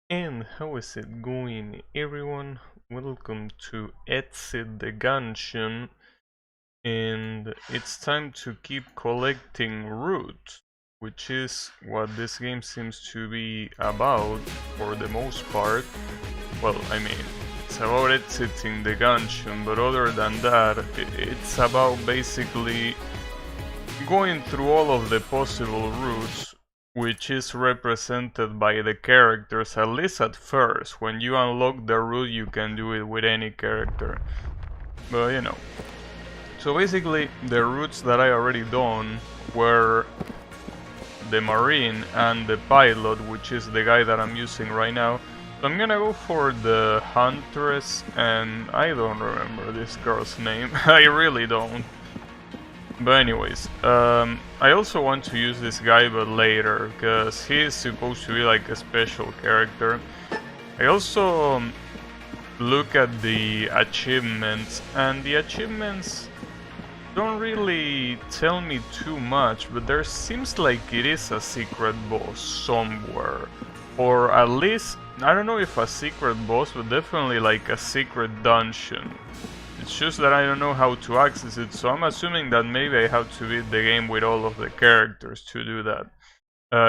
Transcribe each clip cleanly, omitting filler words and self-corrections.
And how is it going, everyone? Welcome to Exit the Gungeon, and it's time to keep collecting root, which is what this game seems to be about for the most part. Well, I mean, it's about exiting the Gungeon, but other than that, it's about basically going through all of the possible routes, which is represented by the characters, at least at first. When you unlock the route, you can do it with any character. But you know. So basically, the routes that I already done were the Marine and the Pilot, which is the guy that I'm using right now. So I'm gonna go for the Huntress, and I don't remember this girl's name. I really don't. But anyways, I also want to use this guy, but later, because he is supposed to be like a special character. I also look at the achievements, and the achievements don't really tell me too much, but there seems like it is a secret boss somewhere. Or at least, I don't know if a secret boss, but definitely like a secret dungeon. It's just that I don't know how to access it, so I'm assuming that maybe I have to beat the game with all of the characters to do that.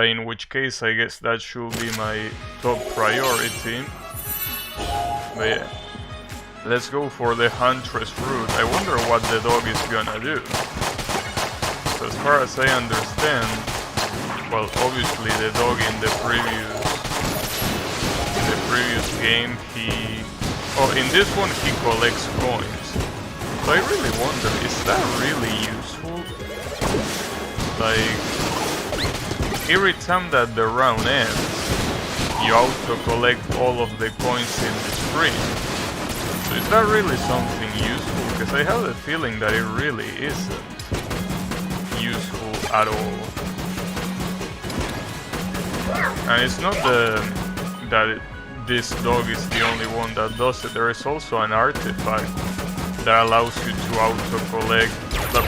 In which case, I guess that should be my top priority. But yeah, let's go for the Huntress route. I wonder what the dog is gonna do. So as far as I understand, well, obviously the dog in the previous game, in this one he collects coins. So I really wonder, is that really useful? Like, every time that the round ends, you auto-collect all of the coins in the screen. So is that really something useful? Because I have the feeling that it really isn't useful at all. And it's not this dog is the only one that does it. There is also an artifact that allows you to auto-collect,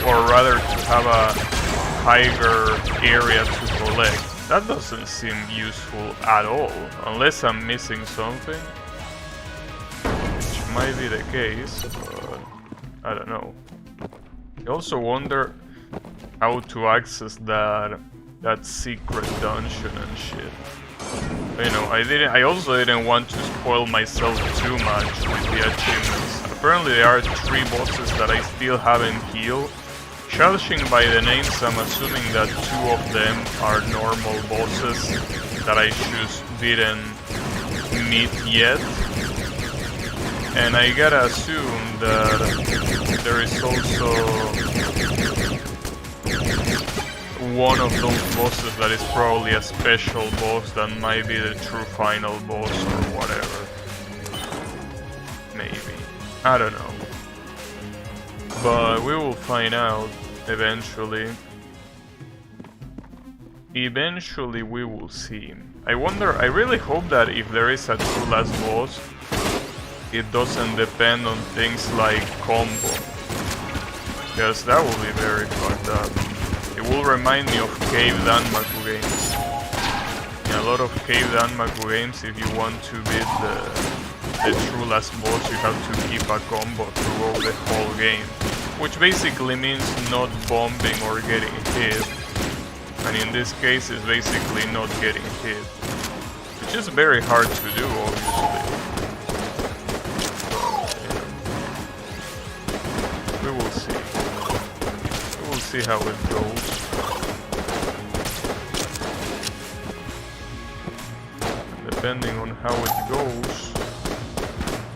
or rather to have a higher area to collect. That doesn't seem useful at all, unless I'm missing something, which might be the case, but I don't know. I also wonder how to access that secret dungeon and shit. You know, I also didn't want to spoil myself too much with the achievements. Apparently there are 3 bosses that I still haven't healed. Judging by the names, I'm assuming that 2 of them are normal bosses that I just didn't meet yet. And I gotta assume that there is also one of those bosses that is probably a special boss that might be the true final boss or whatever. Maybe. I don't know. But we will find out eventually. Eventually we will see. I wonder, I really hope that if there is a true last boss, it doesn't depend on things like combo. Because that will be very fucked up. It will remind me of Cave Danmaku games. In a lot of Cave Danmaku games, if you want to beat the true last boss, you have to keep a combo throughout the whole game. Which basically means not bombing or getting hit. And in this case, it's basically not getting hit. Which is very hard to do, obviously. So, yeah. We will see. We'll see how it goes. And depending on how it goes,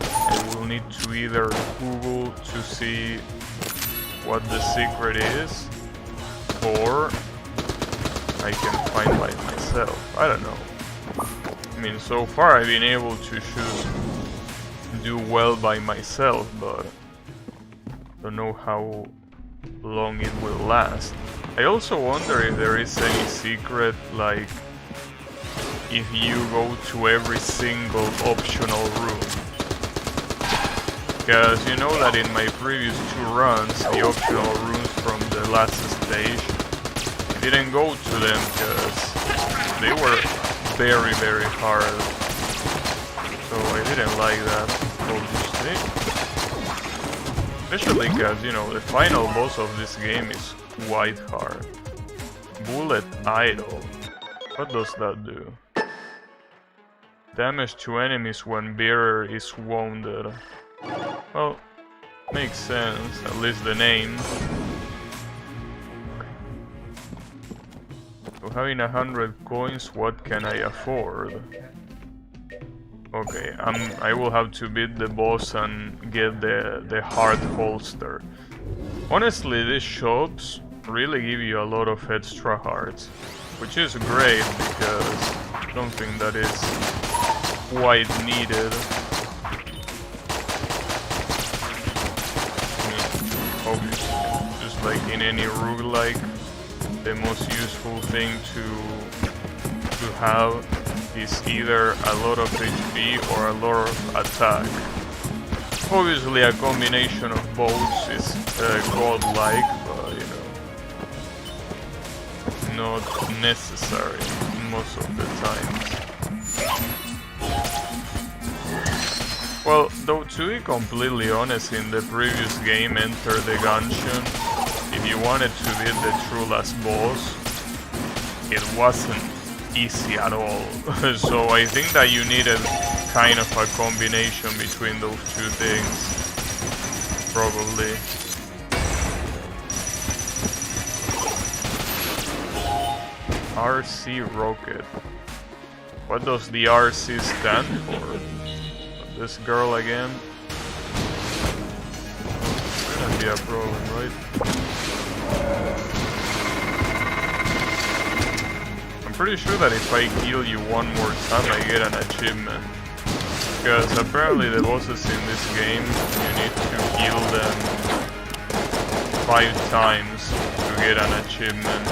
I will need to either Google to see what the secret is, or I can find by myself. I don't know. I mean, so far I've been able to just do well by myself, but don't know how long it will last. I also wonder if there is any secret, like if you go to every single optional room. Because you know that in my previous 2 runs, the optional rooms from the last stage, I didn't go to them because they were very, very hard so I didn't like that, obviously. Especially because, you know, the final boss of this game is quite hard. Bullet Idol. What does that do? Damage to enemies when bearer is wounded. Well, makes sense, at least the name. So having 100 coins, what can I afford? Okay, I will have to beat the boss and get the heart holster. Honestly, these shops really give you a lot of extra hearts, which is great because something that is quite needed. I mean, obviously, just like in any roguelike, the most useful thing to have is either a lot of HP or a lot of attack. Obviously a combination of both is godlike, but you know, not necessary most of the times. Well, though to be completely honest, in the previous game, Enter the Gungeon, if you wanted to beat the true last boss, it wasn't easy at all. So I think that you needed kind of a combination between those two things, probably. RC Rocket. What does the RC stand for? This girl again? Shouldn't be a problem, right? I'm pretty sure that if I kill you one more time I get an achievement. Because apparently the bosses in this game, you need to kill them 5 times to get an achievement.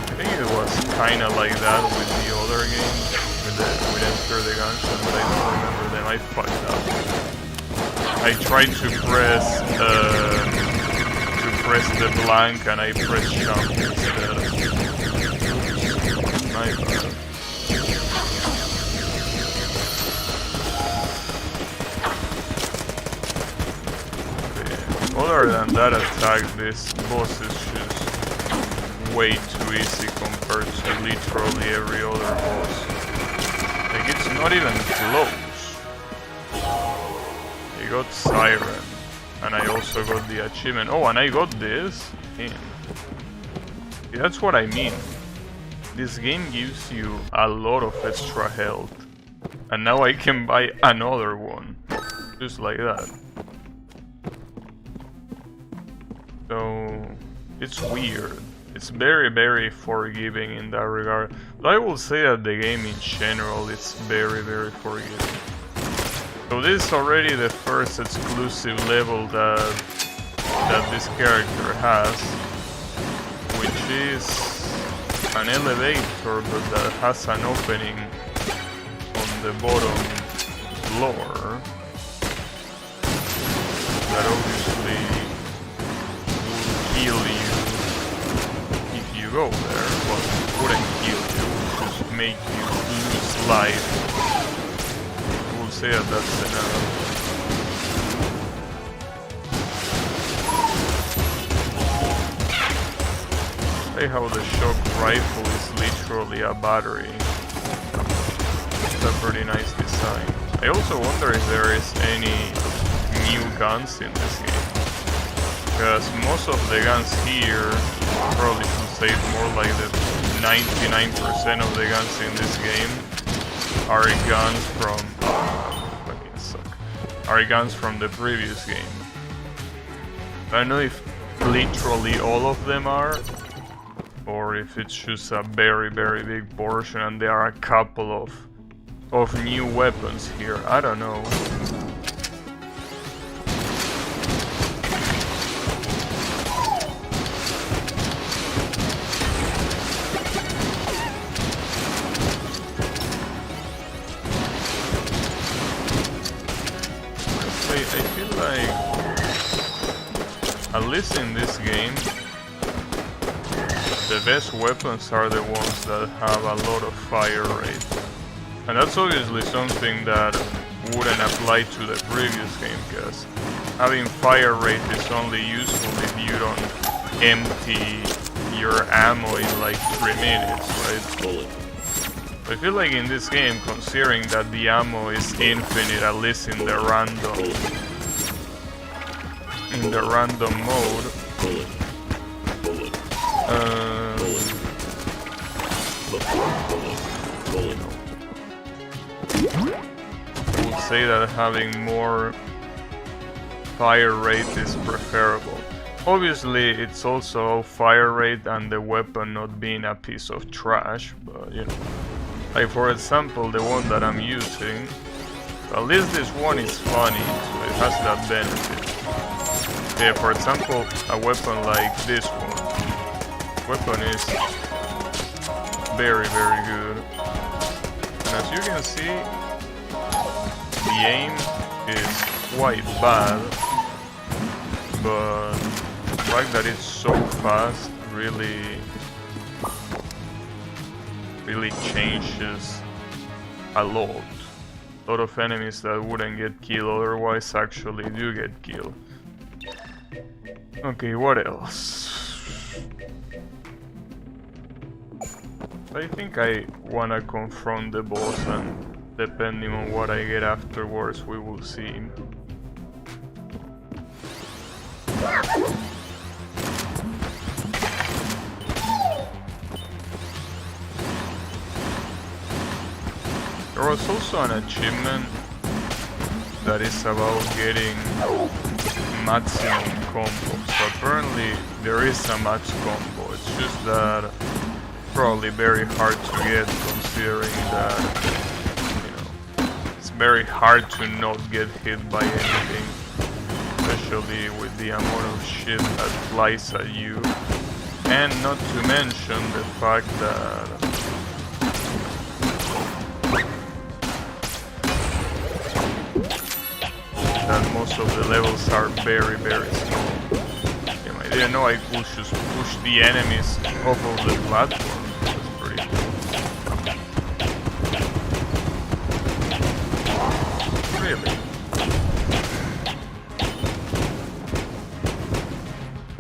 I think it was kinda like that with the other game, with Enter the Gungeon, but I don't remember them. I fucked up. I tried to press the blank and I pressed jump instead. My bad. Other than that attack, this boss is just way too easy compared to literally every other boss. Like, it's not even close. I got Siren, and I also got the achievement. Oh, and I got this? Damn. See, that's what I mean. This game gives you a lot of extra health. And now I can buy another one. Just like that. So it's weird. It's very, very forgiving in that regard. But I will say that the game in general is very, very forgiving. So this is already the first exclusive level that this character has, which is an elevator, but that has an opening on the bottom floor that obviously kill you if you go there. Well, it wouldn't kill you, just make you lose life. I will say that that's enough. See how the shock rifle is literally a battery. It's a pretty nice design. I also wonder if there is any new guns in this game. Because most of the guns here, probably should say more like the 99% of the guns in this game are guns from guns from the previous game. I don't know if literally all of them are, or if it's just a very, very big portion and there are a couple of new weapons here. I don't know. I feel like, at least in this game, the best weapons are the ones that have a lot of fire rate. And that's obviously something that wouldn't apply to the previous game, because having fire rate is only useful if you don't empty your ammo in like 3 minutes, right? I feel like in this game, considering that the ammo is infinite, at least in the random mode, I would say that having more fire rate is preferable. Obviously, it's also fire rate and the weapon not being a piece of trash, but you know. Like for example, the one that I'm using, at least this one is funny, so it has that benefit. Yeah, for example, a weapon like this one. Weapon is very, very good. And as you can see, the aim is quite bad, but the fact that it's so fast really changes a lot. A lot of enemies that wouldn't get killed otherwise actually do get killed. Okay, what else? I think I wanna confront the boss, and depending on what I get afterwards, we will see. There was also an achievement that is about getting maximum combo. So apparently there is a max combo. It's just that probably very hard to get, considering that, you know, it's very hard to not get hit by anything, especially with the amount of shit that flies at you, and not to mention the fact that most of the levels are very, very small. Damn, I didn't know I could just push the enemies off of the platform. That's pretty cool. Really?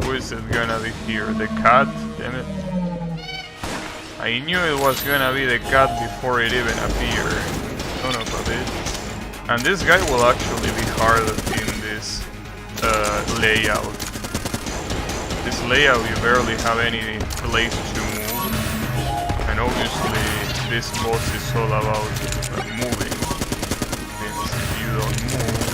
Who is it gonna be here? The cat? Damn it. I knew it was gonna be the cat before it even appeared. Son of a bitch. And this guy will actually be hard in this layout. This layout, you barely have any place to move, and obviously this boss is all about moving. Since if you don't move,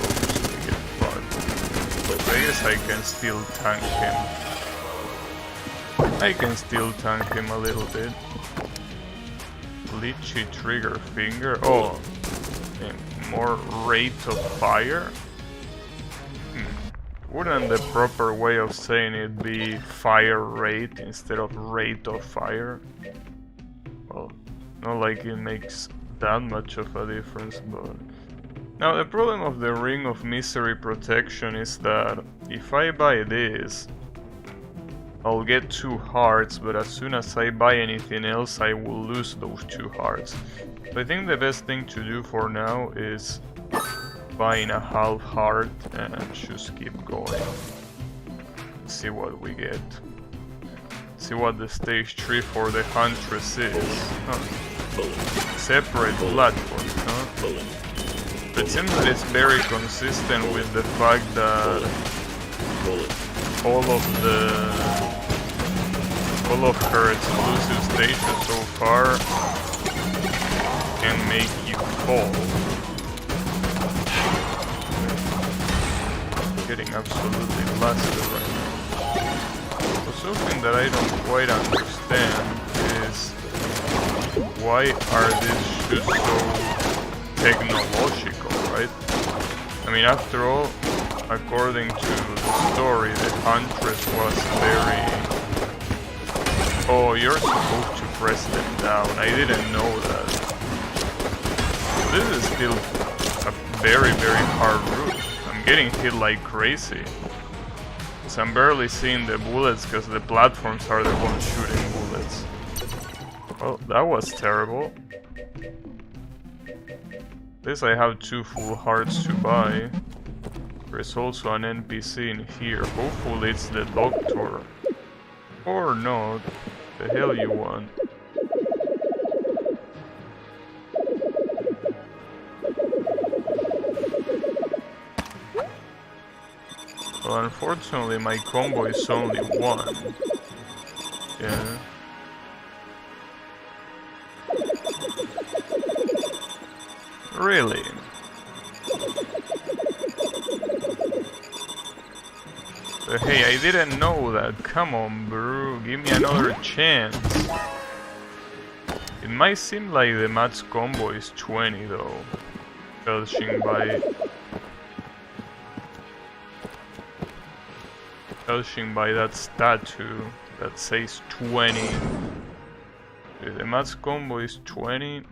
obviously get fucked. But I guess I can still tank him. I can still tank him a little bit. Glitchy trigger finger. Oh, more rate of fire? Wouldn't the proper way of saying it be fire rate instead of rate of fire? Well, not like it makes that much of a difference, but... Now the problem of the Ring of Misery protection is that if I buy this, I'll get 2 hearts, but as soon as I buy anything else, I will lose those 2 hearts. So I think the best thing to do for now is buying a half heart and just keep going. See what we get. See what the stage 3 for the Huntress is. Separate platforms, huh? It seems that it's very consistent with the fact that all of her exclusive stages so far can make you fall. Getting absolutely blasted right now. So something that I don't quite understand is why are these shoes so technological, right? I mean, after all, according to the story, the Huntress was very... Oh, you're supposed to press them down. I didn't know that. This is still a very, very hard route. I'm getting hit like crazy. So I'm barely seeing the bullets because the platforms are the ones shooting bullets. Well, that was terrible. At least I have 2 full hearts to buy. There's also an NPC in here. Hopefully it's the doctor. Or not. The hell you want? Well, unfortunately my combo is only 1. Yeah. Really? Hey, I didn't know that. Come on, bro. Give me another chance. It might seem like the max combo is 20 though. Judging by that statue that says 20. If the max combo is 20,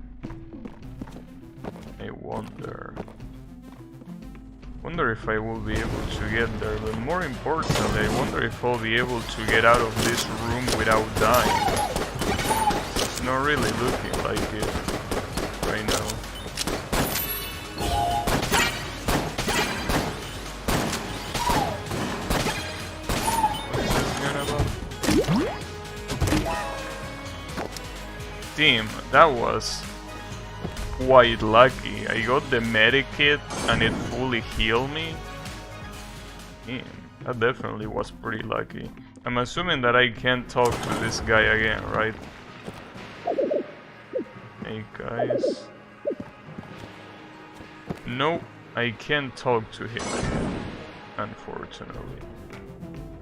I wonder if I will be able to get there, but more importantly, I wonder if I'll be able to get out of this room without dying. It's not really looking like it right now. Damn, that was quite lucky. I got the medikit and it fully healed me. Damn, that definitely was pretty lucky. I'm assuming that I can't talk to this guy again, right? Hey guys. Nope, I can't talk to him again, unfortunately.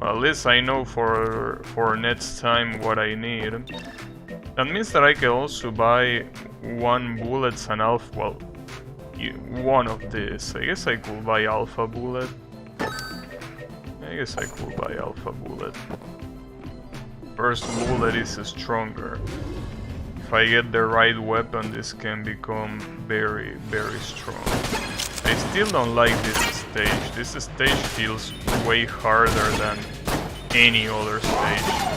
Well, at least I know for next time what I need. That means that I can also buy 1 bullets and alpha. Well, one of these. I guess I could buy alpha bullet. First bullet is stronger. If I get the right weapon, this can become very, very strong. I still don't like this stage. This stage feels way harder than any other stage.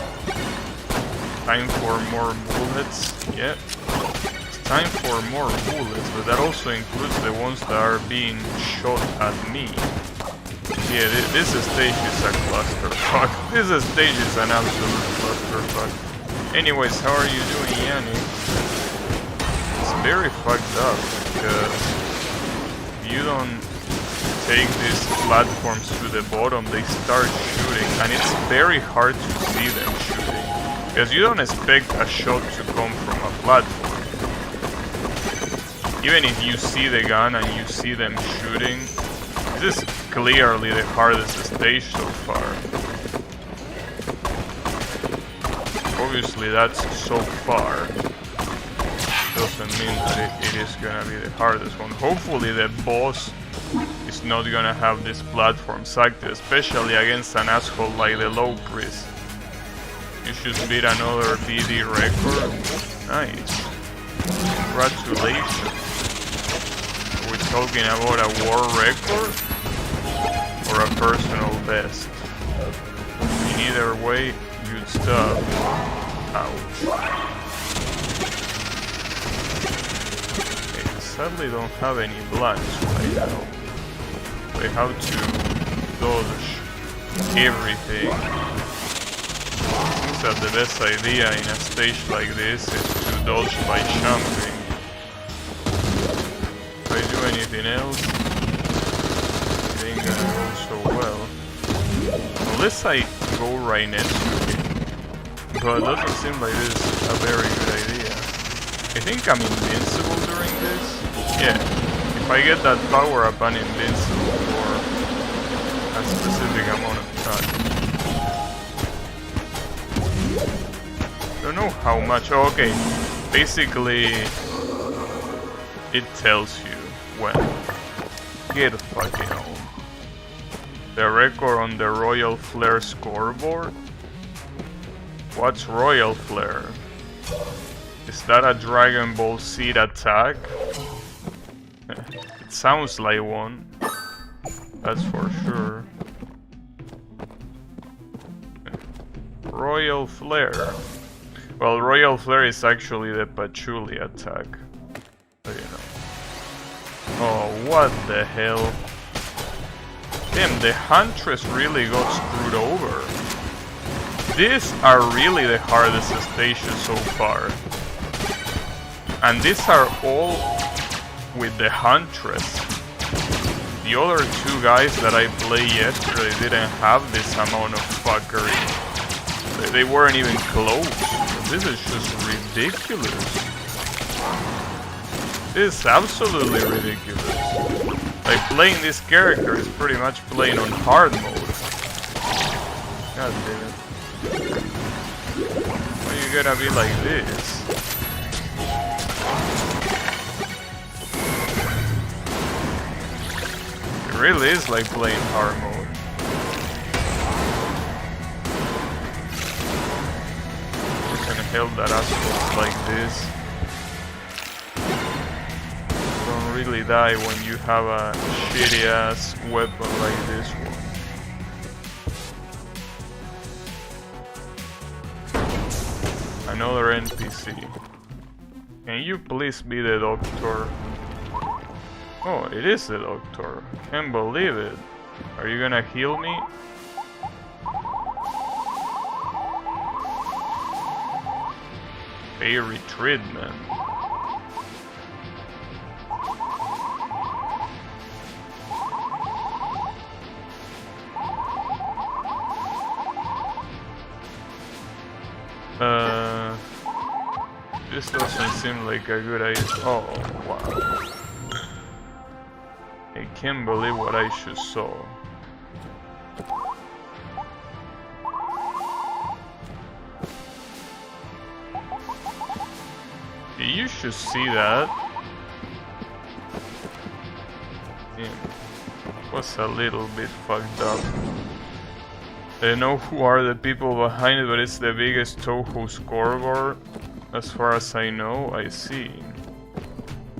Time for more bullets. Yeah, it's time for more bullets, but that also includes the ones that are being shot at me. Yeah, this stage is a clusterfuck. This stage is an absolute clusterfuck. Anyways, how are you doing, Yanni? It's very fucked up because if you don't take these platforms to the bottom, they start shooting, and it's very hard to see them shooting. Because you don't expect a shot to come from a platform. Even if you see the gun and you see them shooting, this is clearly the hardest stage so far. Obviously that's so far. Doesn't mean that it is gonna be the hardest one. Hopefully the boss is not gonna have this platform sucked, especially against an asshole like the low priest. You should beat another BD record. Nice. Congratulations. We're talking about a war record or a personal best. In either way, good stuff. Ouch. Okay, sadly don't have any blanks right now. I have to dodge everything. That the best idea in a stage like this is to dodge by jumping. If I do anything else, it ain't gonna go so well. Unless I go right next to him. But it doesn't seem like this is a very good idea. I think I'm invincible during this. Yeah, if I get that power up, I'm invincible for a specific amount of time. Don't know how much. Oh, okay, basically it tells you when. Get fucking home. The record on the Royal Flare scoreboard? What's Royal Flare? Is that a Dragon Ball Z attack? It sounds like one. That's for sure. Royal Flare. Well, Royal Flare is actually the patchouli attack. So you know. Oh, what the hell? Damn, the Huntress really got screwed over. These are really the hardest stages so far. And these are all with the Huntress. The other two guys that I played yesterday didn't have this amount of fuckery. They weren't even close. This is just ridiculous. This is absolutely ridiculous. Like, playing this character is pretty much playing on hard mode. God damn it. Why are you gonna be like this? It really is like playing hard mode. You can help that assholes like this. Don't really die when you have a shitty ass weapon like this one. Another NPC. Can you please be the doctor? Oh, it is the doctor. Can't believe it. Are you gonna heal me? Fairy treatment. This doesn't seem like a good idea. Oh, wow. I can't believe what I just saw. You should see that. Damn. Was a little bit fucked up. I don't know who are the people behind it, but it's the biggest Toho scoreboard. As far as I know, I see.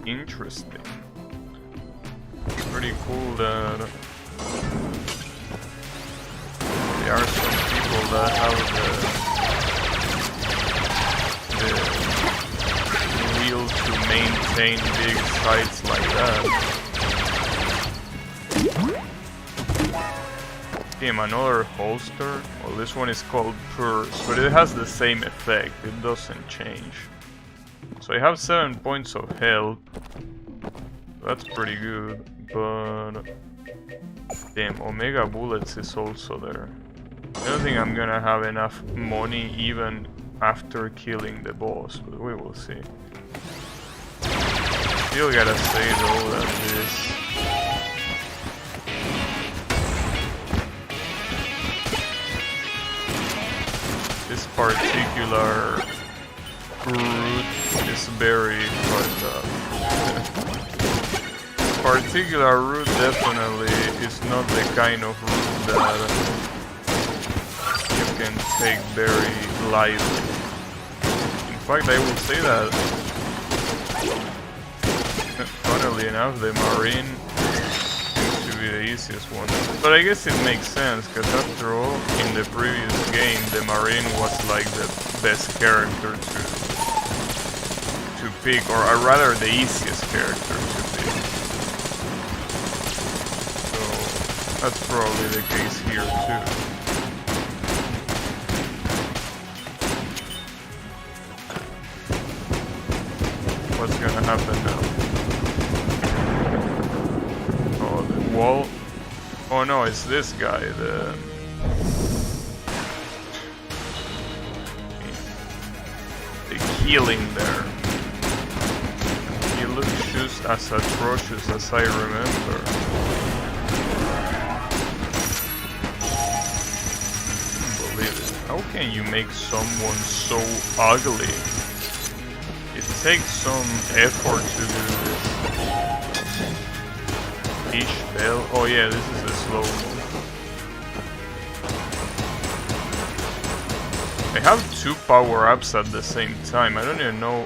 Interesting. Pretty cool that there are some people that have the will to maintain big sites like that. Damn, another holster. Well, this one is called Purse, but it has the same effect. It doesn't change. So I have 7 points of health. That's pretty good, but damn, Omega Bullets is also there. I don't think I'm gonna have enough money even after killing the boss, but we will see. Still gotta say though that this particular route is very fucked up. Particular route definitely is not the kind of route that you can take very lightly. In fact, I will say that, funnily enough, the Marine seems to be the easiest one. But I guess it makes sense, because after all, in the previous game, the Marine was like the best character to pick, or rather the easiest character to pick. That's probably the case here too. What's gonna happen now? Oh, the wall. Oh no, it's this guy, the healing there. He looks just as atrocious as I remember. How can you make someone so ugly? It takes some effort to do this. Each bell. Oh yeah, this is a slow one. I have 2 power-ups at the same time. I don't even know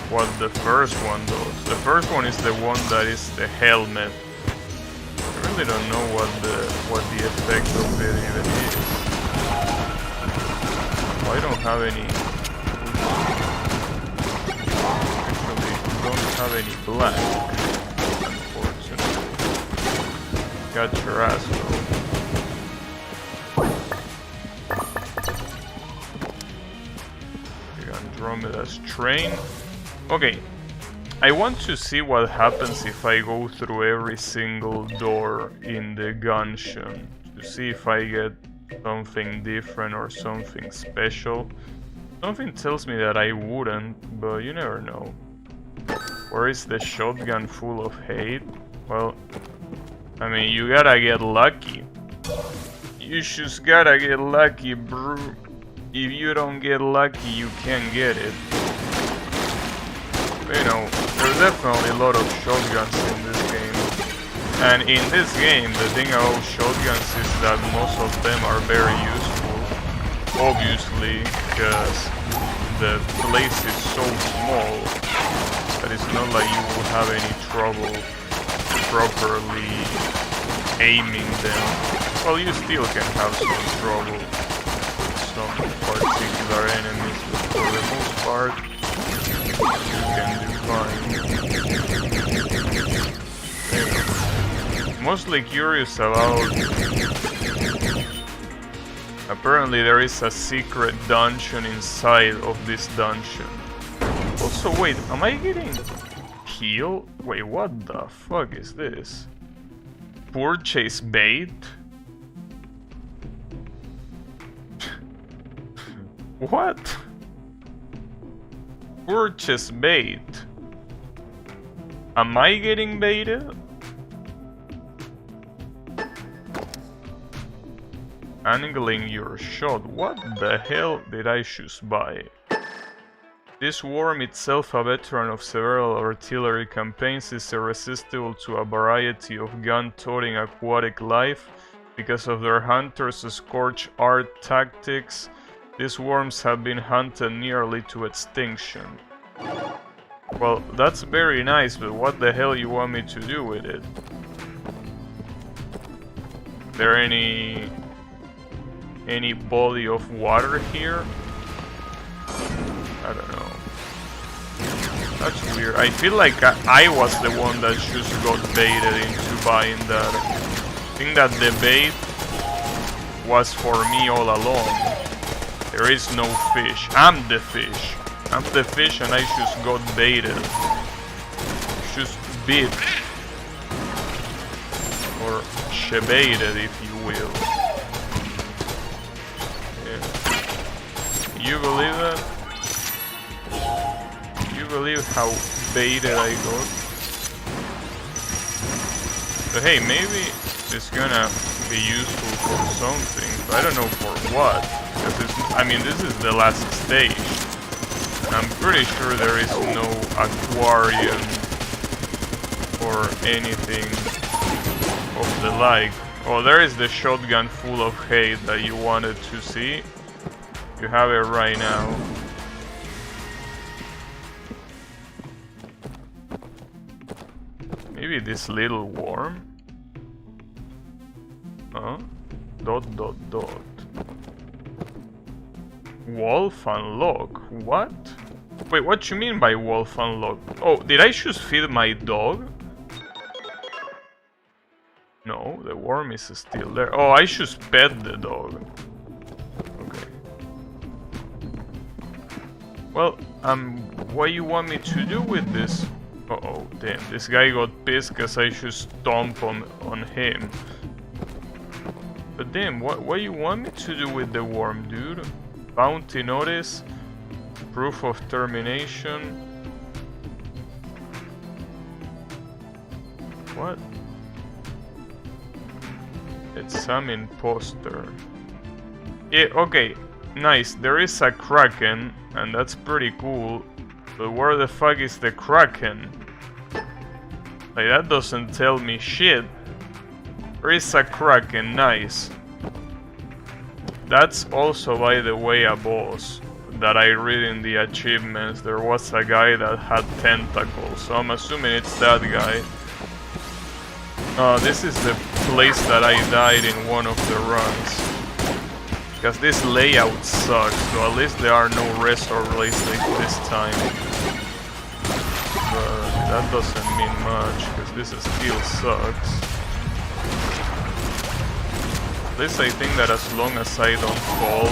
what the first one does. The first one is the one that is the helmet. I really don't know what the effect of it even is. don't have any. Actually, don't have any black. Unfortunately. Got your ass though. Andromeda's train. Okay. I want to see what happens if I go through every single door in the Gungeon. To see if I get something different or something special. Something tells me that I wouldn't, but you never know. Where is the shotgun full of hate? Well, I mean, you gotta get lucky. You just gotta get lucky, bro. If you don't get lucky, you can't get it. But, you know, there's definitely a lot of shotguns in this game. And in this game, the thing about shotguns is that most of them are very useful. Obviously, because the place is so small that it's not like you will have any trouble properly aiming them. Well, you still can have some trouble with some particular enemies, but for the most part, you can do fine. Mostly curious about... Apparently there is a secret dungeon inside of this dungeon. Also, wait, am I getting healed? Wait, what the fuck is this? Purchase bait? What? Purchase bait? Am I getting baited? Angling your shot. What the hell did I choose by? This worm, itself a veteran of several artillery campaigns, is irresistible to a variety of gun-toting aquatic life. Because of their hunters' scorched art tactics, these worms have been hunted nearly to extinction. Well, that's very nice, but what the hell you want me to do with it? There any body of water here? I don't know. That's weird. I feel like I was the one that just got baited into buying that. I think that the bait was for me all along. There is no fish. I'm the fish. I'm the fish and I just got baited. Just bit. Or shebaited, if you will. Yeah. You believe that? You believe how baited I got? But hey, maybe it's gonna be useful for something, but I don't know for what. Because I mean, this is the last stage. I'm pretty sure there is no aquarium or anything of the like. Oh, there is the shotgun full of hate that you wanted to see. You have it right now. Maybe this little worm? Huh? ... Wolf unlock? What? Wait, what you mean by wolf unlock? Oh, did I just feed my dog? No, the worm is still there. Oh, I just pet the dog. Okay. Well, what you want me to do with this? Uh-oh, damn, this guy got pissed because I just stomp on him. But damn, what you want me to do with the worm, dude? Bounty notice, proof of termination. What? It's some imposter. Yeah, okay, nice. There is a kraken, and that's pretty cool. But where the fuck is the kraken? Like, that doesn't tell me shit. There is a kraken, nice. That's also, by the way, a boss that I read in the achievements. There was a guy that had tentacles, so I'm assuming it's that guy. This is the place that I died in one of the runs. Because this layout sucks, so at least there are no restore relays like this time. But that doesn't mean much, because this still sucks. At least I think that as long as I don't fall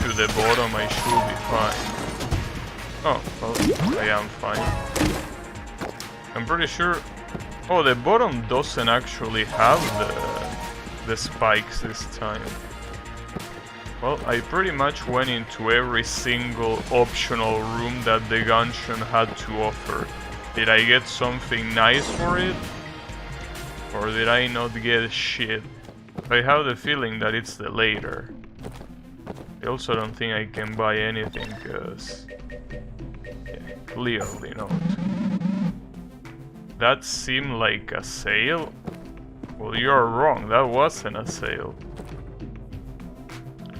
to the bottom, I should be fine. Oh, well, I am fine. I'm pretty sure... Oh, the bottom doesn't actually have the spikes this time. Well, I pretty much went into every single optional room that the Gungeon had to offer. Did I get something nice for it? Or did I not get shit? I have the feeling that it's the later. I also don't think I can buy anything, cause... Yeah, clearly not. That seemed like a sale? Well, you're wrong, that wasn't a sale.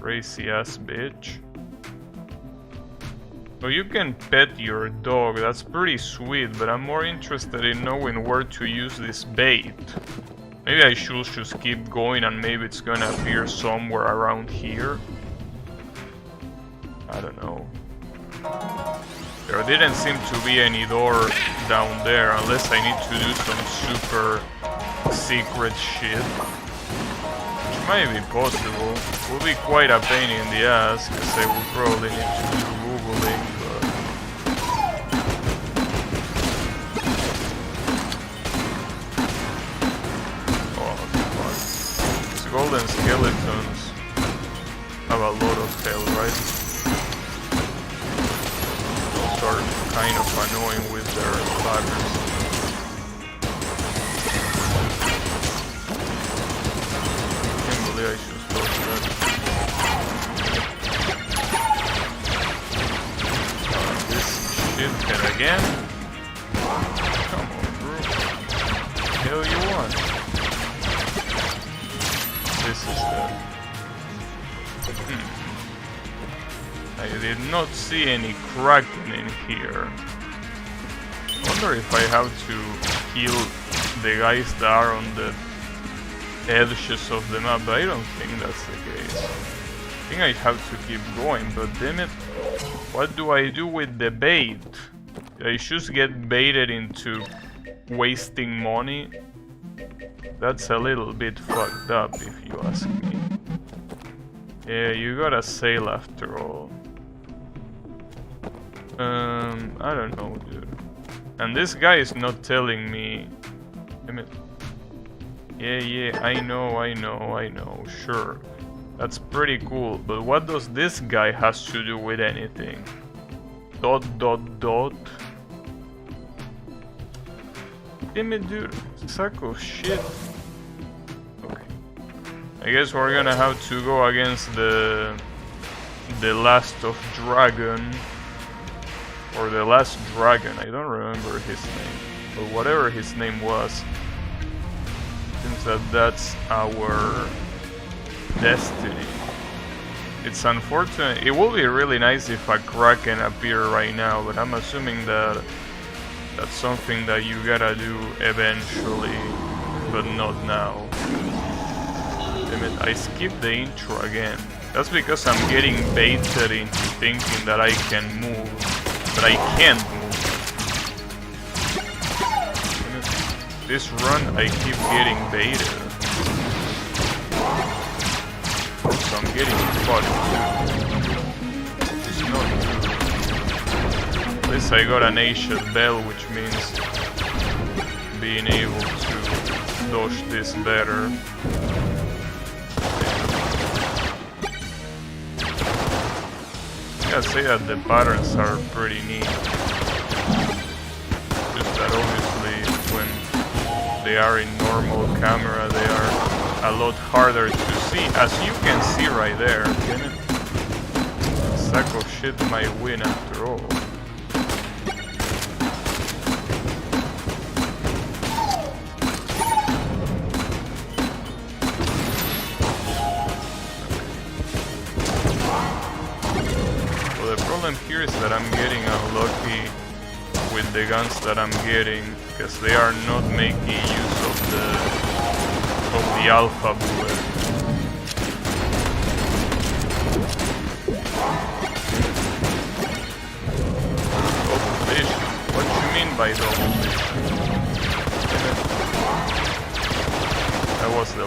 Crazy ass bitch. So you can pet your dog, that's pretty sweet, but I'm more interested in knowing where to use this bait. Maybe I should just keep going and maybe it's gonna appear somewhere around here. I don't know. There didn't seem to be any door down there unless I need to do some super secret shit. Which might be possible. Will be quite a pain in the ass because I will probably need to do googling, but... Oh fuck. These golden skeletons have a lot of health, right? Those are kind of annoying with their ladders. I should stop that. This shit can again? Come on, bro. Hell you want? This is the... I did not see any kraken in here. I wonder if I have to kill the guys that are on the edges of the map, but I don't think that's the case. I think I have to keep going, but damn it, what do I do with the bait? I just get baited into wasting money? That's a little bit fucked up if you ask me. Yeah, you got a sale after all. I don't know, dude. And this guy is not telling me... Damn it. Yeah, I know, sure. That's pretty cool, but what does this guy has to do with anything? ... Damn it, dude. Sack of shit. Okay. I guess we're gonna have to go against the last of dragon. Or the last dragon, I don't remember his name. But whatever his name was. Seems that that's our destiny. It's unfortunate. It will be really nice if a kraken appear right now, but I'm assuming that that's something that you gotta do eventually, but not now. Damn it, I skipped the intro again. That's because I'm getting baited into thinking that I can move, but I can't move. This run, I keep getting baited. So I'm getting fucked too. It's not good. At least I got an ancient bell, which means being able to dodge this better. I gotta say that the patterns are pretty neat. Just that obviously when they are in normal camera, they are a lot harder to see, as you can see right there. Damn it. A sack of shit might win after all. Well, the problem here is that I'm getting unlucky with the guns that I'm getting, because they are not making use of the alpha bullet.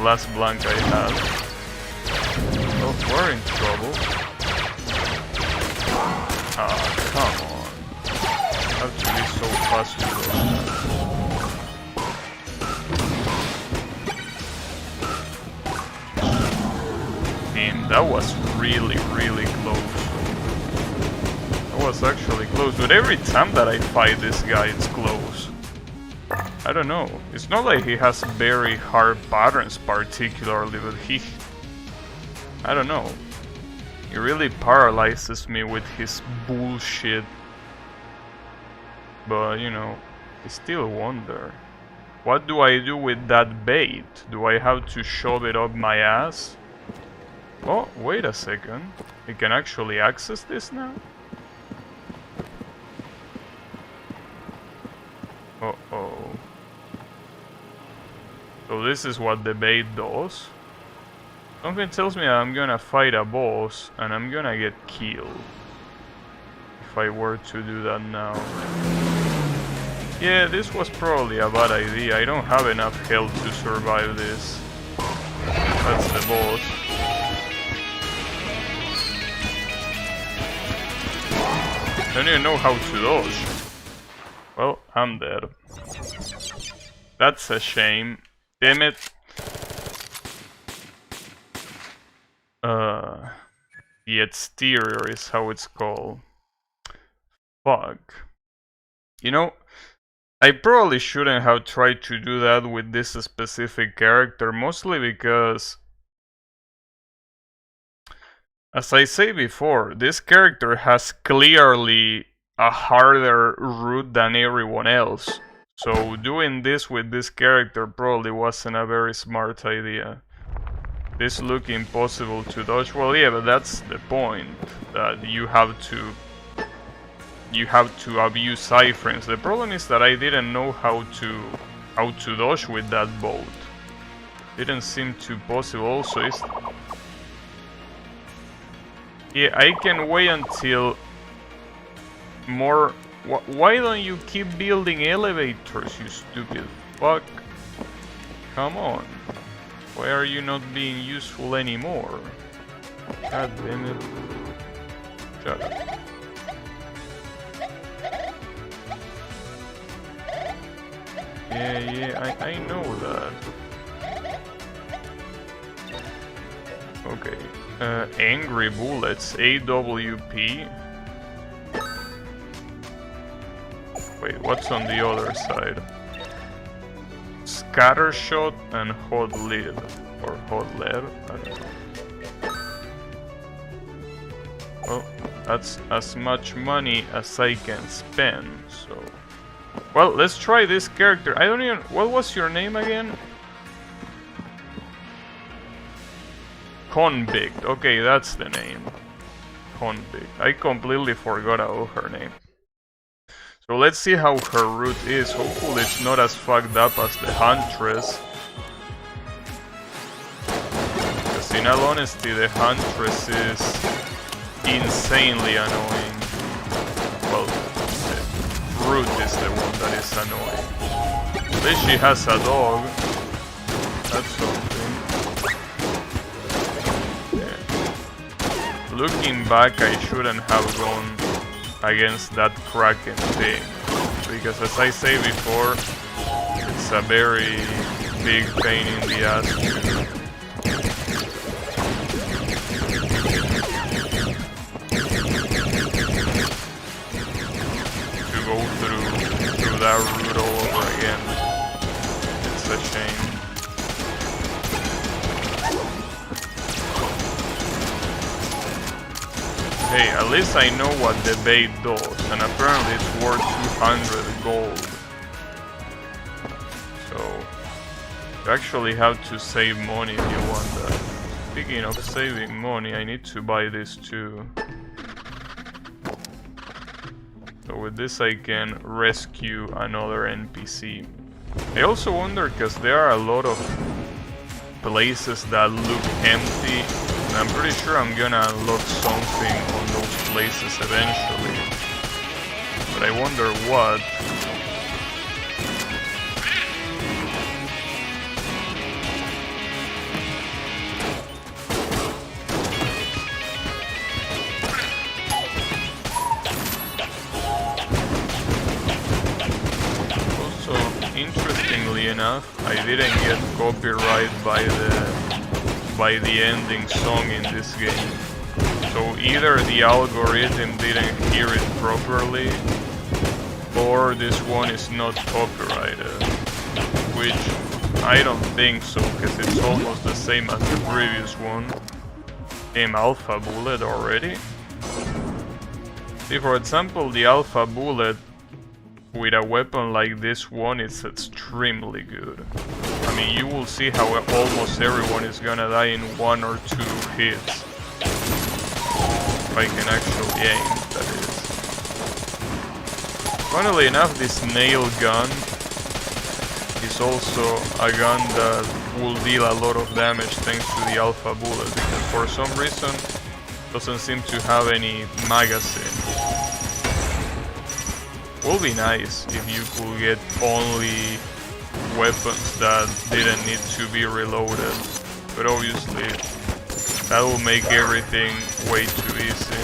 last blank I had. Oh, we're in trouble. Ah, come on. Have to be so fast with those. Damn, that was really, really close. That was actually close, but every time that I fight this guy, it's close. I don't know. It's not like he has very hard patterns particularly, but I don't know. He really paralyzes me with his bullshit. But, you know, I still wonder. What do I do with that bait? Do I have to shove it up my ass? Oh, wait a second. I can actually access this now? Uh-oh. So this is what the bait does. Something tells me I'm gonna fight a boss and I'm gonna get killed. If I were to do that now. Yeah, this was probably a bad idea. I don't have enough health to survive this. That's the boss. I don't even know how to dodge. Well, I'm dead. That's a shame. Damn it. The exterior is how it's called. Fuck. You know, I probably shouldn't have tried to do that with this specific character, mostly because, as I say before, this character has clearly a harder route than everyone else. So doing this with this character probably wasn't a very smart idea. This look impossible to dodge. Well, yeah, but that's the point. That you have to abuse iframes. The problem is that I didn't know how to dodge with that boat. Didn't seem too possible. Also, yeah, I can wait until more. Why don't you keep building elevators, you stupid fuck? Come on. Why are you not being useful anymore? God damn it. Shut up. Yeah, I know that. Okay. Angry Bullets, AWP. Wait, what's on the other side? Scattershot and Hot Lead. Or Hot Lead, I don't know. Well, that's as much money as I can spend, so... Well, let's try this character. I don't even... What was your name again? Convict. Okay, that's the name. Convict. I completely forgot about her name. So let's see how her route is. Hopefully it's not as fucked up as the Huntress. Because in all honesty, the Huntress is insanely annoying. Well, the route is the one that is annoying. At least she has a dog. That's something. Yeah. Looking back, I shouldn't have gone against that Kraken thing, because as I say before, it's a very big pain in the ass to go through that route all over again. It's a shame. Hey, at least I know what the bait does, and apparently it's worth 200 gold. So, you actually have to save money if you want that. Speaking of saving money, I need to buy this too. So with this I can rescue another NPC. I also wonder, because there are a lot of places that look empty, and I'm pretty sure I'm gonna unlock something on those places eventually. But I wonder what. enough, I didn't get copyright by the ending song in this game. So either the algorithm didn't hear it properly, or this one is not copyrighted. Which I don't think so, because it's almost the same as the previous one. Came Alpha Bullet already. See, for example, the Alpha Bullet with a weapon like this one is extremely good. I mean, you will see how almost everyone is gonna die in 1 or 2 hits. If I can actually aim, that is. Funnily enough, this nail gun is also a gun that will deal a lot of damage thanks to the Alpha Bullet, because for some reason it doesn't seem to have any magazine. Would be nice if you could get only weapons that didn't need to be reloaded, but obviously that will make everything way too easy.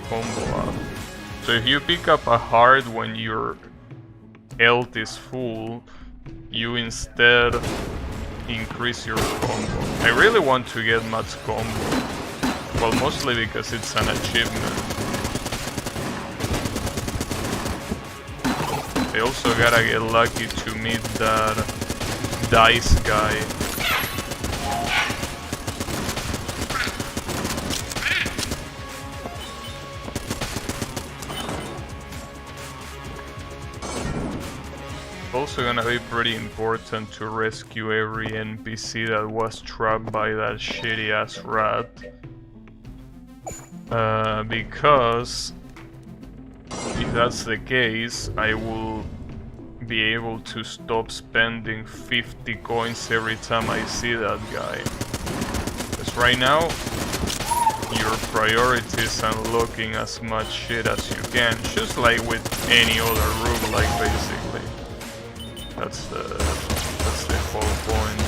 Combo up. So if you pick up a heart when your health is full, you instead increase your combo. I really want to get much combo. Well, mostly because it's an achievement. I also gotta get lucky to meet that dice guy. Also gonna be pretty important to rescue every NPC that was trapped by that shitty ass rat. Because if that's the case, I will be able to stop spending 50 coins every time I see that guy. Because right now, your priority is unlocking as much shit as you can, just like with any other roguelike basically. That's the whole point.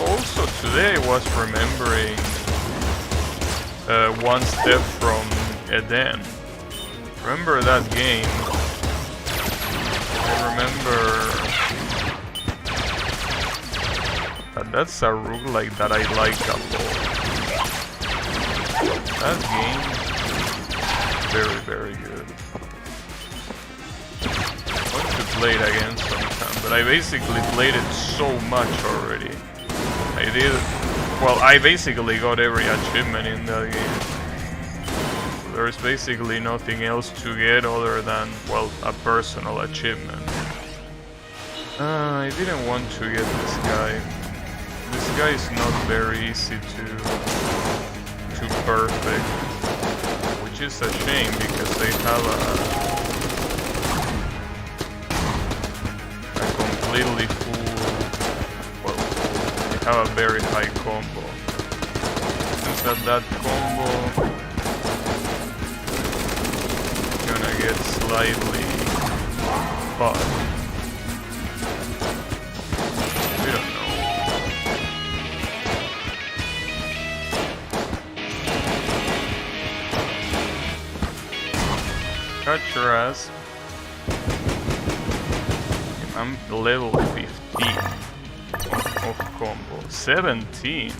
Also today I was remembering One Step from Eden. Remember that game? I remember that's a roguelike that I like a lot. That game, very, very good. I want to play it again sometime, but I basically played it so much already. I basically got every achievement in that game. There's basically nothing else to get other than, well, a personal achievement. I didn't want to get this guy. This guy is not very easy to perfect, which is a shame because they have a completely full, well, they have a very high combo. Since that combo is gonna get slightly fucked. We don't know. Cut your ass. I'm level 15 of combo. 17.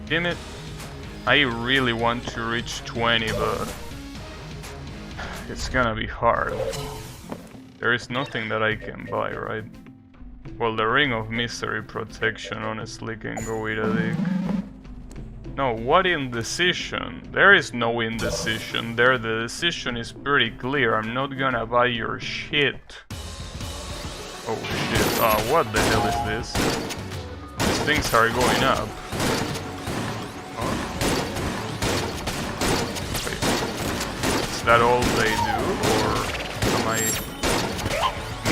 Damn it. I really want to reach 20, but it's gonna be hard. There is nothing that I can buy, right? Well, the Ring of Misery Protection honestly can go with a dick. No, what indecision? There is no indecision there, the decision is pretty clear. I'm not gonna buy your shit. Oh shit, what the hell is this? These things are going up. Huh? Wait, is that all they do, or am I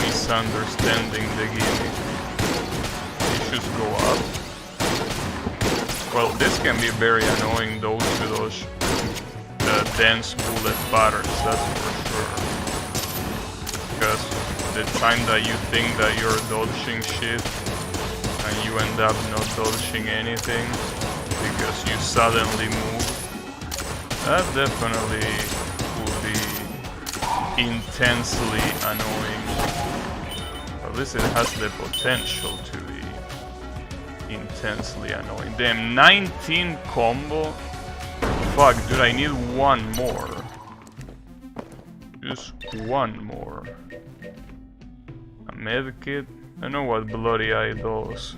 misunderstanding the gimmick? It should go up. Well, this can be very annoying though to those dense bullet patterns, that's for sure. Because the time that you think that you're dodging shit and you end up not dodging anything because you suddenly move, That definitely will be intensely annoying. At least it has the potential to be intensely annoying. Damn, 19 combo? Fuck, dude, I need one more. Just one more. A medkit? I know what Bloody Eye does.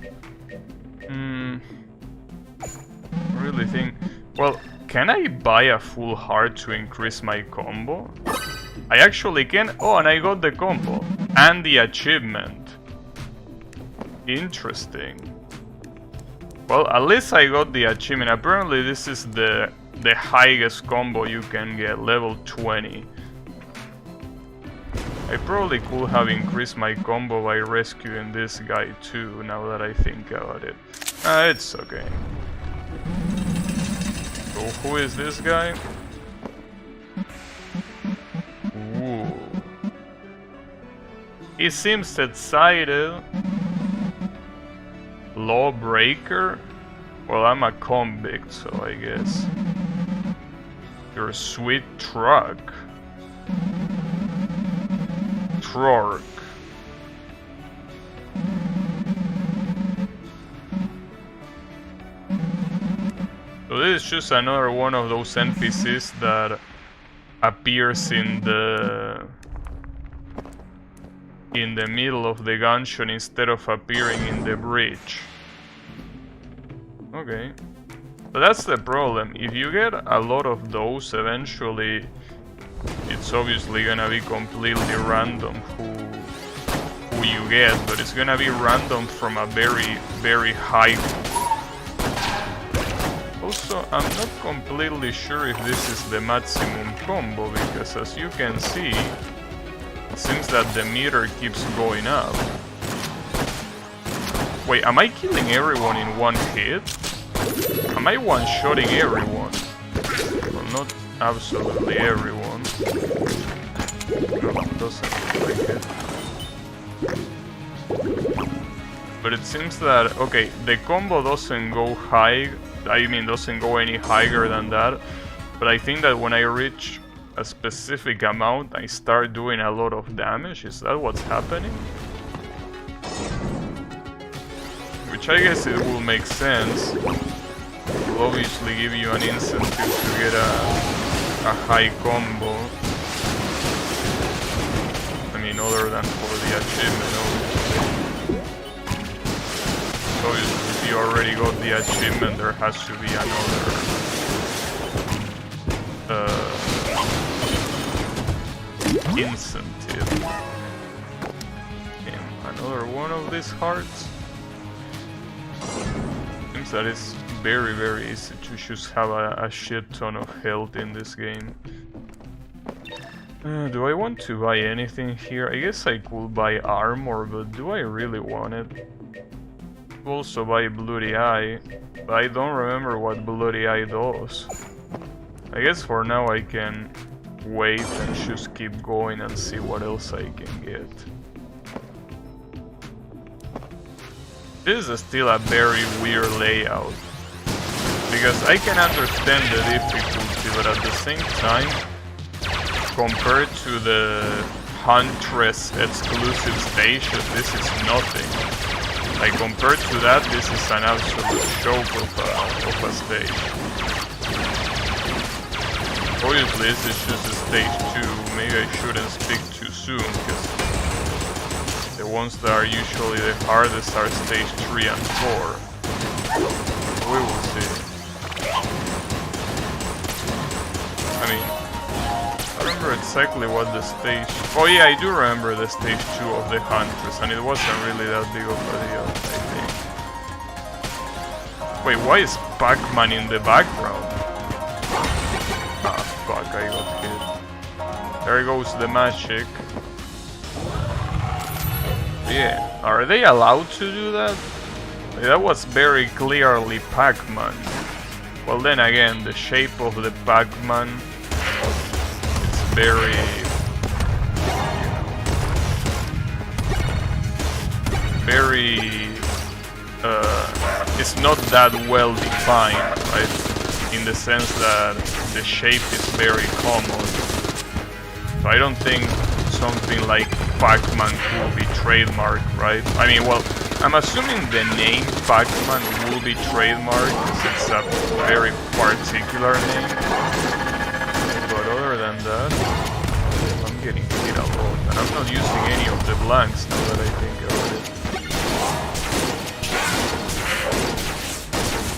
Really think... Well, can I buy a full heart to increase my combo? I actually can. Oh, and I got the combo. And the achievement. Interesting. Well, at least I got the achievement. Apparently this is the highest combo you can get, level 20. I probably could have increased my combo by rescuing this guy too, now that I think about it. It's okay. So who is this guy? Ooh. He seems excited. Lawbreaker? Well, I'm a convict, so I guess. You're a sweet truck. Trork. So this is just another one of those NPCs that appears in the middle of the gungeon instead of appearing in the bridge. Okay. But that's the problem. If you get a lot of those, eventually it's obviously gonna be completely random who you get, but it's gonna be random from a very, very high. Also, I'm not completely sure if this is the maximum combo, because as you can see, it seems that the meter keeps going up. Wait, am I killing everyone in one hit? Am I one-shotting everyone? Well, not absolutely everyone. No, it doesn't look like it. But it seems that, okay, the combo doesn't go high, I mean doesn't go any higher than that, but I think that when I reach a specific amount, I start doing a lot of damage. Is that what's happening? Which I guess it will make sense. It will obviously give you an incentive to get a high combo. I mean, other than for the achievement, obviously. If you already got the achievement, there has to be another incentive. And another one of these hearts. Seems that it's very, very easy to just have a shit ton of health in this game. Do I want to buy anything here? I guess I could buy armor, but do I really want it? Also buy Bloody Eye, but I don't remember what Bloody Eye does. I guess for now I can wait and just keep going and see what else I can get. This is still a very weird layout, because I can understand the difficulty, but at the same time, compared to the Huntress exclusive station, this is nothing. Like, compared to that, this is an absolute joke of a stage. Obviously, this is just a stage 2. Maybe I shouldn't speak too soon, because the ones that are usually the hardest are stage 3 and 4. We will see. I mean, I remember exactly what the stage... Oh yeah, I do remember the stage 2 of the Huntress, and it wasn't really that big of a deal, I think. Wait, why is Pac-Man in the background? Ah, fuck, I got hit. There goes the magic. Yeah, are they allowed to do that? That was very clearly Pac-Man. Well, then again, the shape of the Pac-Man, it's very... it's not that well defined, right? in the sense that the shape is very common. So I don't think something like Pac-Man could be trademarked, right? I mean, well, I'm assuming the name Pac-Man will be trademarked because it's a very particular name. But other than that, I'm getting hit a lot. And I'm not using any of the blanks now that I think about it.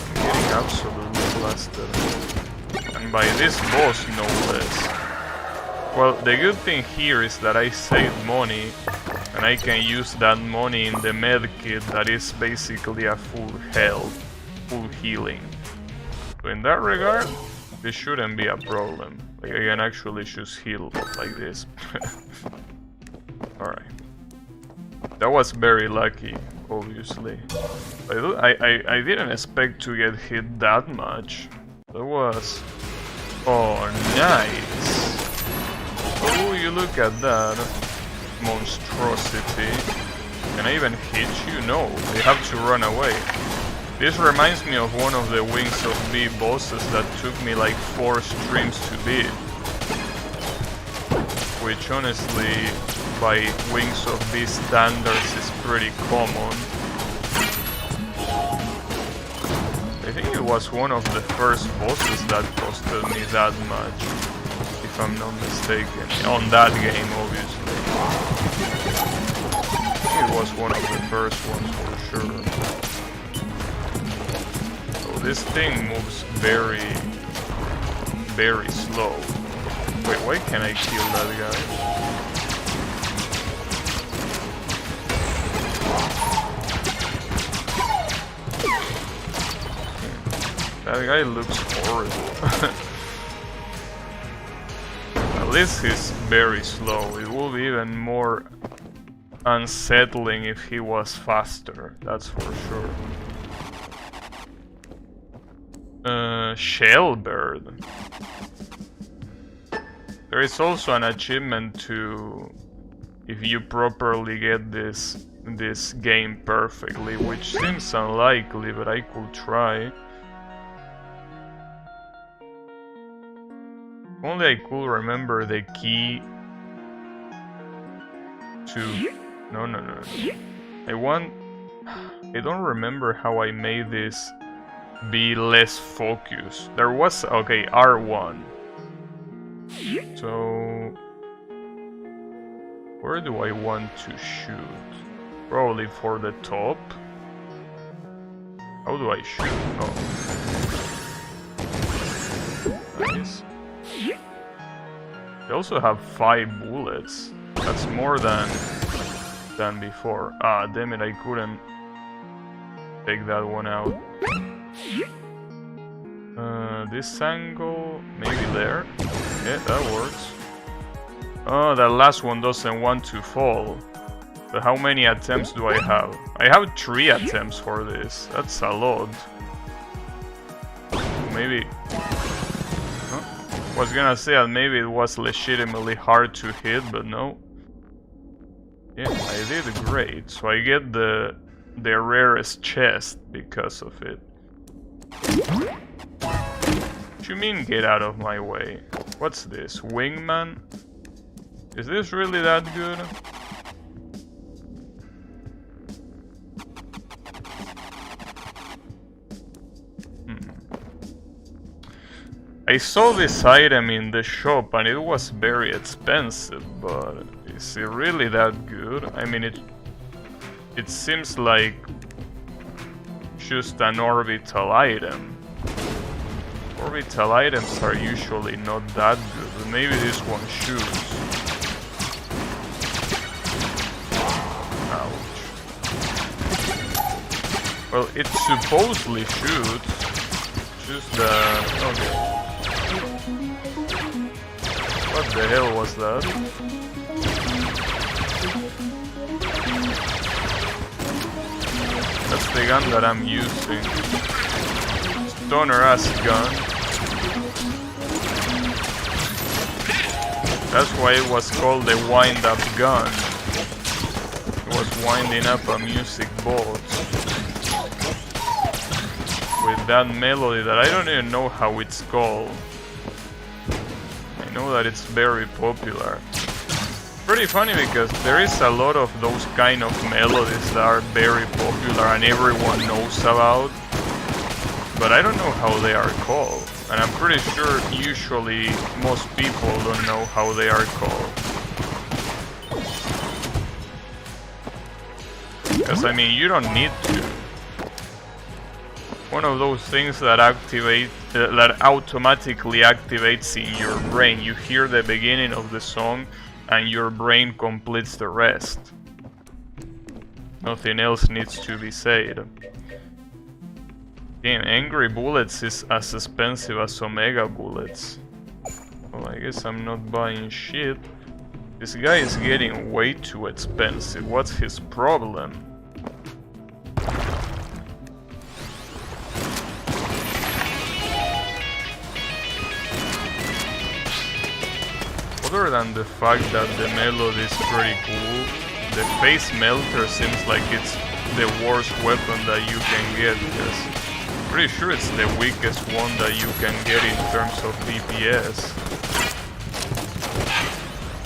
I'm getting absolutely blasted. And by this boss, no less. Well, the good thing here is that I saved money, and I can use that money in the medkit that is basically a full health, full healing. So in that regard, this shouldn't be a problem. Like, I can actually just heal like this. Alright. That was very lucky, obviously. I didn't expect to get hit that much. That was... Oh, nice! Oh, you look at that monstrosity. Can I even hit you? No, I have to run away. This reminds me of one of the Wings of B bosses that took me like 4 streams to beat. Which honestly, by Wings of B standards, is pretty common. I think it was one of the first bosses that costed me that much. If I'm not mistaken, on that game, obviously. It was one of the first ones for sure. So this thing moves very, very slow. Wait, why can't I kill that guy? That guy looks horrible. At least he's very slow. It will be even more unsettling if he was faster, that's for sure. Shellbird. There is also an achievement to if you properly get this game perfectly, which seems unlikely, but I could try. Only I could remember the key to... No. I don't remember how I made this be less focused. There was... Okay, R1. So... Where do I want to shoot? Probably for the top. How do I shoot? Oh. Nice. They also have 5 bullets. That's more than before. Ah, damn it, I couldn't take that one out. This angle, maybe there. Yeah, that works. Oh, that last one doesn't want to fall. So how many attempts do I have? I have 3 attempts for this. That's a lot. Maybe... I was gonna say that maybe it was legitimately hard to hit, but no. Yeah, I did great. So I get the rarest chest because of it. What you mean get out of my way? What's this? Wingman? Is this really that good? I saw this item in the shop and it was very expensive, but is it really that good? I mean, it seems like just an orbital item. Orbital items are usually not that good, but maybe this one shoots. Ouch. Well, it supposedly shoots. Just okay. What the hell was that? That's the gun that I'm using. Stoner ass gun. That's why it was called the wind up gun. It was winding up a music box. with that melody that I don't even know how it's called. I know that it's very popular. Pretty funny because there is a lot of those kind of melodies that are very popular and everyone knows about, but I don't know how they are called, and I'm pretty sure usually most people don't know how they are called. Because I mean, you don't need to. One of those things that that automatically activates in your brain. You hear the beginning of the song and your brain completes the rest. Nothing else needs to be said. Damn, Angry Bullets is as expensive as Omega Bullets. Well, I guess I'm not buying shit. This guy is getting way too expensive. What's his problem? Other than the fact that the melody is pretty cool, the face melter seems like it's the worst weapon that you can get, because I'm pretty sure it's the weakest one that you can get in terms of DPS.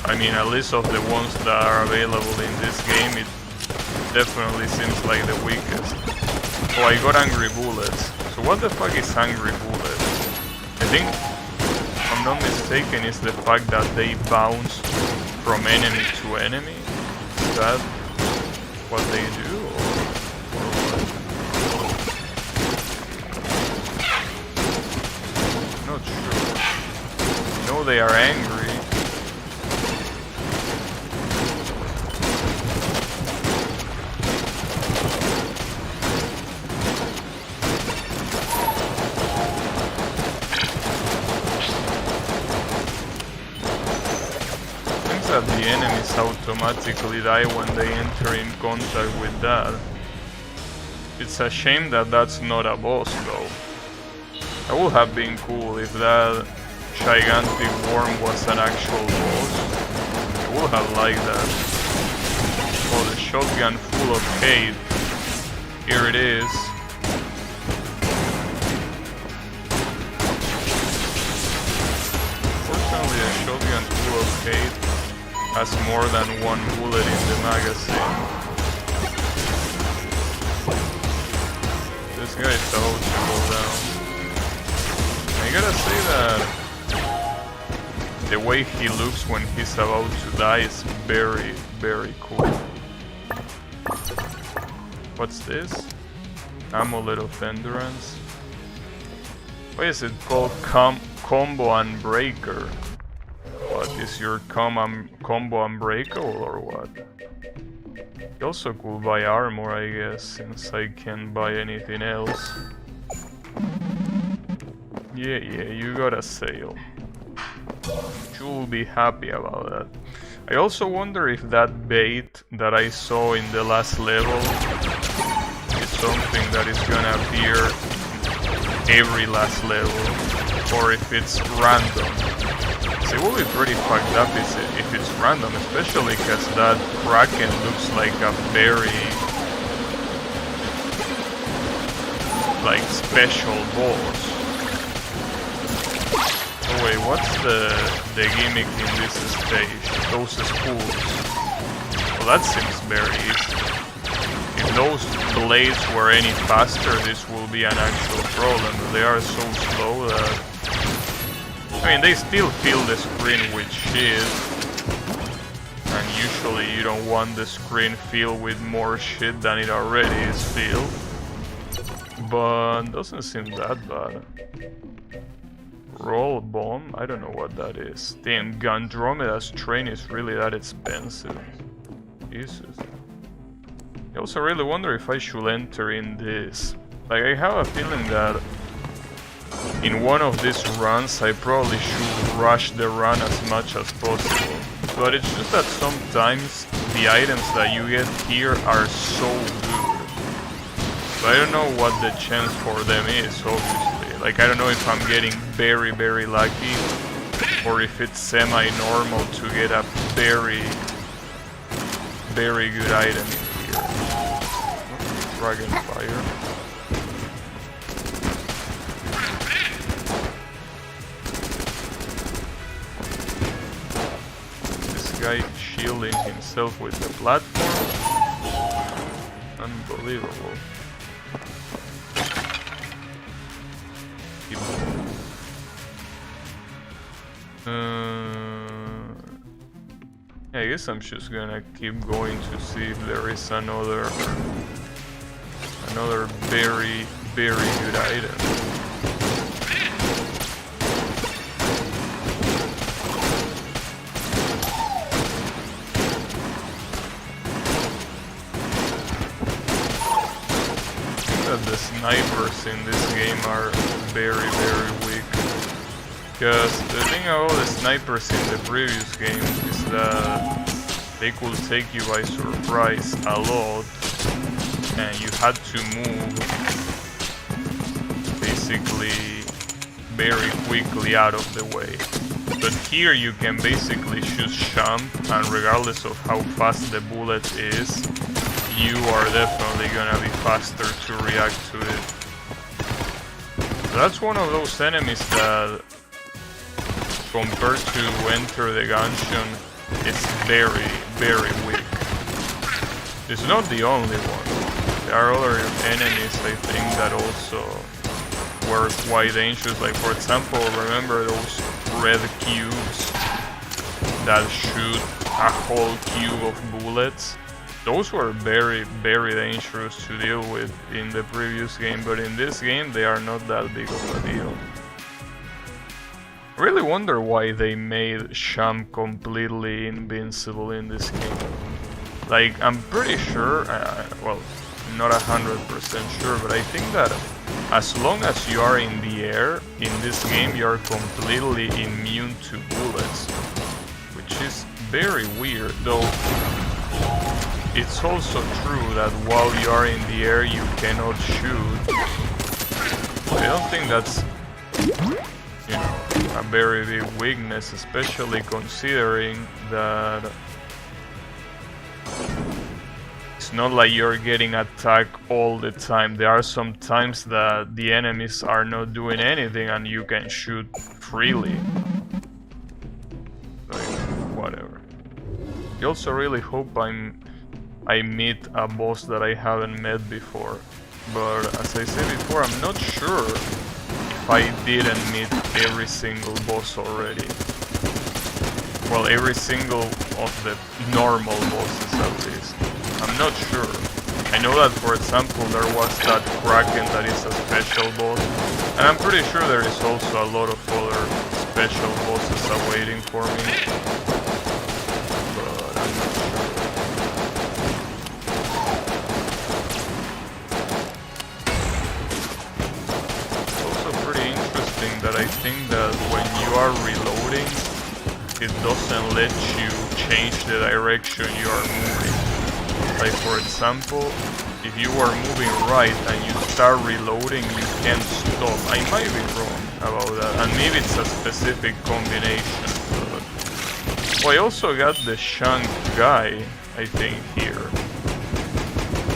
I mean, at least of the ones that are available in this game, it definitely seems like the weakest. Oh, I got Angry Bullets. So what the fuck is Angry Bullets? I think, if I'm not mistaken, is the fact that they bounce from enemy to enemy. Is that what they do? Or not sure. No, they are angry. That the enemies automatically die when they enter in contact with that. It's a shame that that's not a boss though. That would have been cool if that gigantic worm was an actual boss. I would have liked that. Oh, the shotgun full of hate. Here it is. Fortunately, a shotgun full of hate has more than one bullet in the magazine. This guy is about to go down. I gotta say that the way he looks when he's about to die is very, very cool. What's this? Amulet of Endurance. Why is it called Combo Unbreaker? What, is your combo unbreakable or what? You also could buy armor, I guess, since I can't buy anything else. Yeah, you got a sale. You'll be happy about that. I also wonder if that bait that I saw in the last level is something that is gonna appear every last level, or if it's random. It will be pretty fucked up if it's random, especially because that Kraken looks like a very special boss. Oh wait, what's the gimmick in this stage? Those schools. Well, that seems very easy. If those blades were any faster, this will be an actual problem. They are so slow that... I mean, they still fill the screen with shit, and usually you don't want the screen filled with more shit than it already is filled, but doesn't seem that bad. Roll bomb? I don't know what that is. Damn, Andromeda's train is really that expensive. Jesus. I also really wonder if I should enter in this. Like, I have a feeling that in one of these runs, I probably should rush the run as much as possible. But it's just that sometimes the items that you get here are so good. But I don't know what the chance for them is, obviously. Like, I don't know if I'm getting very, very lucky, or if it's semi-normal to get a very, very good item in here. Dragon Fire. shielding himself with the platform. Unbelievable. I guess I'm just gonna keep going to see if there is another very, very good item. The snipers in this game are very, very weak. Because the thing about the snipers in the previous game is that they could take you by surprise a lot, and you had to move basically very quickly out of the way. But here you can basically just jump, and regardless of how fast the bullet is, you are definitely gonna be faster to react to it. That's one of those enemies that, compared to Enter the Gungeon, is very, very weak. It's not the only one. There are other enemies, I think, that also were quite dangerous. Like, for example, remember those red cubes that shoot a whole cube of bullets? Those were very, very dangerous to deal with in the previous game, but in this game they are not that big of a deal. I really wonder why they made Sham completely invincible in this game. Like, I'm pretty sure, well, not 100% sure, but I think that as long as you are in the air, in this game you are completely immune to bullets. Which is very weird, though. It's also true that while you are in the air you cannot shoot. I don't think that's, you know, a very big weakness, especially considering that it's not like you're getting attacked all the time. There are some times that the enemies are not doing anything and you can shoot freely. Like, whatever. I also really hope I meet a boss that I haven't met before, but as I said before, I'm not sure if I didn't meet every single boss already. Well, every single of the normal bosses at least. I'm not sure. I know that, for example, there was that Kraken that is a special boss, and I'm pretty sure there is also a lot of other special bosses awaiting for me. That I think that when you are reloading, it doesn't let you change the direction you are moving. Like, for example, if you are moving right and you start reloading, you can't stop. I might be wrong about that, and maybe it's a specific combination. But... well, I also got the Shank guy, I think, here.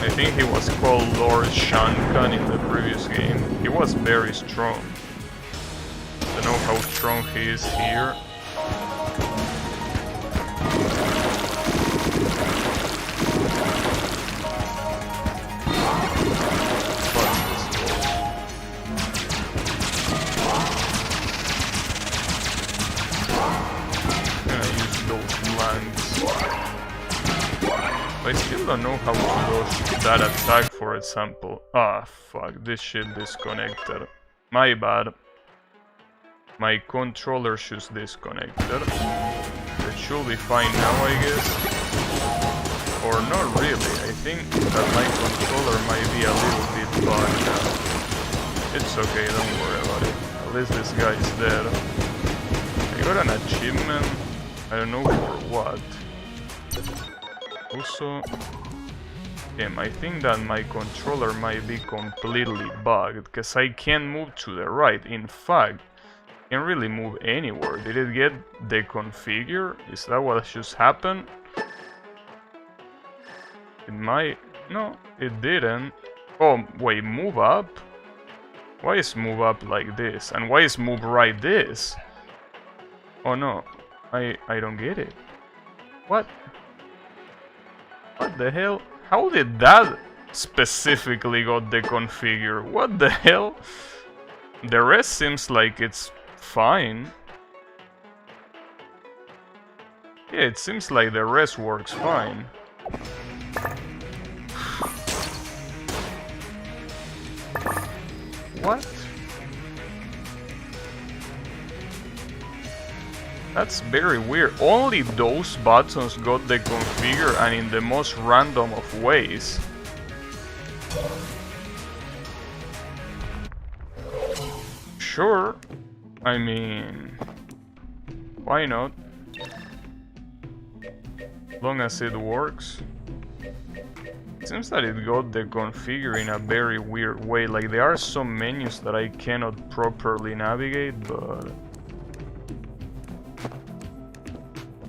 I think he was called Lord Shankan in the previous game. He was very strong. I don't know how strong he is here. I'm gonna use those blanks. I still don't know how to dodge that attack, for example. Ah, fuck, this shit disconnected. My bad. My controller just disconnected. It should be fine now, I guess. Or not really. I think that my controller might be a little bit bugged now. It's okay, don't worry about it. At least this guy is dead. I got an achievement. I don't know for what. Also, I think that my controller might be completely bugged, because I can't move to the right. In fact, can't really move anywhere. Did it get deconfigured? Is that what just happened? It might... no, it didn't. Oh, wait, move up? Why is move up like this? And why is move right this? Oh no, I don't get it. What? What the hell? How did that specifically got deconfigured? What the hell? The rest seems like it's fine. Yeah, it seems like the rest works fine. What? That's very weird. Only those buttons got deconfigured and in the most random of ways. Sure. I mean, why not? As long as it works. It seems that it got deconfigured in a very weird way. Like, there are some menus that I cannot properly navigate, but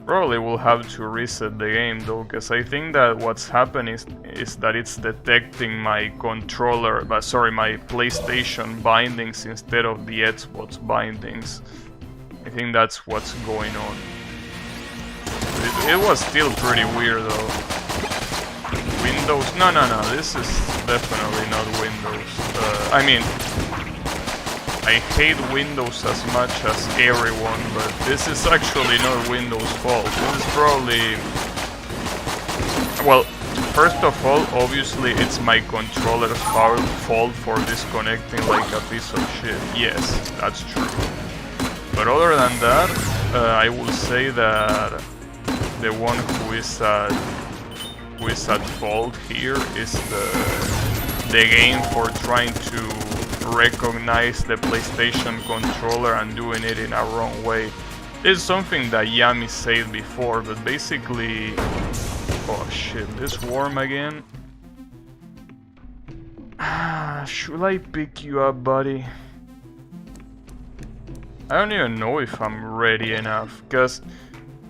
probably will have to reset the game though, because I think that what's happened is that it's detecting my controller, my PlayStation bindings instead of the Xbox bindings. I think that's what's going on. It was still pretty weird though. Windows? No, this is definitely not Windows. I mean, I hate Windows as much as everyone, but this is actually not Windows' fault. This is probably... Well, first of all, obviously it's my controller's fault for disconnecting like a piece of shit. Yes, that's true. But other than that, I will say that the one who is at fault here is the game for trying to recognize the PlayStation controller and doing it in a wrong way. It's something that Yami said before, but basically... Oh shit, this worm again. Should I pick you up, buddy? I don't even know if I'm ready enough, because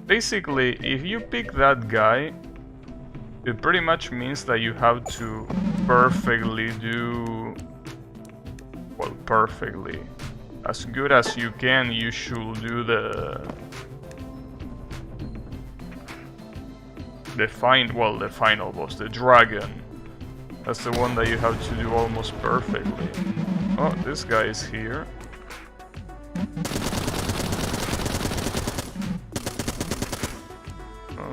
basically, if you pick that guy, it pretty much means that you have to perfectly do... Well, perfectly. As good as you can, you should do the final boss, the dragon. That's the one that you have to do almost perfectly. Oh, this guy is here. Oh.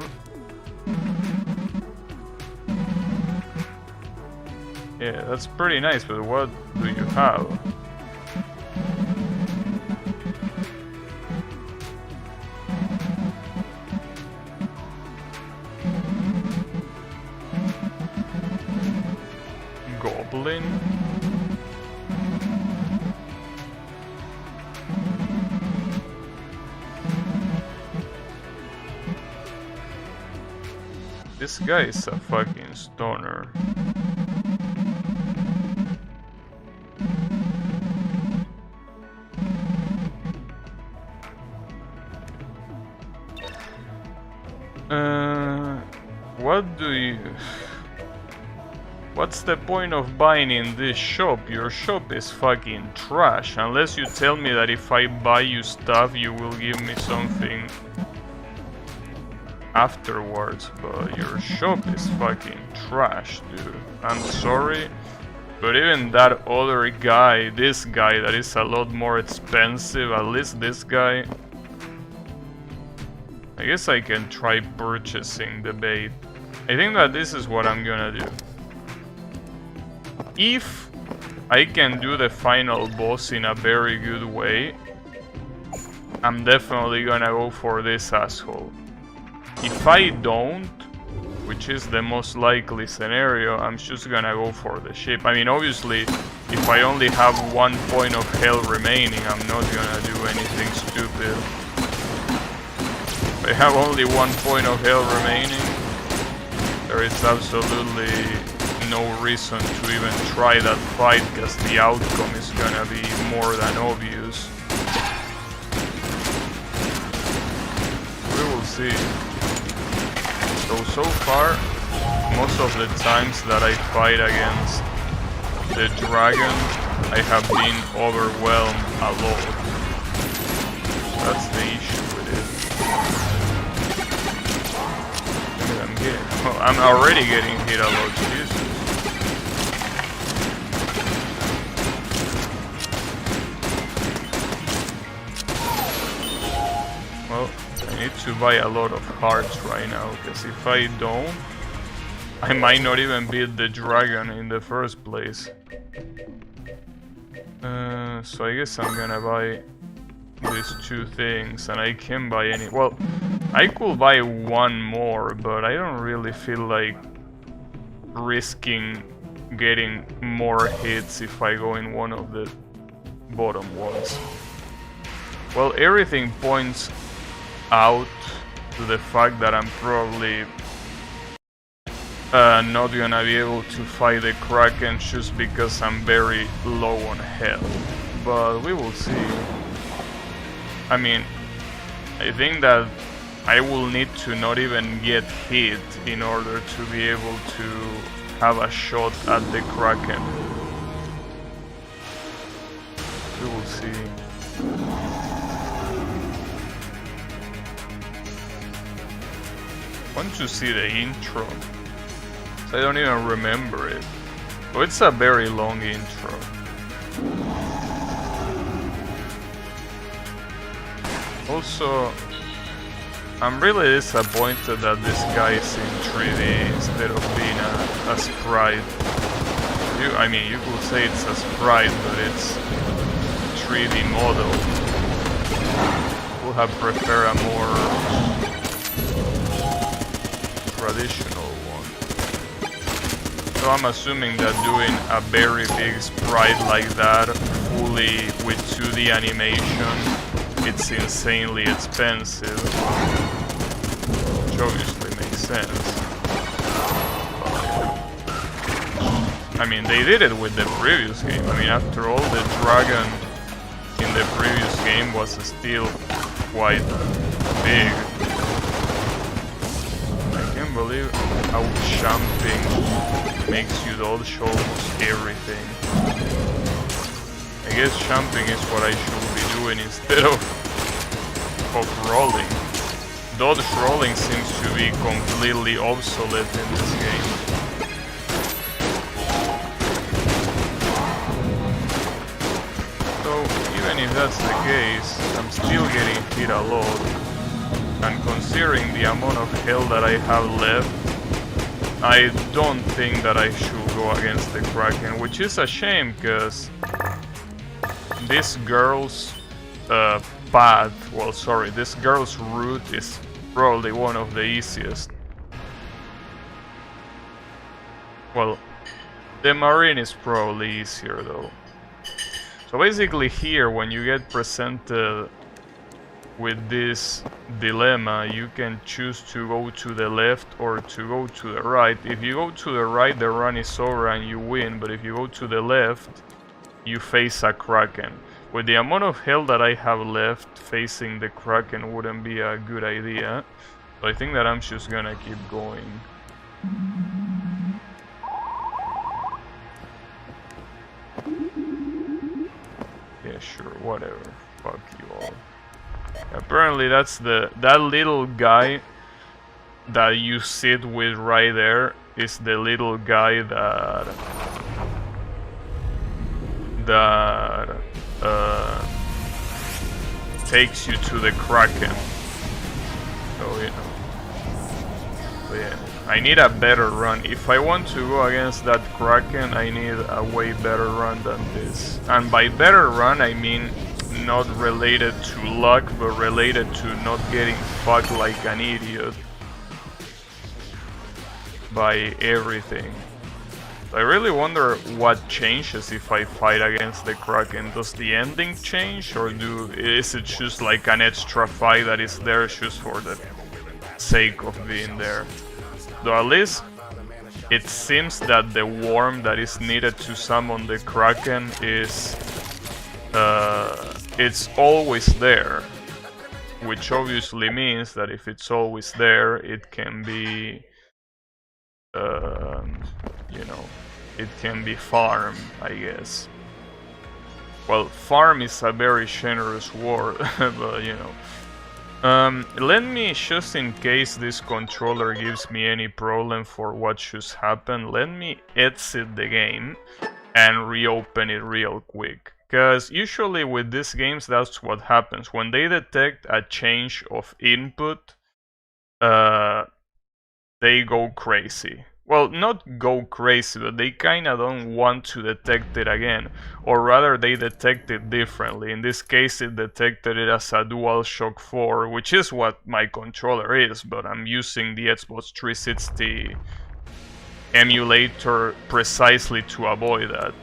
Yeah, that's pretty nice, but what do you have? Goblin? This guy is a fucking stoner. What do you... What's the point of buying in this shop? Your shop is fucking trash. Unless you tell me that if I buy you stuff, you will give me something afterwards. But your shop is fucking trash, dude. I'm sorry. But even that other guy, this guy that is a lot more expensive, at least this guy... I guess I can try purchasing the bait. I think that this is what I'm gonna do. If I can do the final boss in a very good way, I'm definitely gonna go for this asshole. If I don't, which is the most likely scenario, I'm just gonna go for the ship. I mean, obviously, if I only have 1 point of health remaining, I'm not gonna do anything stupid. If I have only 1 point of health remaining, there is absolutely no reason to even try that fight, because the outcome is gonna be more than obvious. We will see. So far, most of the times that I fight against the dragon, I have been overwhelmed a lot. That's the issue with it. Oh, I'm already getting hit a lot, Jesus. Well, I need to buy a lot of hearts right now, because if I don't, I might not even beat the dragon in the first place. So I guess I'm gonna buy these two things, and I can buy any... Well, I could buy one more, but I don't really feel like risking getting more hits if I go in one of the bottom ones. Well, everything points out to the fact that I'm probably not gonna be able to fight the Kraken just because I'm very low on health. But we will see. I mean, I think that I will need to not even get hit in order to be able to have a shot at the Kraken. We will see. I want to see the intro. I don't even remember it. Oh, it's a very long intro. Also, I'm really disappointed that this guy is in 3D instead of being a sprite. I mean, you could say it's a sprite, but it's 3D model. Would have preferred a more traditional one. So I'm assuming that doing a very big sprite like that, fully with 2D animation, it's insanely expensive, which obviously makes sense. I mean, they did it with the previous game. I mean, after all, the dragon in the previous game was still quite big. I can't believe how jumping makes you dodge almost everything. I guess jumping is what I should be doing instead of rolling. Dodge rolling seems to be completely obsolete in this game. So even if that's the case, I'm still getting hit a lot. And considering the amount of health that I have left, I don't think that I should go against the Kraken, which is a shame, because this girl's this girl's route is probably one of the easiest. Well, the marine is probably easier though. So basically here, when you get presented with this dilemma, you can choose to go to the left or to go to the right. If you go to the right, the run is over and you win, but if you go to the left, you face a Kraken. With the amount of health that I have left, facing the Kraken wouldn't be a good idea. So I think that I'm just gonna keep going. Yeah, sure, whatever. Fuck you all. Apparently that's that little guy that you sit with right there is the little guy that takes you to the Kraken. So, you know. So, yeah. I need a better run. If I want to go against that Kraken, I need a way better run than this. And by better run, I mean not related to luck, but related to not getting fucked like an idiot by everything. I really wonder what changes if I fight against the Kraken. Does the ending change, or is it just like an extra fight that is there just for the sake of being there? Though at least it seems that the worm that is needed to summon the Kraken is it's always there, which obviously means that if it's always there, it can be you know, it can be farm, I guess. Well, farm is a very generous word, but you know. Let me, just in case this controller gives me any problem for what should happen, let me exit the game and reopen it real quick. Because usually with these games, that's what happens. When they detect a change of input, they go crazy. Well, not go crazy, but they kinda don't want to detect it again. Or rather, they detect it differently. In this case, it detected it as a DualShock 4, which is what my controller is, but I'm using the Xbox 360 emulator precisely to avoid that.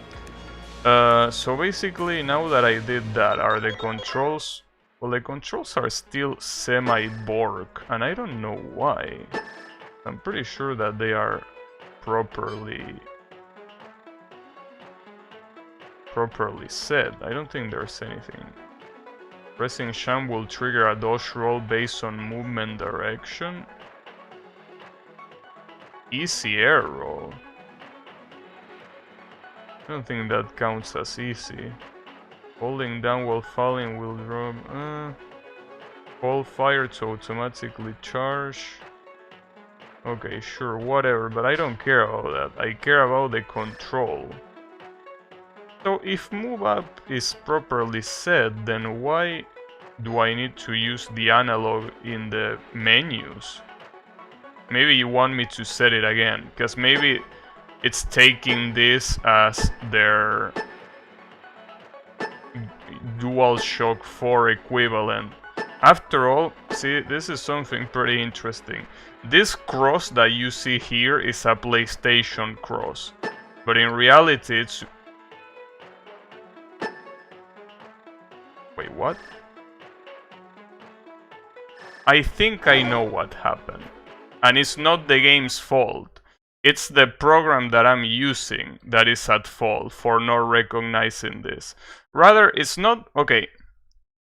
So basically, now that I did that, are the controls... Well, the controls are still semi-Borg, and I don't know why. I'm pretty sure that they are properly set. I don't think there's anything. Pressing Sham will trigger a dodge roll based on movement direction. Easy air roll. I don't think that counts as easy. Holding down while falling will drop. Hold fire to automatically charge. Okay, sure, whatever, but I don't care about that. I care about the control. So if move up is properly set, then why do I need to use the analog in the menus? Maybe you want me to set it again, because maybe it's taking this as their DualShock 4 equivalent. After all, see, this is something pretty interesting. This cross that you see here is a PlayStation cross, but in reality it's... Wait, what? I think I know what happened. And it's not the game's fault. It's the program that I'm using that is at fault for not recognizing this. Rather, it's not... Okay,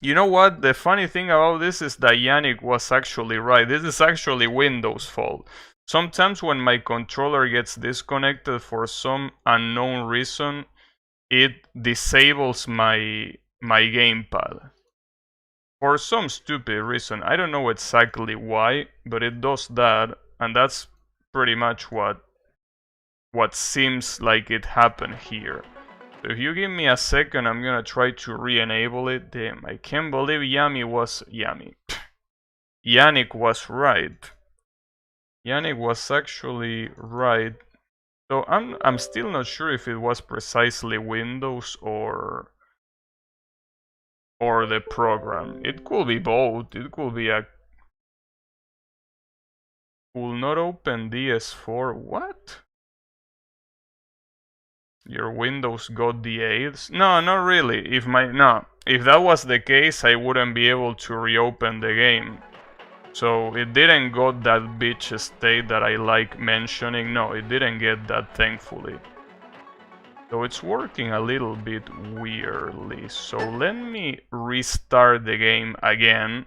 you know what? The funny thing about this is that Yannick was actually right. This is actually Windows' fault. Sometimes when my controller gets disconnected for some unknown reason, it disables my gamepad. For some stupid reason. I don't know exactly why, but it does that, and that's pretty much what seems like it happened here. So if you give me a second, I'm gonna try to re-enable it. Damn, I can't believe Yannick was right. Yannick was actually right. So I'm still not sure if it was precisely Windows or the program. It could be both. It could be a... Will not open DS4. What? Your Windows got the AIDS? No, not really. If that was the case, I wouldn't be able to reopen the game. So it didn't got that bitch state that I like mentioning. No, it didn't get that, thankfully. So it's working a little bit weirdly. So let me restart the game again.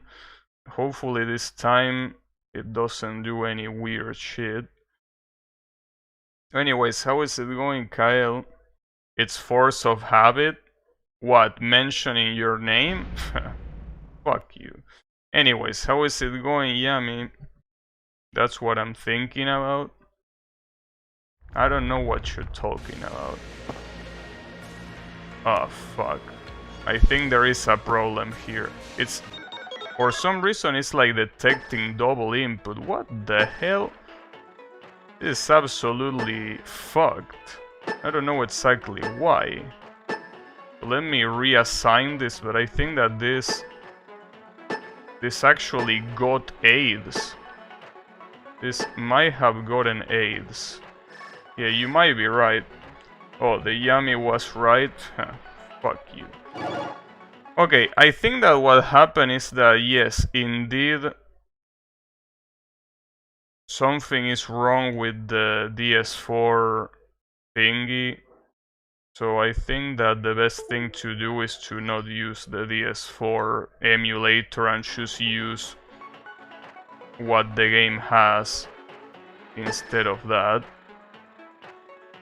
Hopefully this time it doesn't do any weird shit. Anyways, how is it going, Kyle? It's force of habit? What, mentioning your name? Fuck you. Anyways, how is it going, Yami? That's what I'm thinking about. I don't know what you're talking about. Oh, fuck. I think there is a problem here. It's... For some reason, it's like detecting double input. What the hell? This is absolutely fucked. I don't know exactly why. Let me reassign this, but I think that this actually got AIDS. This might have gotten AIDS. Yeah, you might be right. Oh, the Yami was right. Huh, fuck you. Okay, I think that what happened is that, yes, indeed, something is wrong with the DS4 thingy. So I think that the best thing to do is to not use the DS4 emulator and just use what the game has instead of that.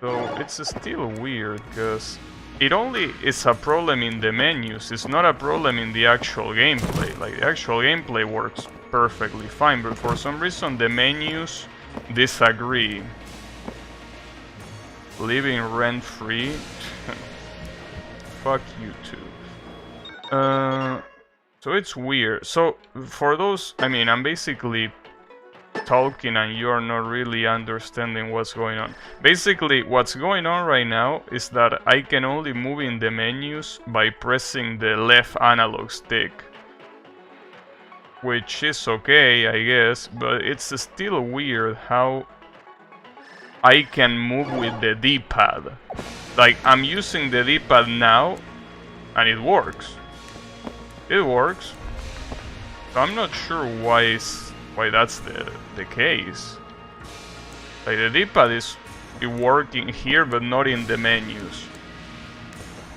So it's still weird, because it only is a problem in the menus. It's not a problem in the actual gameplay. Like, the actual gameplay works perfectly fine, but for some reason the menus disagree. Living rent-free? Fuck you too. So it's weird. So, for those... I mean, I'm basically talking and you're not really understanding what's going on. Basically, what's going on right now is that I can only move in the menus by pressing the left analog stick. Which is okay, I guess, but it's still weird how I can move with the D-pad. Like, I'm using the D-pad now, and it works. It works. So I'm not sure why that's the case. Like, the D-pad is working here, but not in the menus.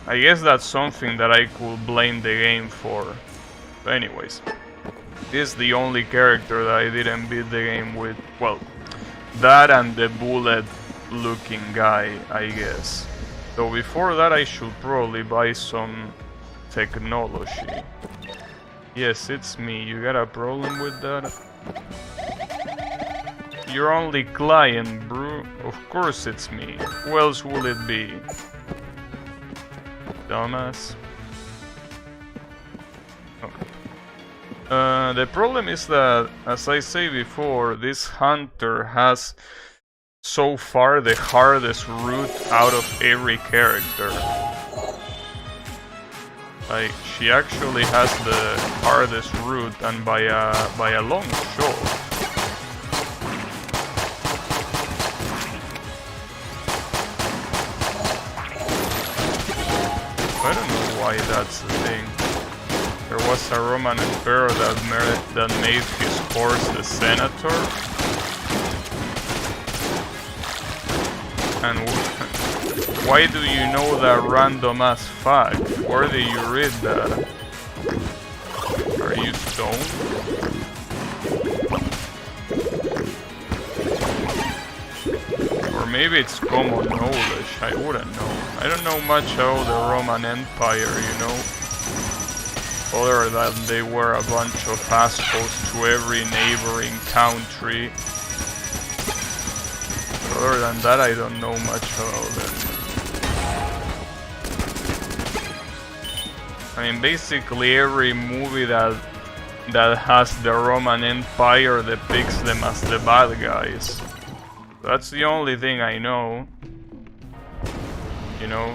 I guess that's something that I could blame the game for. But anyways, this is the only character that I didn't beat the game with. Well, that and the bullet-looking guy, I guess. So before that, I should probably buy some technology. Yes, it's me. You got a problem with that? Your only client, bro. Of course it's me. Who else will it be? Dumbass. Okay. The problem is that, as I say before, this hunter has so far the hardest route out of every character. Like, she actually has the hardest route, and by a long shot. I don't know why that's the thing. There was a Roman emperor that made his horse the senator. And why do you know that random ass fact? Where did you read that? Are you stoned? Or maybe it's common knowledge, I wouldn't know. I don't know much about the Roman Empire, you know. Other than they were a bunch of assholes to every neighboring country. Other than that, I don't know much about them. I mean, basically every movie that has the Roman Empire depicts them as the bad guys. That's the only thing I know. You know?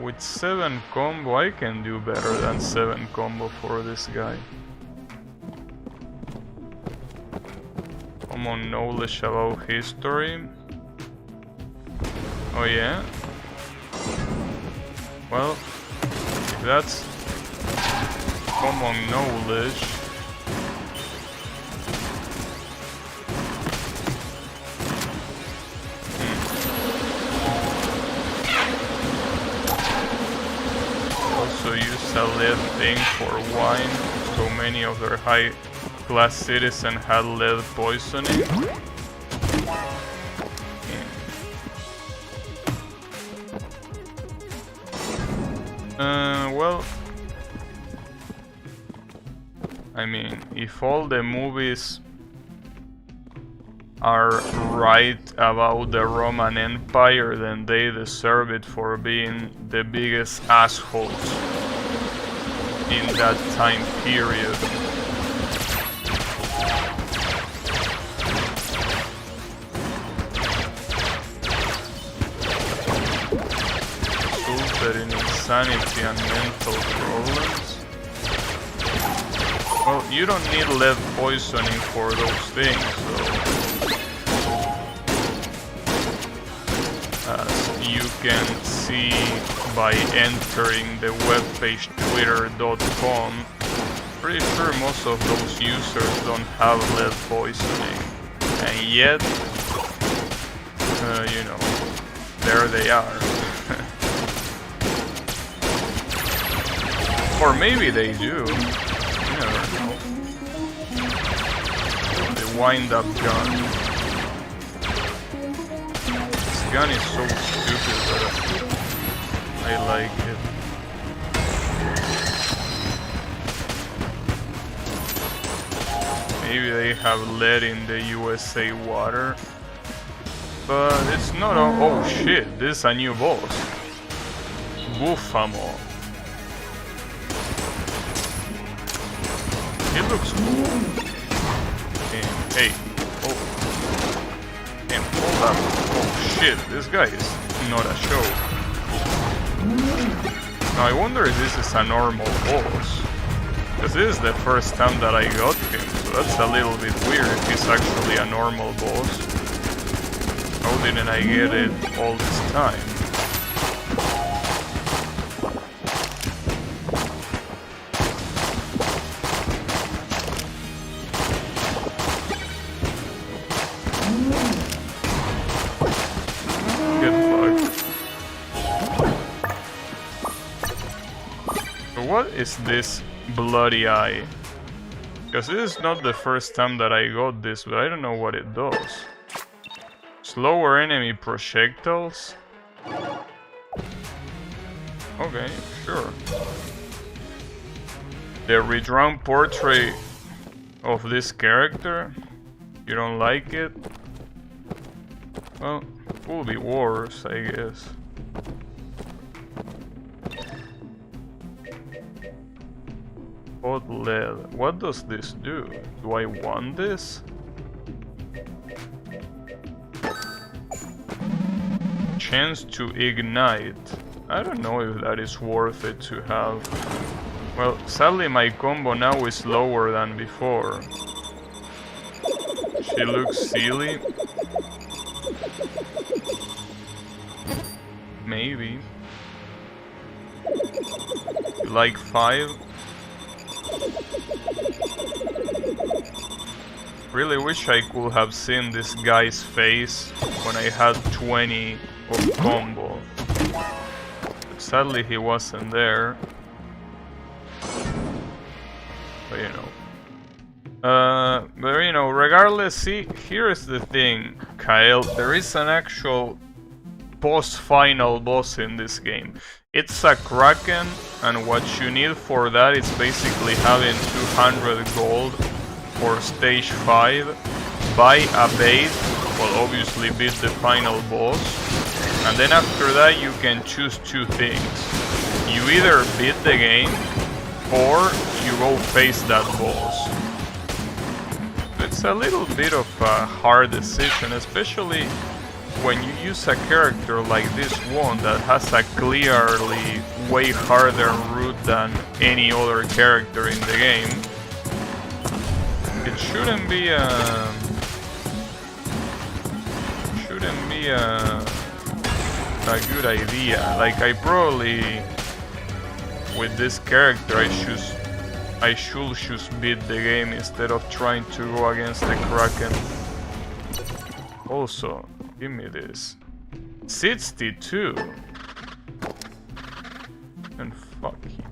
With 7 combo, I can do better than 7 combo for this guy. Common knowledge about history. Oh yeah? Well, if that's common knowledge, also use a lead thing for wine. So many of their high-class citizens had lead poisoning. Well, I mean, if all the movies are right about the Roman Empire, then they deserve it for being the biggest assholes in that time period. Resulted in insanity and mental problems. Well, you don't need lead poisoning for those things, so... As you can see by entering the webpage twitter.com, pretty sure most of those users don't have lead poisoning. And yet, you know, there they are. Or maybe they do. You never know. The wind-up gun. gun is so stupid, but I like it. Maybe they have lead in the USA water. But it's not a... Oh shit, this is a new boss. Buffamo. It looks cool. Hey. Oh. Damn, hold up. Oh shit, this guy is not a show. Now I wonder if this is a normal boss. Because this is the first time that I got him, so that's a little bit weird if he's actually a normal boss. How didn't I get it all this time? Get fucked. So what is this bloody eye? Because this is not the first time that I got this, but I don't know what it does. Slower enemy projectiles? Okay, sure. The redrawn portrait of this character? You don't like it? Well, it will be worse, I guess. Hot lead. What does this do? Do I want this? Chance to ignite. I don't know if that is worth it to have. Well, sadly my combo now is lower than before. She looks silly. Maybe. Like 5? Really wish I could have seen this guy's face when I had 20 of combo. But sadly he wasn't there. But you know. Regardless, see, here's the thing, Kyle. There is an actual final boss in this game. It's a Kraken, and what you need for that is basically having 200 gold for stage 5, buy a bait, well obviously beat the final boss, and then after that you can choose two things. You either beat the game, or you go face that boss. It's a little bit of a hard decision, especially when you use a character like this one that has a clearly way harder route than any other character in the game. It shouldn't be a good idea. Like I probably with this character I should just beat the game instead of trying to go against the Kraken. Also, give me this. 62. And fuck you.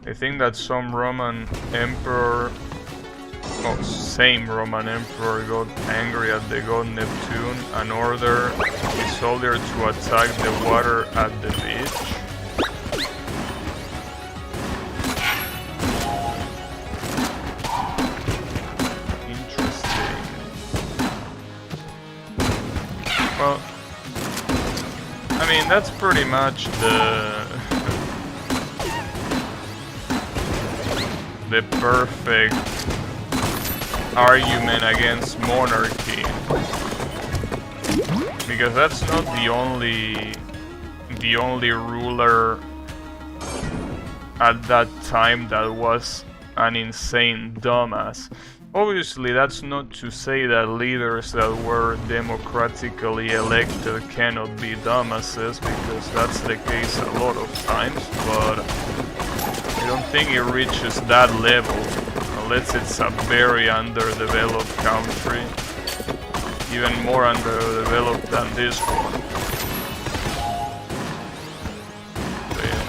I think that some Roman emperor, same Roman emperor got angry at the god Neptune and ordered his soldier to attack the water at the beach. Interesting. Well, I mean, that's pretty much the perfect argument against monarchy, because that's not the only ruler at that time that was an insane dumbass. Obviously, that's not to say that leaders that were democratically elected cannot be dumbasses, because that's the case a lot of times, but I don't think it reaches that level unless it's a very underdeveloped country, even more underdeveloped than this one. So, yeah.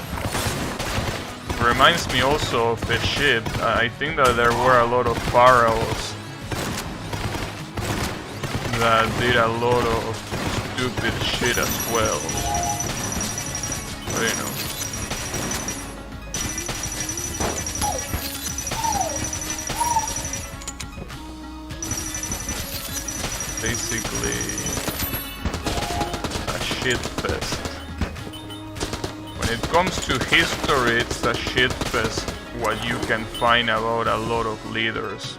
Reminds me also of Egypt. I think that there were a lot of pharaohs that did a lot of stupid shit as well. But, you know. Basically a shit fest. When it comes to history, it's a shit fest what you can find about a lot of leaders.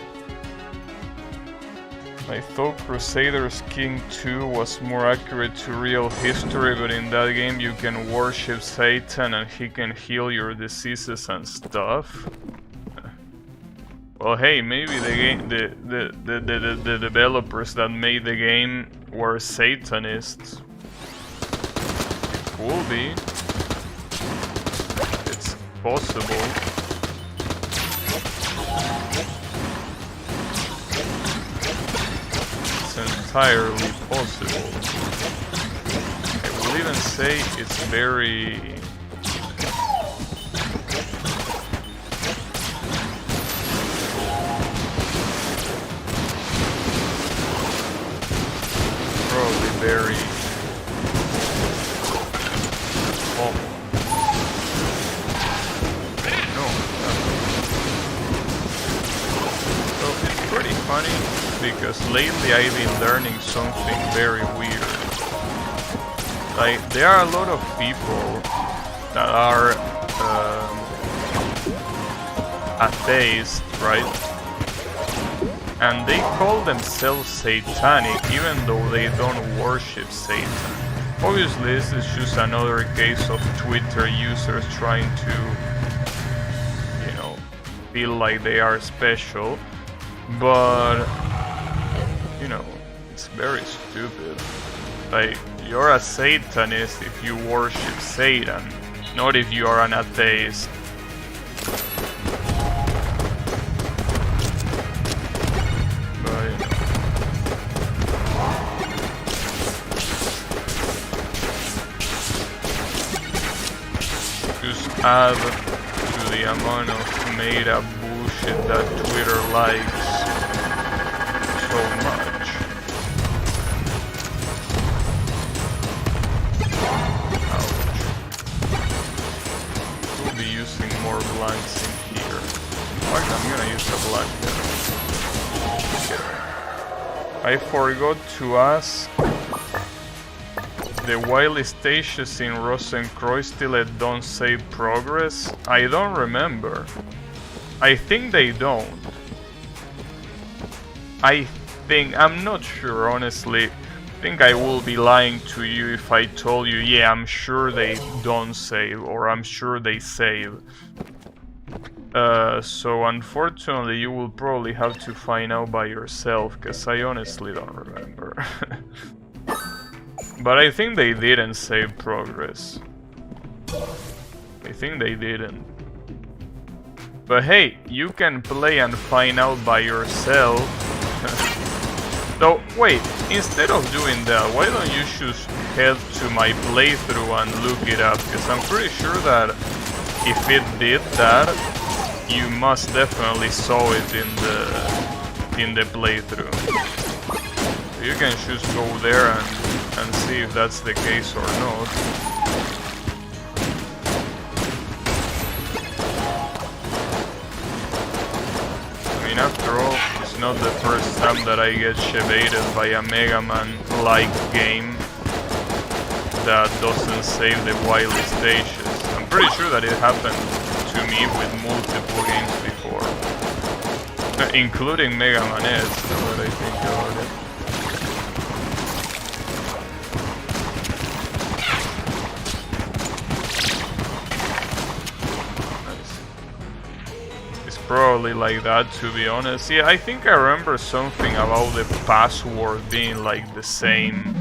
I thought Crusaders King 2 was more accurate to real history, but in that game you can worship Satan and he can heal your diseases and stuff. Well, hey, maybe the game, the developers that made the game were Satanists. It could be. It's possible. It's entirely possible. I will even say it's very... very no. So it's pretty funny because lately I've been learning something very weird. Like there are a lot of people that are atheists, right? And they call themselves satanic even though they don't worship Satan. Obviously this is just another case of Twitter users trying to, you know, feel like they are special. But, you know, it's very stupid. Like, you're a Satanist if you worship Satan, not if you are an atheist. Add to the amount of made up bullshit that Twitter likes so much. Ouch. We'll be using more blanks in here. Fuck, I'm gonna use a blank there. I forgot to ask. The wily stages in Rosenkreuzstille don't save progress? I don't remember. I think they don't. I'm not sure, honestly. I think I will be lying to you if I told you, yeah, I'm sure they don't save, or I'm sure they save. So unfortunately you will probably have to find out by yourself, because I honestly don't remember. But I think they didn't save progress. I think they didn't. But hey, you can play and find out by yourself. So wait, instead of doing that, why don't you just head to my playthrough and look it up? Because I'm pretty sure that if it did that, you must definitely saw it in the playthrough. So you can just go there and see if that's the case or not. I mean, after all, it's not the first time that I get shebated by a Mega Man-like game that doesn't save the wily stages. I'm pretty sure that it happened to me with multiple games before. Including Mega Man S, now that I think about it. Probably like that, to be honest. Yeah, I think I remember something about the password being like the same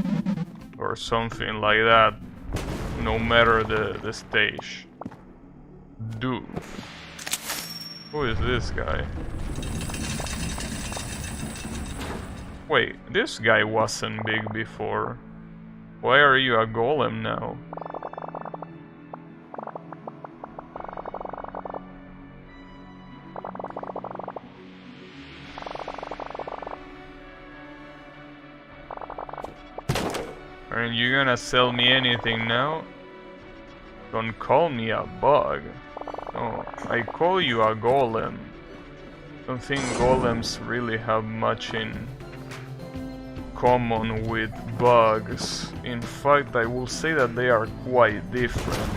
or something like that, no matter the stage. Dude, who is this guy? Wait, this guy wasn't big before. Why are you a golem now? Aren't you gonna sell me anything now? Don't call me a bug. No, I call you a golem. Don't think golems really have much in common with bugs. In fact, I will say that they are quite different.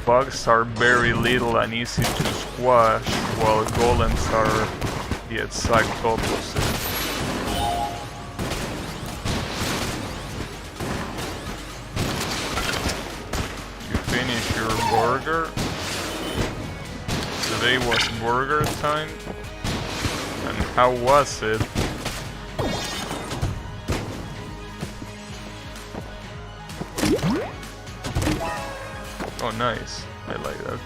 Bugs are very little and easy to squash, while golems are the exact opposite. You finish your burger? Today was burger time? And how was it? Oh, nice. I like that.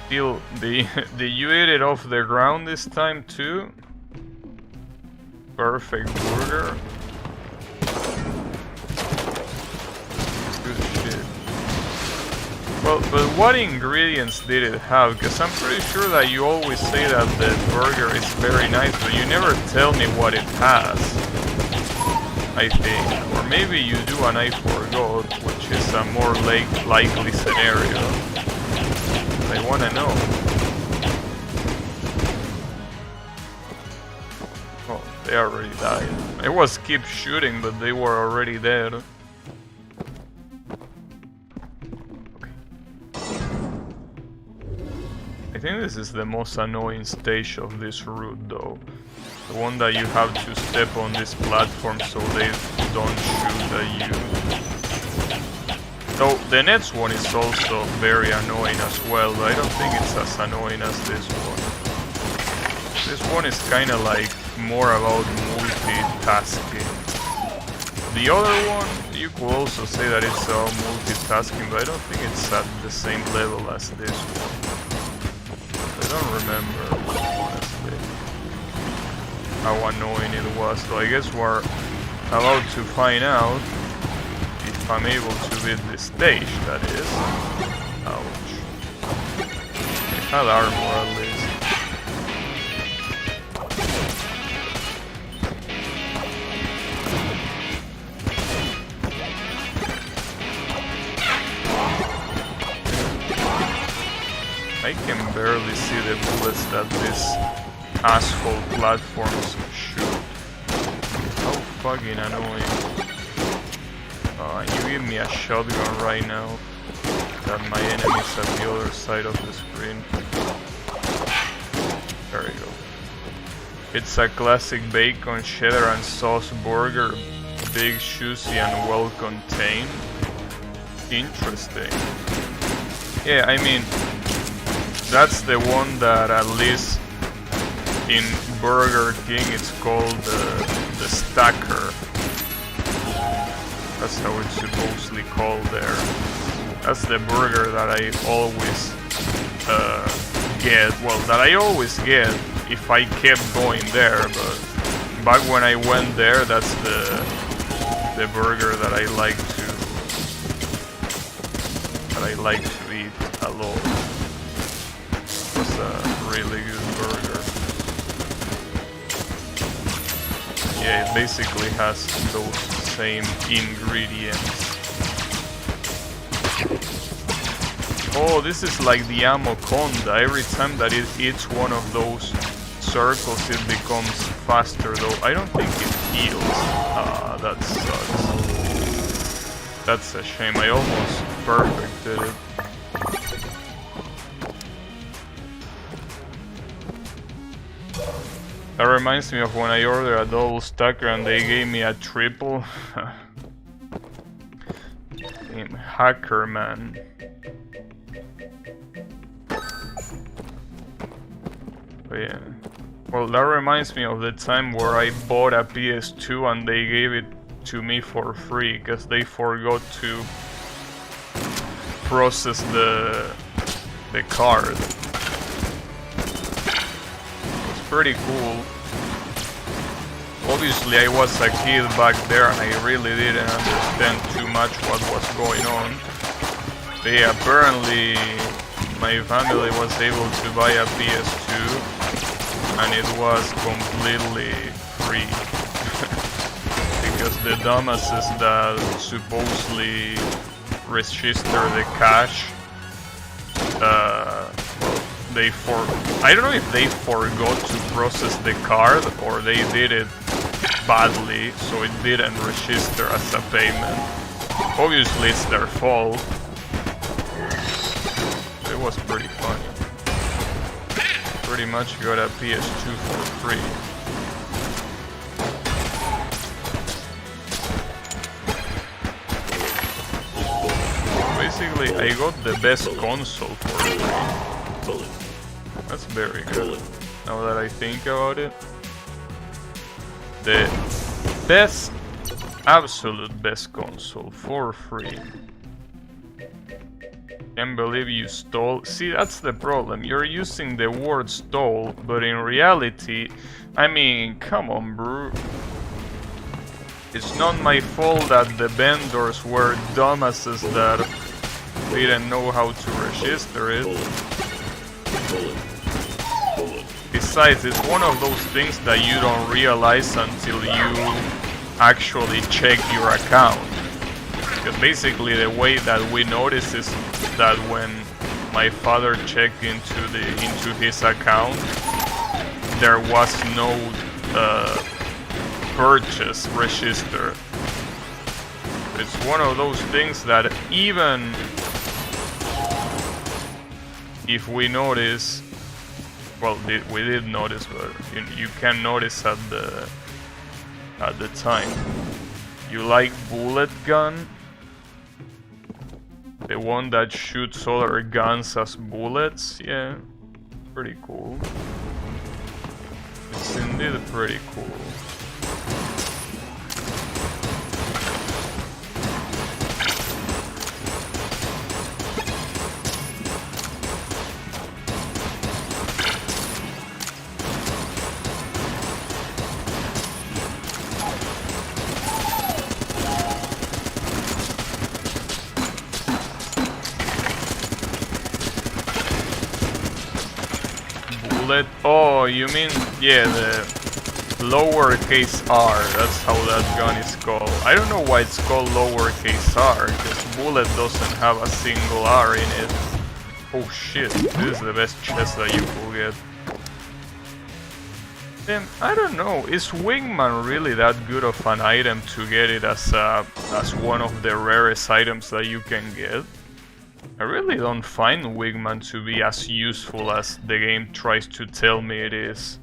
Still, did you eat it off the ground this time too? Perfect burger. Good shit. Well, but what ingredients did it have? Because I'm pretty sure that you always say that the burger is very nice, but you never tell me what it has. I think. Or maybe you do and I forgot, which is a more likely scenario. I wanna know. Oh, they already died. I was keep shooting, but they were already dead. Okay. I think this is the most annoying stage of this route though. The one that you have to step on this platform so they don't shoot at you. Though the next one is also very annoying as well, but I don't think it's as annoying as this one. This one is kinda like more about multitasking. The other one, you could also say that it's about multitasking, but I don't think it's at the same level as this one. I don't remember, honestly, how annoying it was, so I guess we're about to find out if I'm able to beat this stage, that is. Ouch. I had armor at least. I can barely see the bullets that this asshole platforms shoot. How fucking annoying. You give me a shotgun right now that my enemy's at the other side of the screen. There we go. It's a classic bacon, cheddar and sauce burger. Big, juicy and well contained. Interesting. Yeah, I mean, that's the one that at least in Burger King it's called the stacker. That's how it's supposedly called there. That's the burger that I always get. Well, that I always get if I kept going there. But back when I went there, that's the burger that I like to eat a lot. It's a really good burger. Yeah, it basically has those same ingredients. Oh, this is like the Amoconda. Every time that it hits one of those circles, it becomes faster, though I don't think it heals. Ah, that sucks. That's a shame. I almost perfected it. That reminds me of when I ordered a double stacker and they gave me a triple. Damn hacker, man. But yeah. Well, that reminds me of the time where I bought a PS2 and they gave it to me for free because they forgot to process the card. Pretty cool. Obviously I was a kid back there and I really didn't understand too much what was going on. But yeah, apparently my family was able to buy a PS2 and it was completely free. because the dumbasses that supposedly register the cash, I don't know if they forgot to process the card or they did it badly, so it didn't register as a payment. Obviously it's their fault. It was pretty funny. Pretty much got a PS2 for free. Basically, I got the best console for free. That's very good. Now that I think about it. The best, absolute best console for free. Can't believe you stole. See, that's the problem. You're using the word stole, but in reality, I mean, come on, bro. It's not my fault that the vendors were dumbasses that didn't know how to register it. Besides, it's one of those things that you don't realize until you actually check your account. Because basically the way that we notice is that when my father checked into his account, there was no purchase registered. It's one of those things that even if we notice, well, we did notice, but you can notice at the time. You like bullet gun? The one that shoots other guns as bullets? Yeah, pretty cool. It's indeed pretty cool. Oh, you mean, yeah, the lowercase r, that's how that gun is called. I don't know why it's called lowercase r, because bullet doesn't have a single r in it. Oh shit, this is the best chest that you could get. Then, I don't know, is Wingman really that good of an item to get it as one of the rarest items that you can get? I really don't find Wingman to be as useful as the game tries to tell me it is.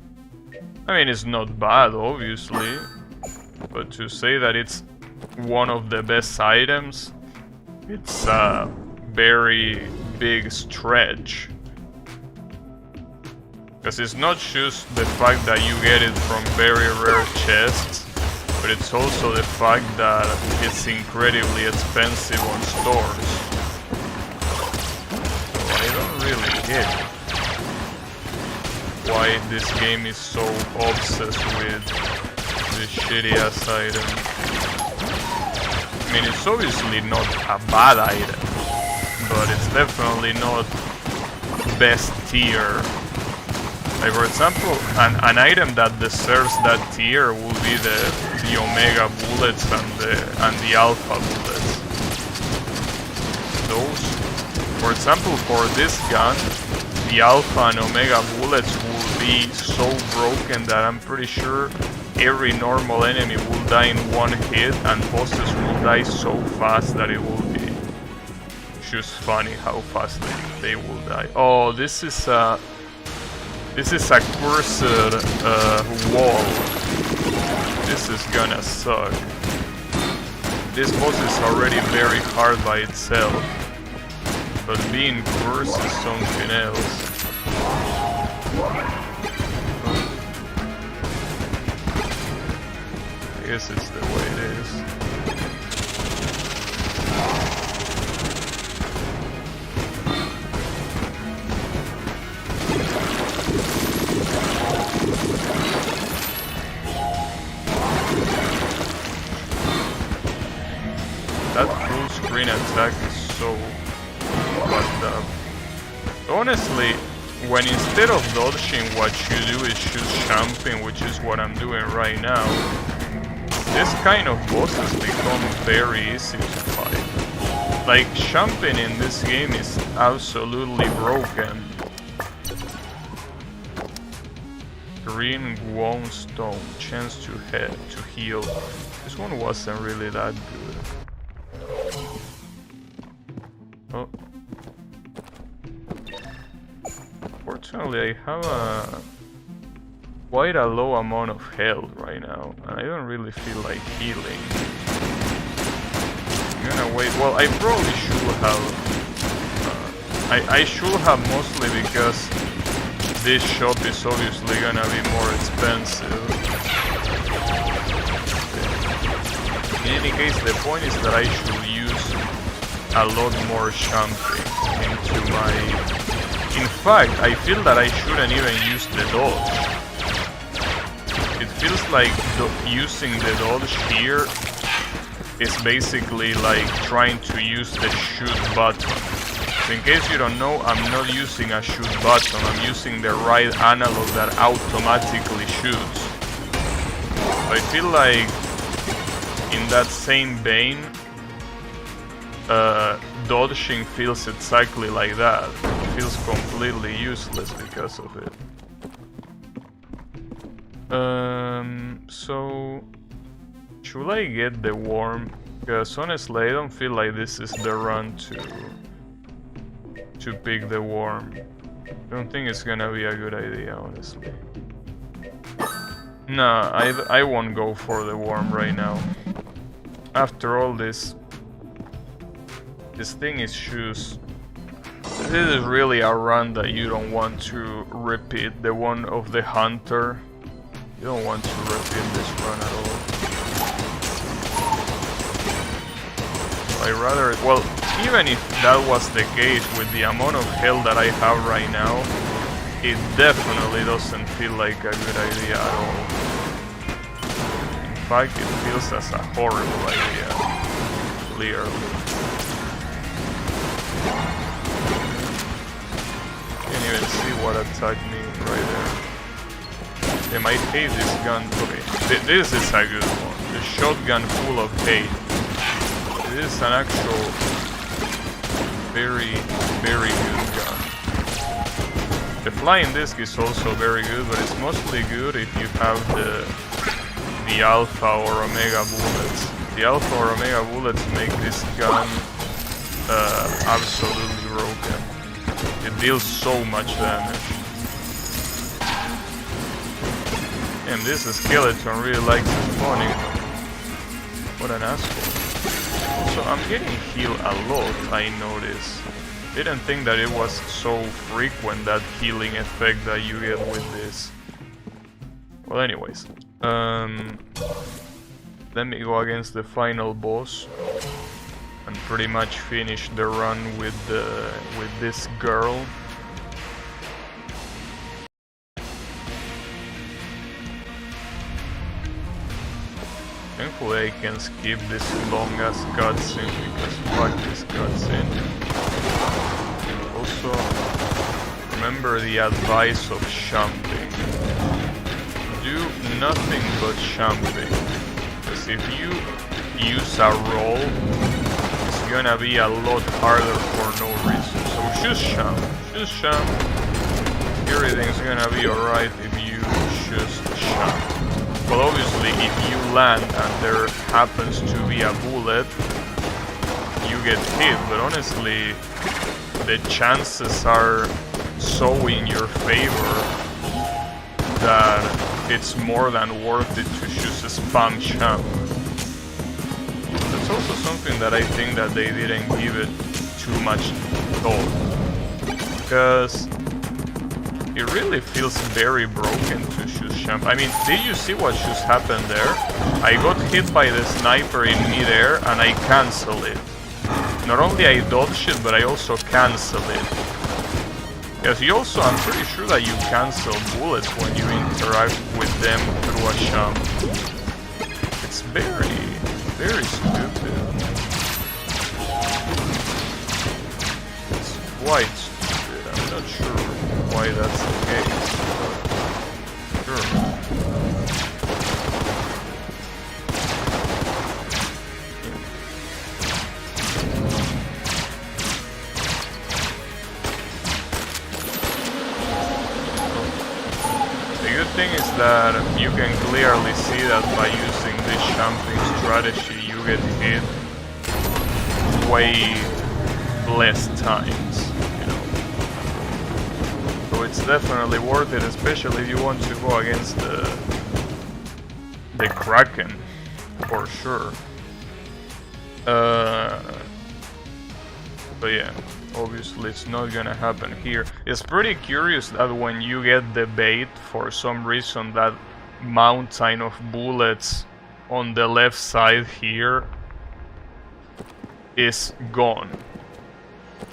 I mean, it's not bad, obviously, but to say that it's one of the best items, it's a very big stretch. Because it's not just the fact that you get it from very rare chests, but it's also the fact that it's incredibly expensive on stores. I don't really get why this game is so obsessed with this shitty ass item. I mean, it's obviously not a bad item, but it's definitely not best tier. Like, for example, an item that deserves that tier will be the Omega bullets and the Alpha bullets. Those. For example, for this gun, the Alpha and Omega bullets will be so broken that I'm pretty sure every normal enemy will die in one hit, and bosses will die so fast that it will be just funny how fast they will die. Oh, this is a cursed wall. This is gonna suck. This boss is already very hard by itself. But being cursed is something else. I guess it's the way it is. That full screen attack is so fucked up. Honestly, when instead of dodging, what you do is just jumping, which is what I'm doing right now, this kind of bosses become very easy to fight. Like, jumping in this game is absolutely broken. Green Gungeon stone, chance to heal. This one wasn't really that good. Oh. Fortunately, I have quite a low amount of health right now, and I don't really feel like healing. I'm gonna wait. Well, I probably should have. I should have, mostly because this shop is obviously gonna be more expensive. In any case, the point is that I should use a lot more jumping into my... In fact, I feel that I shouldn't even use the dodge. It feels like using the dodge here is basically like trying to use the shoot button. So in case you don't know, I'm not using a shoot button, I'm using the right analog that automatically shoots. So I feel like in that same vein, dodging feels exactly like that. It feels completely useless because of it. So should I get the worm? Because honestly, I don't feel like this is the run to pick the worm. I don't think it's gonna be a good idea, honestly. Nah, I won't go for the worm right now. After all this thing is just... This is really a run that you don't want to repeat. The one of the hunter. You don't want to repeat this run at all. I rather... Well, even if that was the case, with the amount of health that I have right now, it definitely doesn't feel like a good idea at all. In fact, it feels as a horrible idea. Clearly. Can't even see what attacked me right there. They might hate this gun. Okay, this is a good one. The shotgun full of hate. This is an actual very, very good gun. The flying disc is also very good, but it's mostly good if you have the alpha or omega bullets. The alpha or omega bullets make this gun absolutely broken. It deals so much damage. And this skeleton really likes spawning. What an asshole. Also, I'm getting healed a lot, I noticed. Didn't think that it was so frequent, that healing effect that you get with this. Well, anyways. Let me go against the final boss. And pretty much finish the run with this girl. Thankfully I can skip this long ass cutscene, because fuck this cutscene. Also, remember the advice of jumping. Do nothing but jumping. Because if you use a roll, it's gonna be a lot harder for no reason. So just jump. Just jump. Everything's gonna be alright if you just jump. Well, obviously, if you land and there happens to be a bullet, you get hit, but honestly, the chances are so in your favor that it's more than worth it to just spam jump. That's also something that I think that they didn't give it too much thought, because it really feels very broken to just jump. I mean, did you see what just happened there? I got hit by the sniper in midair and I cancel it. Not only I dodge it, but I also cancel it. Because you also, I'm pretty sure that you cancel bullets when you interact with them through a jump. It's very, very stupid. It's quite stupid. I'm not sure why that's the case, but sure. good thing is that you can clearly see that by using this jumping strategy you get hit way less times, you know. So it's definitely worth it, especially if you want to go against the Kraken, for sure. But yeah, obviously it's not gonna happen here. It's pretty curious that when you get the bait, for some reason that mountain of bullets on the left side here is gone.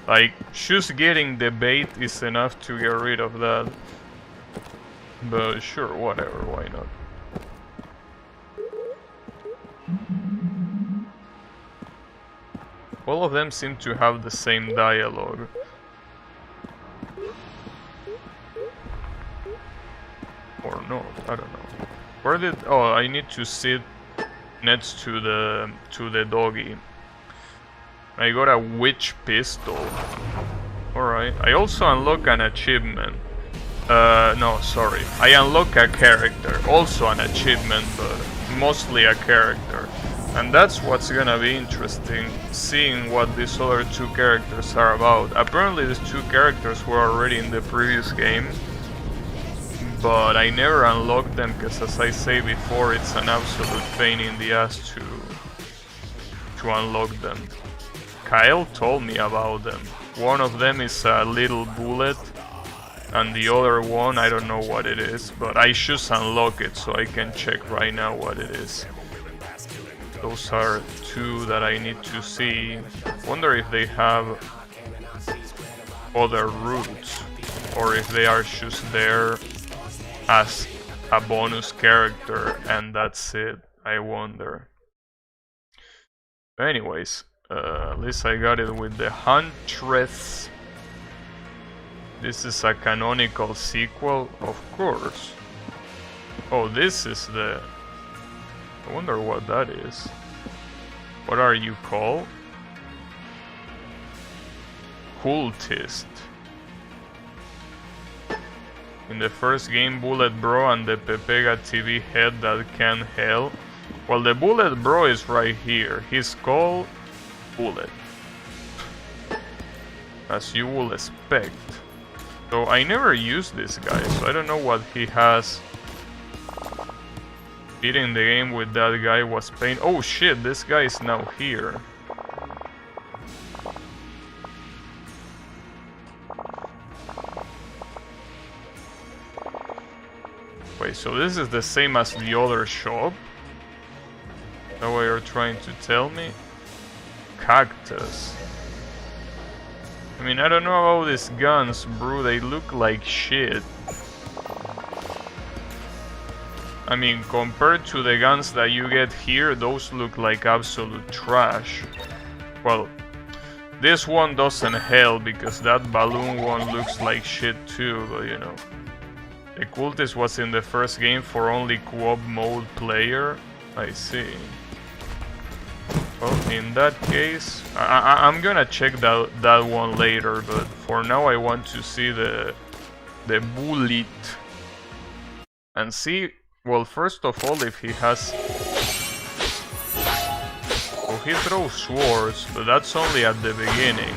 Like, just getting the bait is enough to get rid of that. But sure, whatever, why not? All of them seem to have the same dialogue. Or not, I don't know. Where did... oh, I need to sit next to the doggy. I got a witch pistol. Alright, I also unlock an achievement. No, sorry. I unlock a character. Also an achievement, but mostly a character. And that's what's gonna be interesting, seeing what these other two characters are about. Apparently these two characters were already in the previous game, but I never unlocked them because, as I say before, it's an absolute pain in the ass to unlock them. Kyle told me about them. One of them is a little bullet, and the other one, I don't know what it is, but I should unlock it so I can check right now what it is. Those are two that I need to see. Wonder if they have other routes, or if they are just there as a bonus character and that's it. I wonder. Anyways, at least I got it with the Huntress. This is a canonical sequel, of course. Oh, this is the... I wonder what that is. What are you called? Cultist. In the first game, Bullet Bro and the Pepega TV head that can hell. Well, the Bullet Bro is right here. He's called Bullet, as you will expect. So I never used this guy, so I don't know what he has. Beating the game with that guy was pain. Oh shit, this guy is now here. Wait, so this is the same as the other shop? Is that what you're trying to tell me? Cactus. I mean, I don't know about these guns, bro. They look like shit. I mean, compared to the guns that you get here, those look like absolute trash. Well, this one doesn't help because that balloon one looks like shit too, but you know. The Cultist was in the first game for only co-op mode player. I see. Well, in that case, I'm gonna check that one later, but for now I want to see the bullet and see. Well, first of all, if he has... Oh, he throws swords, but that's only at the beginning.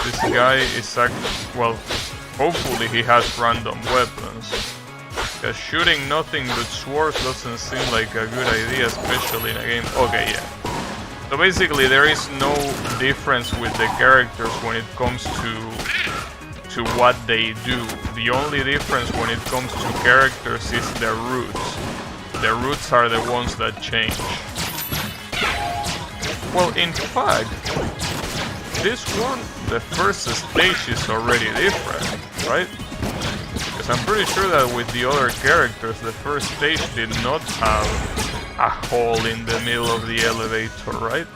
This guy is well, hopefully he has random weapons. Because shooting nothing but swords doesn't seem like a good idea, especially in a game... Okay, yeah. So basically there is no difference with the characters when it comes to what they do. The only difference when it comes to characters is their roots. The roots are the ones that change. Well, in fact, this one, the first stage is already different, right? Because I'm pretty sure that with the other characters, the first stage did not have a hole in the middle of the elevator, right?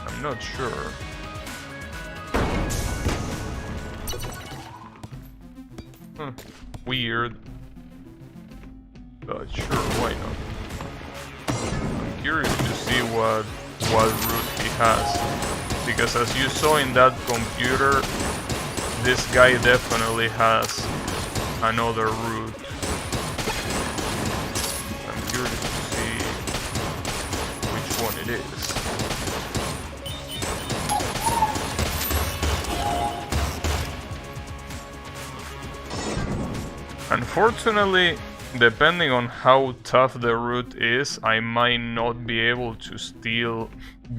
I'm not sure. Weird. But sure, why not? I'm curious to see what route he has. Because as you saw in that computer, this guy definitely has another route. I'm curious to see which one it is. Unfortunately, depending on how tough the route is, I might not be able to still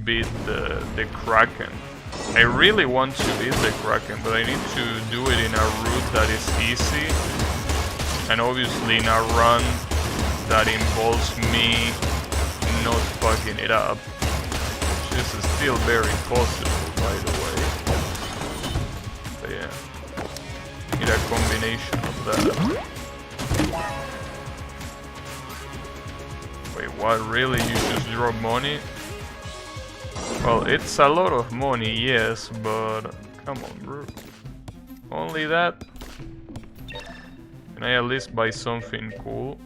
beat the Kraken. I really want to beat the Kraken, but I need to do it in a route that is easy, and obviously in a run that involves me not fucking it up. This is still very possible, by the way. But yeah, need a combination of that. Wait, what? Really? You just drop money? Well, it's a lot of money, yes, but come on, bro. Only that? Can I at least buy something cool?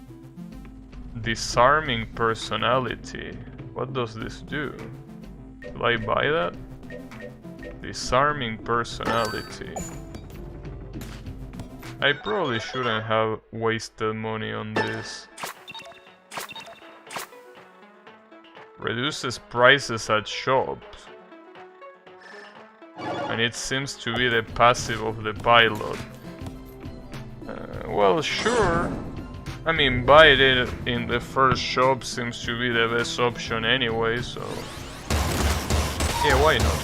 Disarming personality. What does this do? Should I buy that? Disarming personality. I probably shouldn't have wasted money on this. Reduces prices at shops. And it seems to be the passive of the pilot. Well, sure. I mean, buy it in the first shop seems to be the best option anyway, so... yeah, why not?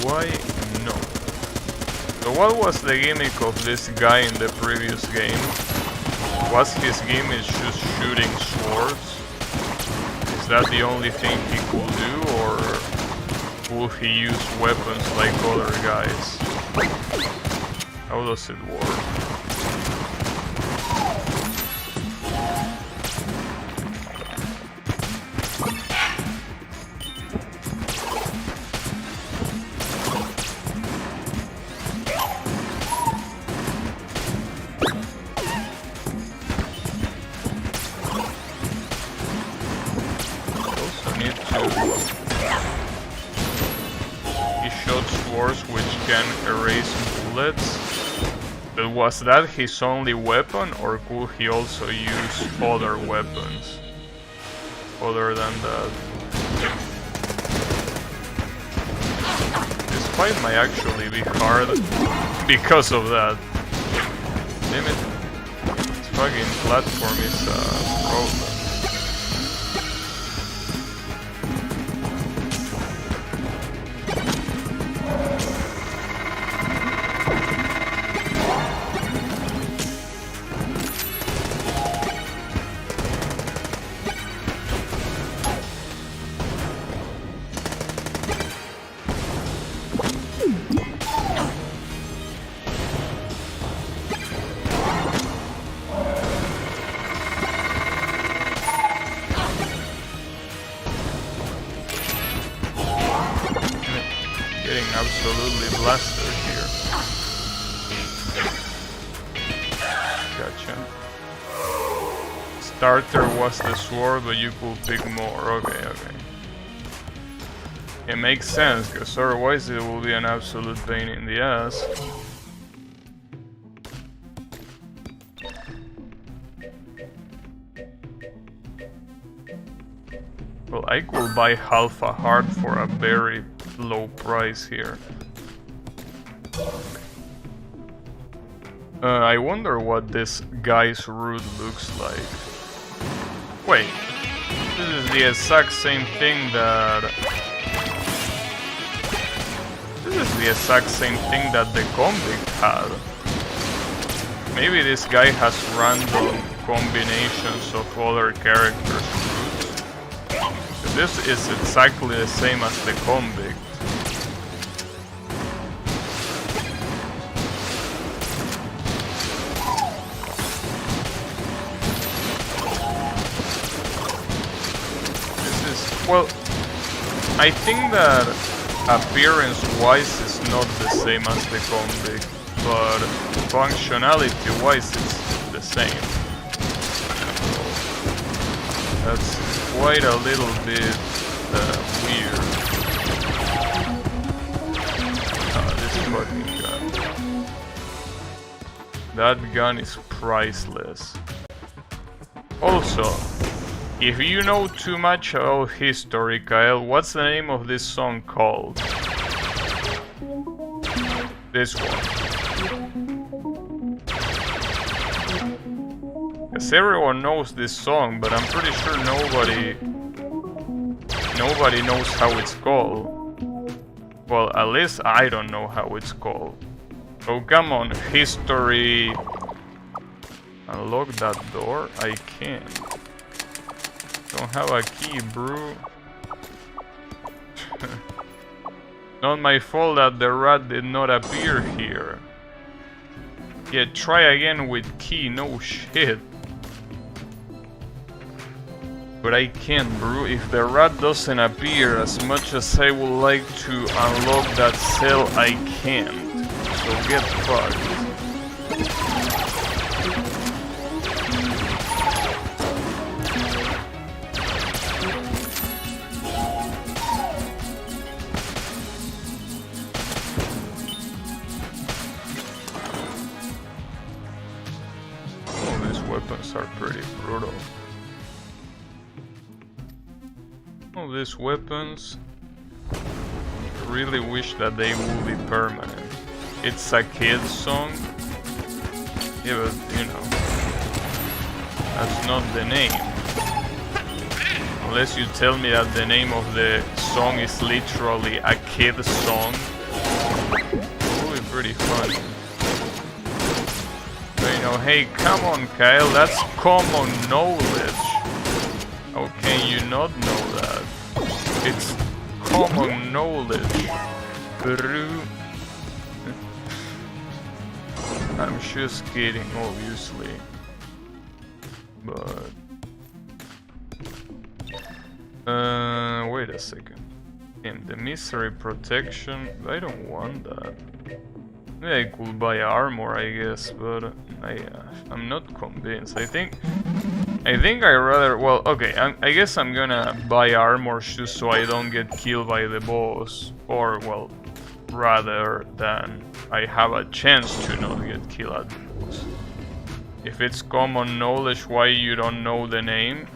Why not? So what was the gimmick of this guy in the previous game? Was his gimmick just shooting swords? Is that the only thing he could do, or will he use weapons like other guys? How does it work? But was that his only weapon, or could he also use other weapons other than that? This fight might actually be hard because of that. Damn it. This fucking platform is a problem. Absolutely blasted here. Gotcha. Starter was the sword, but you could pick more. Okay. It makes sense, because otherwise it will be an absolute pain in the ass. Well, I could buy half a heart for a very low price here. I wonder what this guy's route looks like. Wait, this is the exact same thing that... this is the exact same thing that the convict had. Maybe this guy has random combinations of other characters' routes. This is exactly the same as the convict. Well, I think that appearance-wise it's not the same as the convict, but functionality-wise it's the same. So that's quite a little bit weird. This fucking gun. That gun is priceless. Also, if you know too much about history, Kyle, what's the name of this song called? This one. Because everyone knows this song, but I'm pretty sure nobody knows how it's called. Well, at least I don't know how it's called. So come on, history. Unlock that door? I can't. Don't have a key, bro. Not my fault that the rat did not appear here. Yeah, try again with key, no shit. But I can't, bro. If the rat doesn't appear, as much as I would like to unlock that cell, I can't. So get fucked. Oh, these weapons are pretty brutal. All these weapons, I really wish that they would be permanent. It's a kid's song. Yeah, but you know, that's not the name. Unless you tell me that the name of the song is literally a kid's song. It would be pretty funny. But you know, hey, come on, Kyle, that's common knowledge. How can you not know that? It's common knowledge, bro. I'm just kidding, obviously. But... wait a second. In the misery protection, I don't want that. Yeah, I could buy armor, I guess, but I'm not convinced. I think I rather... Well, okay, I guess I'm gonna buy armor just so I don't get killed by the boss. Or, well, rather than I have a chance to not get killed at the boss. If it's common knowledge why you don't know the name...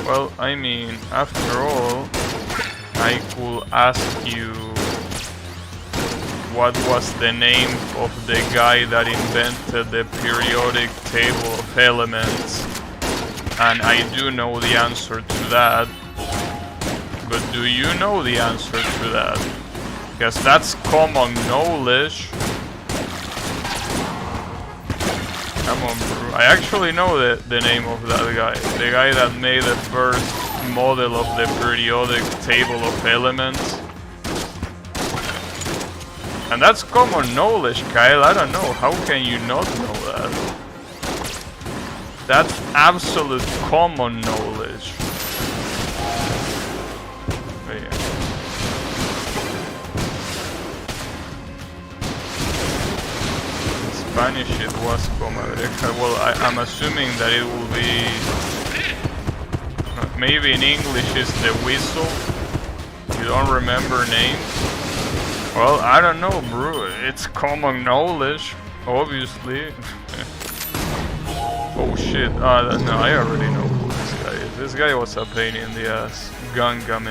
Well, I mean, after all, I could ask you... What was the name of the guy that invented the periodic table of elements? And I do know the answer to that. But do you know the answer to that? Because that's common knowledge. Come on, bro. I actually know the name of that guy. The guy that made the first model of the periodic table of elements. And that's common knowledge, Kyle. I don't know. How can you not know that? That's absolute common knowledge. But yeah. In Spanish it was comadreja. Well, I'm assuming that it will be... Maybe in English it's the whistle. You don't remember names? Well, I don't know, bro. It's common knowledge, obviously. Oh shit. No, I already know who this guy is. This guy was a pain in the ass. Gungeon.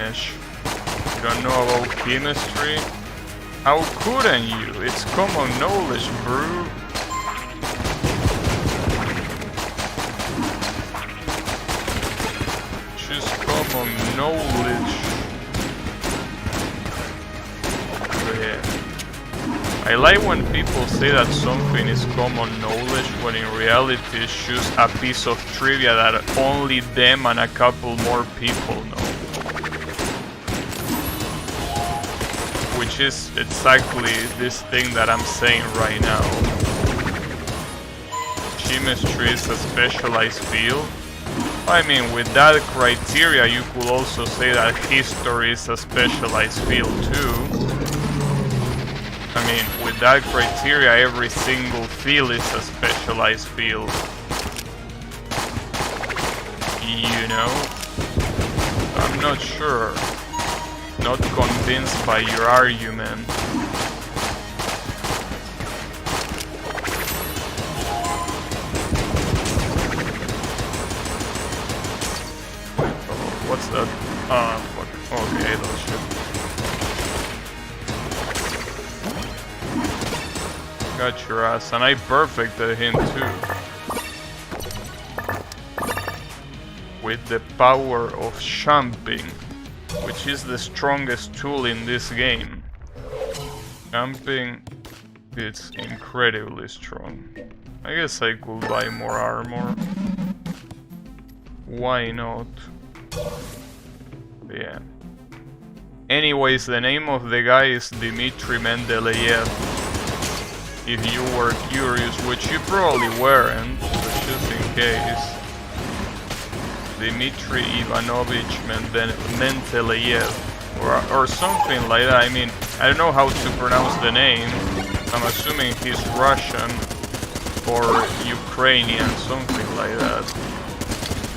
You don't know about chemistry? How couldn't you? It's common knowledge, bro. Just common knowledge. I like when people say that something is common knowledge when in reality it's just a piece of trivia that only them and a couple more people know. Which is exactly this thing that I'm saying right now. Chemistry is a specialized field. I mean, with that criteria you could also say that history is a specialized field too. I mean, with that criteria, every single field is a specialized field. you know? I'm not sure. Not convinced by your argument. Oh, what's that? Ah, fuck. Okay, that shit. Got your ass, and I perfected him too. With the power of jumping, which is the strongest tool in this game. Jumping, it's incredibly strong. I guess I could buy more armor. Why not? Yeah. Anyways, the name of the guy is Dmitry Mendeleev. If you were curious, which you probably weren't, but just in case. Dmitry Ivanovich Mendeleev, or something like that. I mean, I don't know how to pronounce the name. I'm assuming he's Russian or Ukrainian, something like that.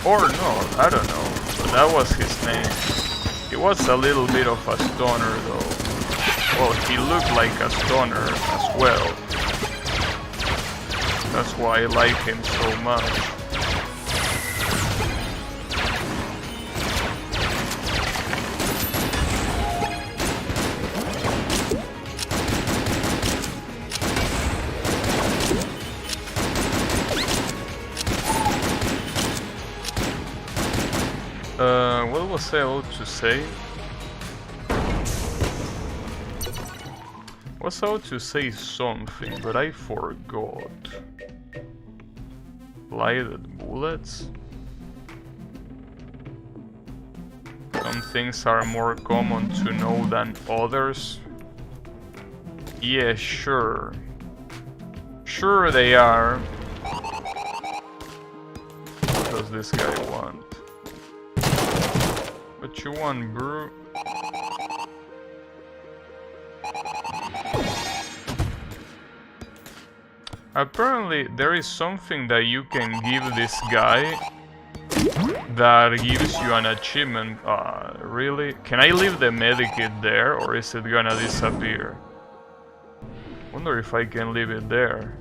Or no, I don't know. But that was his name. He was a little bit of a stoner though. Well, he looked like a stoner as well. That's why I like him so much. What was I about to say? Was about to say something, but I forgot. Lighted bullets? Some things are more common to know than others. Yeah, sure. Sure they are. What does this guy want? What you want, bro? Apparently there is something that you can give this guy that gives you an achievement. Really? Can I leave the medikit there, or is it gonna disappear? Wonder if I can leave it there.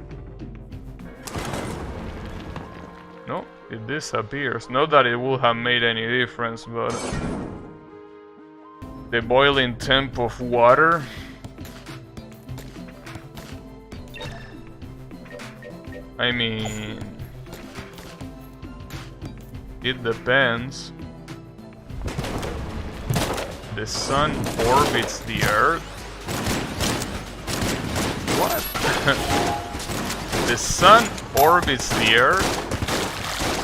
No, it disappears. Not that it would have made any difference, but the boiling temp of water. I mean, it depends. The sun orbits the earth? What? The sun orbits the earth?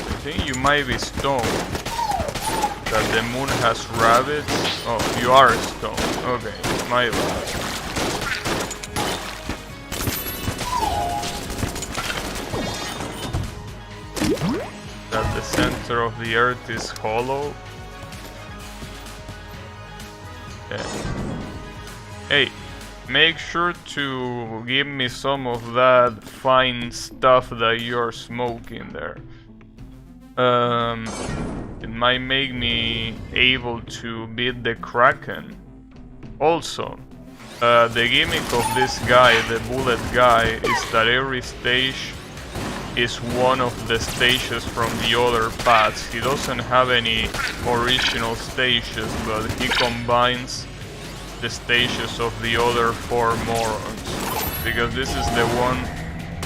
I think you might be stoned. That the moon has rabbits? Oh, you are stoned. Okay, my bad. That the center of the earth is hollow. Okay. Hey, make sure to give me some of that fine stuff that you're smoking there. It might make me able to beat the Kraken. Also, the gimmick of this guy, the bullet guy, is that every stage is one of the stages from the other paths. He doesn't have any original stages, but he combines the stages of the other four morons. Because this is the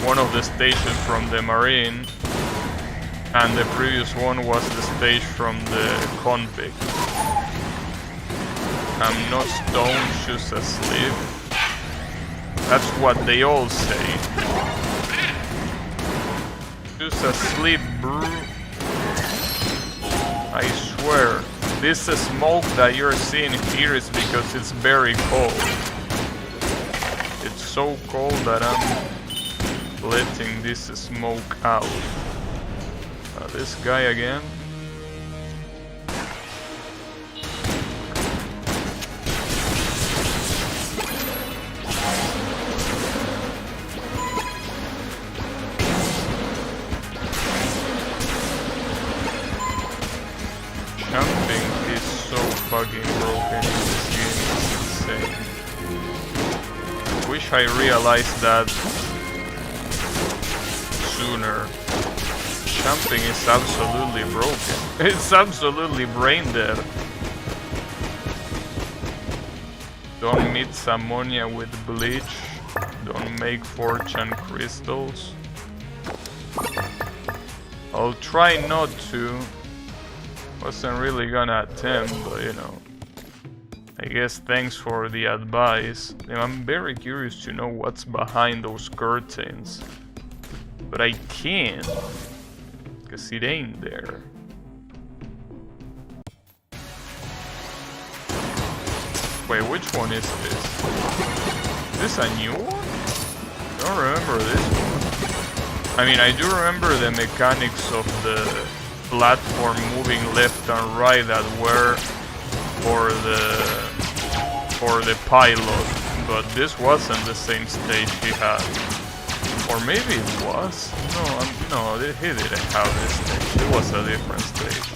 one of the stages from the Marine, and the previous one was the stage from the convict. I'm not stoned, just asleep. That's what they all say. Just asleep, bro. I swear, this smoke that you're seeing here is because it's very cold. It's so cold that I'm letting this smoke out. This guy again. fucking broken in this game. It's insane. Wish I realized that sooner. Jumping is absolutely broken. It's absolutely brain dead. Don't mix ammonia with bleach. Don't make fortune crystals. I'll try not to. Wasn't really gonna attempt, but you know. I guess thanks for the advice. I'm very curious to know what's behind those curtains. But I can't. Because it ain't there. Wait, which one is this? Is this a new one? I don't remember this one. I mean, I do remember the mechanics of the platform moving left and right that were for the pilot, but this wasn't the same stage he had. Or maybe it was? No, he didn't have this stage. It was a different stage.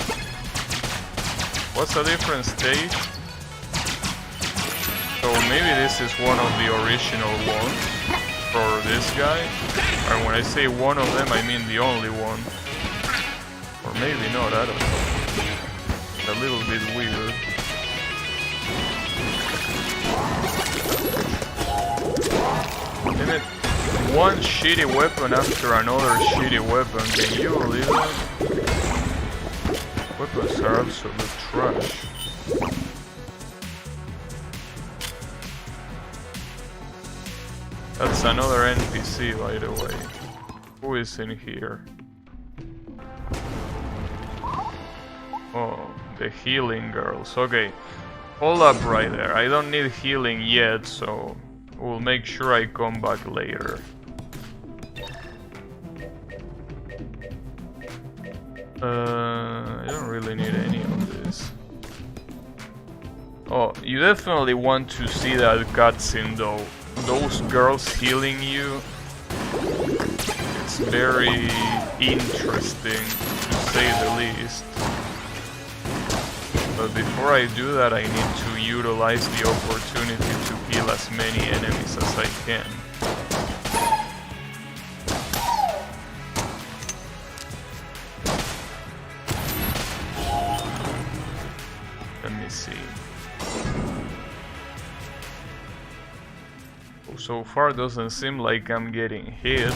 What's a different stage? So maybe this is one of the original ones for this guy. And when I say one of them, I mean the only one. Or maybe not, I don't know. It's a little bit weird. Damn it. One shitty weapon after another shitty weapon. Can you believe that? Weapons are absolute trash. That's another NPC, by the way. Who is in here? Oh, the healing girls. Okay, hold up right there. I don't need healing yet, so we'll make sure I come back later. I don't really need any of this. Oh, you definitely want to see that cutscene though. Those girls healing you, it's very interesting to say the least. But before I do that, I need to utilize the opportunity to kill as many enemies as I can. Let me see. So far doesn't seem like I'm getting hit.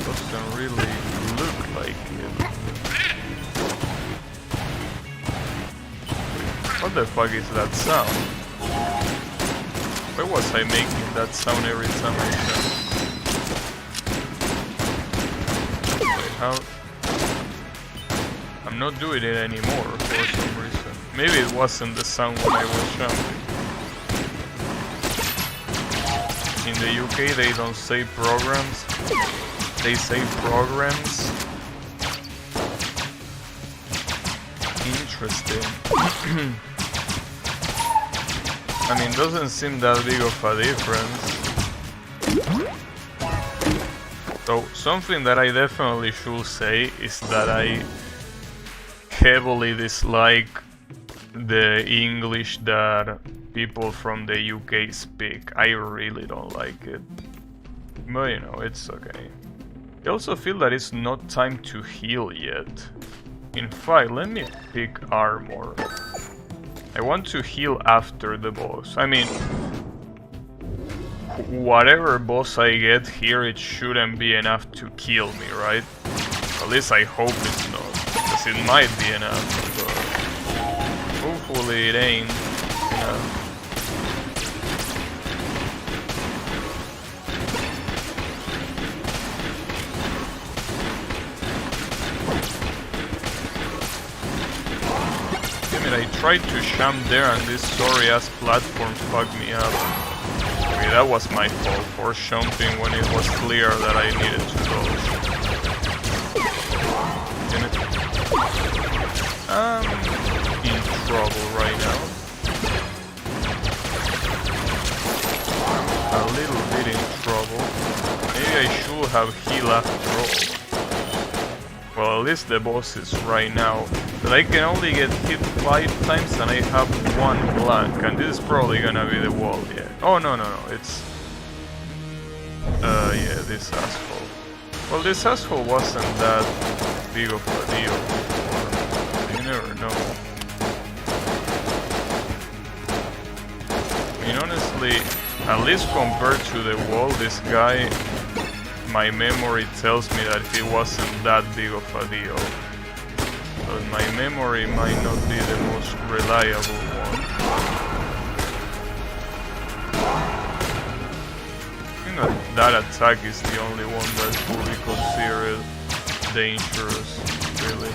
Doesn't really look like it. What the fuck is that sound? Why was I making that sound every time I jump? Wait, how? I'm not doing it anymore for some reason. Maybe it wasn't the sound when I was jumping. In the UK they don't say programs, they say programs. Interesting. I mean, doesn't seem that big of a difference. So, something that I definitely should say is that I heavily dislike the English that people from the UK speak. I really don't like it. But you know, it's okay. I also feel that it's not time to heal yet. In fact, let me pick armor. I want to heal after the boss. I mean, whatever boss I get here, it shouldn't be enough to kill me, right? At least I hope it's not, because it might be enough, but hopefully it ain't enough. I tried to jump there and this sorry ass platform fucked me up. Okay, that was my fault for jumping when it was clear that I needed to go. Damn it. I'm in trouble right now. A little bit in trouble. Maybe I should have healed after all. Well, at least the boss is right now. But I can only get hit 5 times and I have 1 blank. And this is probably gonna be the wall, yeah. Oh, no, it's... yeah, this asshole. Well, this asshole wasn't that big of a deal before. You never know. I mean, honestly, at least compared to the wall, this guy, my memory tells me that he wasn't that big of a deal. But my memory might not be the most reliable one. I think that attack is the only one that's fully considered dangerous, really.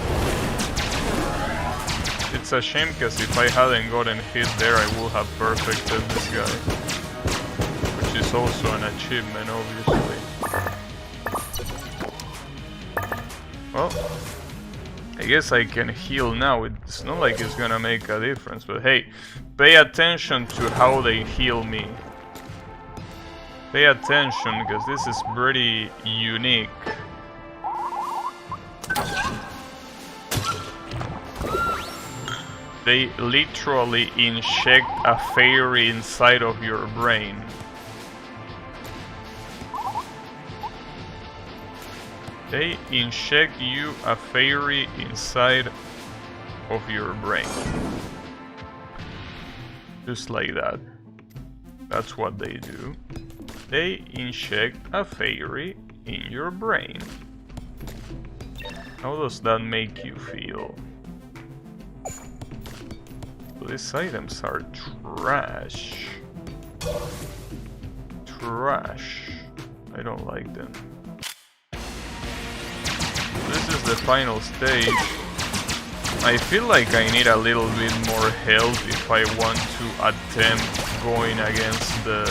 It's a shame because if I hadn't gotten hit there, I would have perfected this guy. Which is also an achievement, obviously. Well, I guess I can heal now. It's not like it's gonna make a difference, but hey, pay attention to how they heal me. Pay attention, because this is pretty unique. They literally inject a fairy inside of your brain. They inject you a fairy inside of your brain. Just like that. That's what they do. They inject a fairy in your brain. How does that make you feel? These items are trash. Trash. I don't like them. This is the final stage. I feel like I need a little bit more health if I want to attempt going against the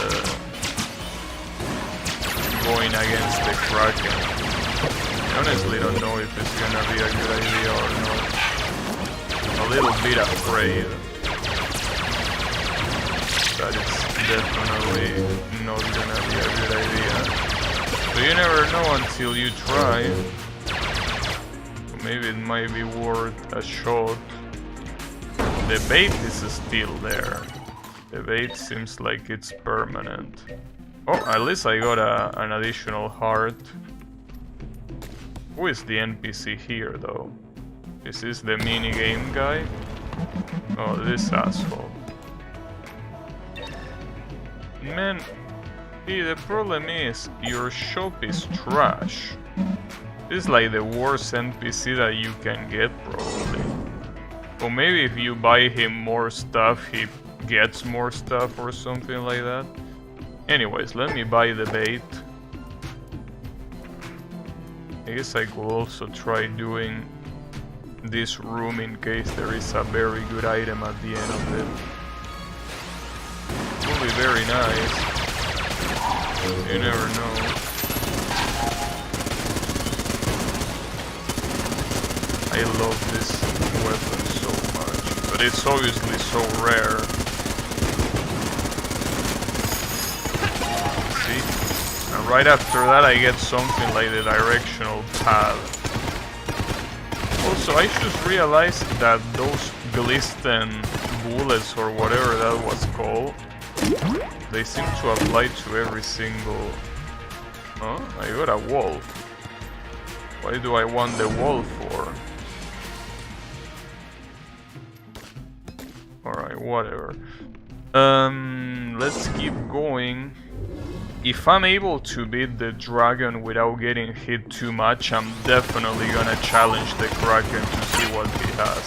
Kraken. I honestly don't know if it's gonna be a good idea or not. A little bit afraid that it's definitely not gonna be a good idea. But you never know until you try. Maybe it might be worth a shot. The bait is still there. The bait seems like it's permanent. Oh, at least I got an additional heart. Who is the NPC here, though? Is this the minigame guy? Oh, this asshole. Man, see, the problem is, your shop is trash. This is like the worst NPC that you can get, probably. Or maybe if you buy him more stuff, he gets more stuff or something like that. Anyways, let me buy the bait. I guess I could also try doing this room in case there is a very good item at the end of it. It will be very nice. You never know. I love this weapon so much, but it's obviously so rare. See? And right after that I get something like the directional pad. Also, I just realized that those glisten bullets or whatever that was called, they seem to apply to every single... Huh? I got a wolf. Why do I want the wolf for? Alright, whatever. Let's keep going. If I'm able to beat the dragon without getting hit too much, I'm definitely gonna challenge the Kraken to see what he has.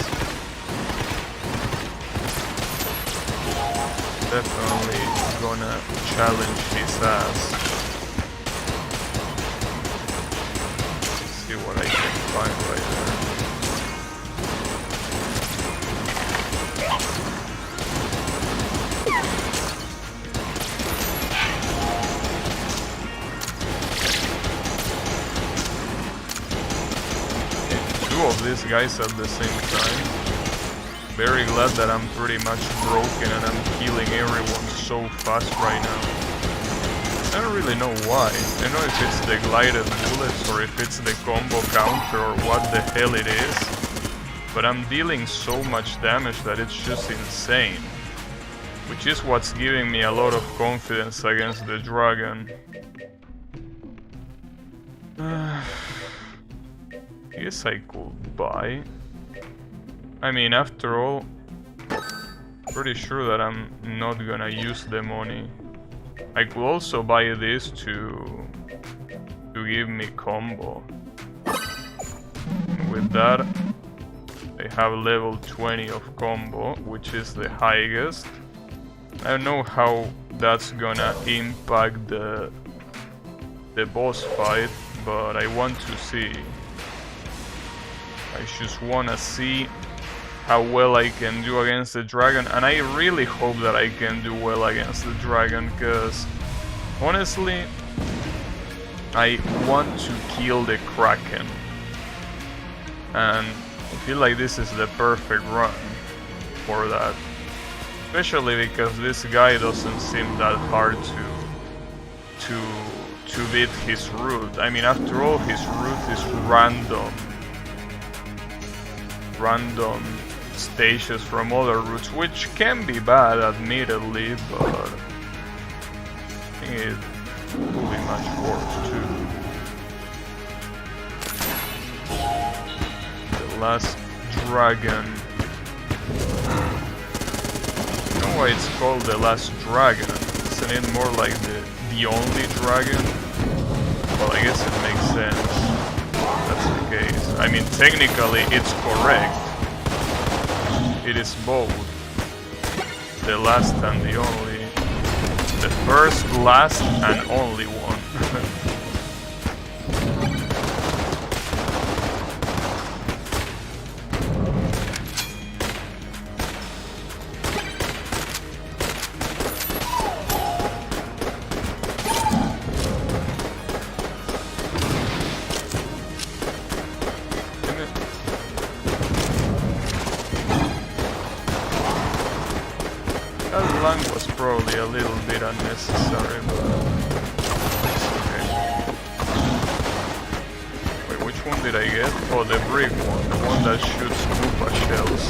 Definitely gonna challenge his ass. Let's see what I can find right there. Of these guys at the same time. Very glad that I'm pretty much broken and I'm killing everyone so fast right now. I don't really know why. I don't know if it's the glided bullets or if it's the combo counter or what the hell it is. But I'm dealing so much damage that it's just insane. Which is what's giving me a lot of confidence against the dragon. Guess I could buy. I mean, after all, pretty sure that I'm not gonna use the money. I could also buy this to give me combo. With that, I have level 20 of combo, which is the highest. I don't know how that's gonna impact the boss fight, but I want to see. I just wanna see how well I can do against the dragon, and I really hope that I can do well against the dragon, because honestly, I want to kill the Kraken, and I feel like this is the perfect run for that. Especially because this guy doesn't seem that hard to beat his route. I mean, after all, his route is random stages from other routes, which can be bad, admittedly, but I think it will be much worse too. The last dragon. Why it's called the last dragon? Isn't it more like the only dragon? Well, I guess it makes sense. That's the case. I mean, technically it's correct. It is both the last and the only. The first, last, and only one. Was probably a little bit unnecessary, but it's okay. Wait, which one did I get? Oh, the brick one, the one that shoots Koopa shells.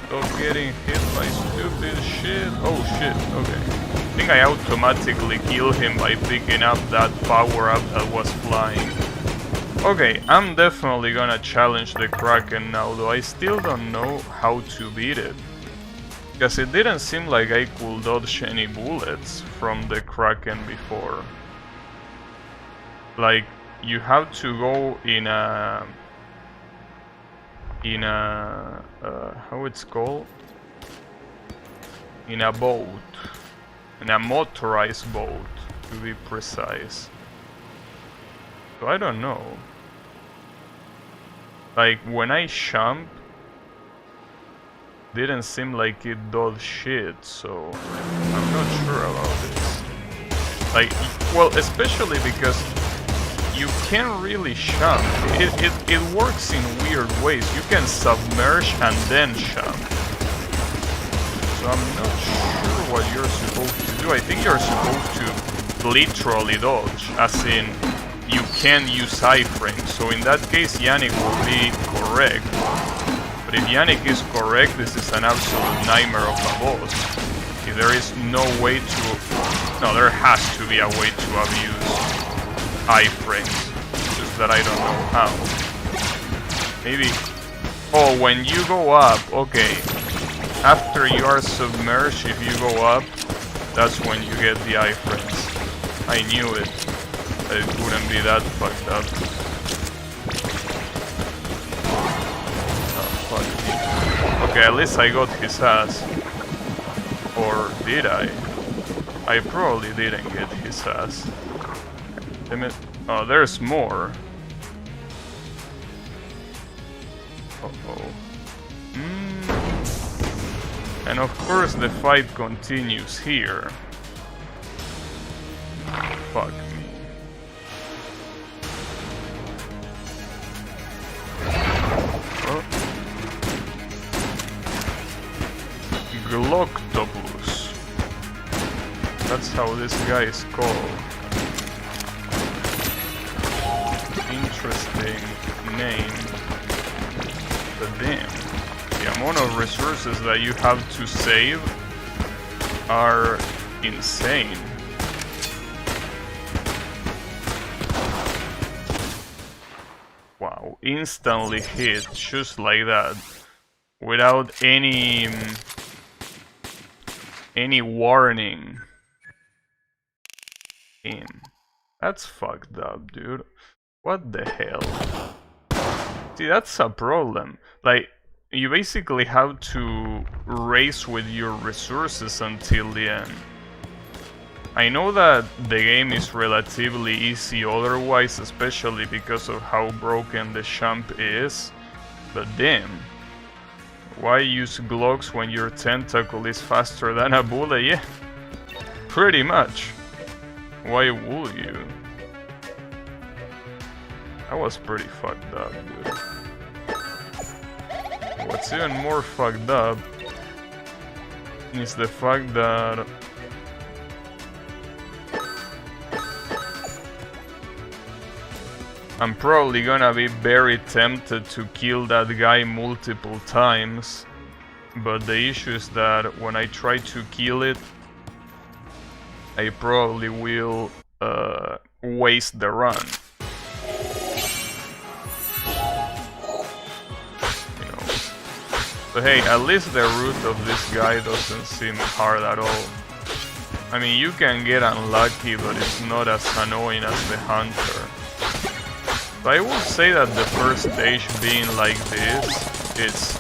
Stop getting hit by stupid shit. Oh shit, okay. I think I automatically killed him by picking up that power-up that was flying. Okay, I'm definitely gonna challenge the Kraken now, though I still don't know how to beat it. Because it didn't seem like I could dodge any bullets from the Kraken before. Like, you have to go in a... how it's called? In a boat. In a motorized boat, to be precise. So I don't know. Like, when I jump, didn't seem like it does shit, so I'm not sure about this. Like, well, especially because you can't really jump. It works in weird ways. You can submerge and then jump. So I'm not sure what you're supposed to do. I think you're supposed to literally dodge, as in you can use iframes. So in that case, Yannick will be correct. But if Yannick is correct, this is an absolute nightmare of a boss. If there is no way to... No, there has to be a way to abuse iframes. Just that I don't know how. Maybe... Oh, when you go up, okay. After you are submerged, if you go up, that's when you get the iframes. I knew it. That it wouldn't be that fucked up. Oh, fuck me. Okay, at least I got his ass. Or did I? I probably didn't get his ass. Damn it. Oh, there's more. Uh-oh. And of course the fight continues here. Fuck me. Gloctopus. That's how this guy is called. Interesting name. But damn, the amount of resources that you have to save are insane. Wow, instantly hit just like that, without any warning. Damn, that's fucked up, dude. What the hell? See, that's a problem. Like, you basically have to race with your resources until the end. I know that the game is relatively easy otherwise, especially because of how broken the champ is, but damn. Why use Glocks when your tentacle is faster than a bullet? Yeah, pretty much. Why would you? That was pretty fucked up, dude. What's even more fucked up is the fact that I'm probably gonna be very tempted to kill that guy multiple times, but the issue is that when I try to kill it, I probably will waste the run. You know. So hey, at least the route of this guy doesn't seem hard at all. I mean, you can get unlucky, but it's not as annoying as the hunter. But I will say that the first stage being like this, it's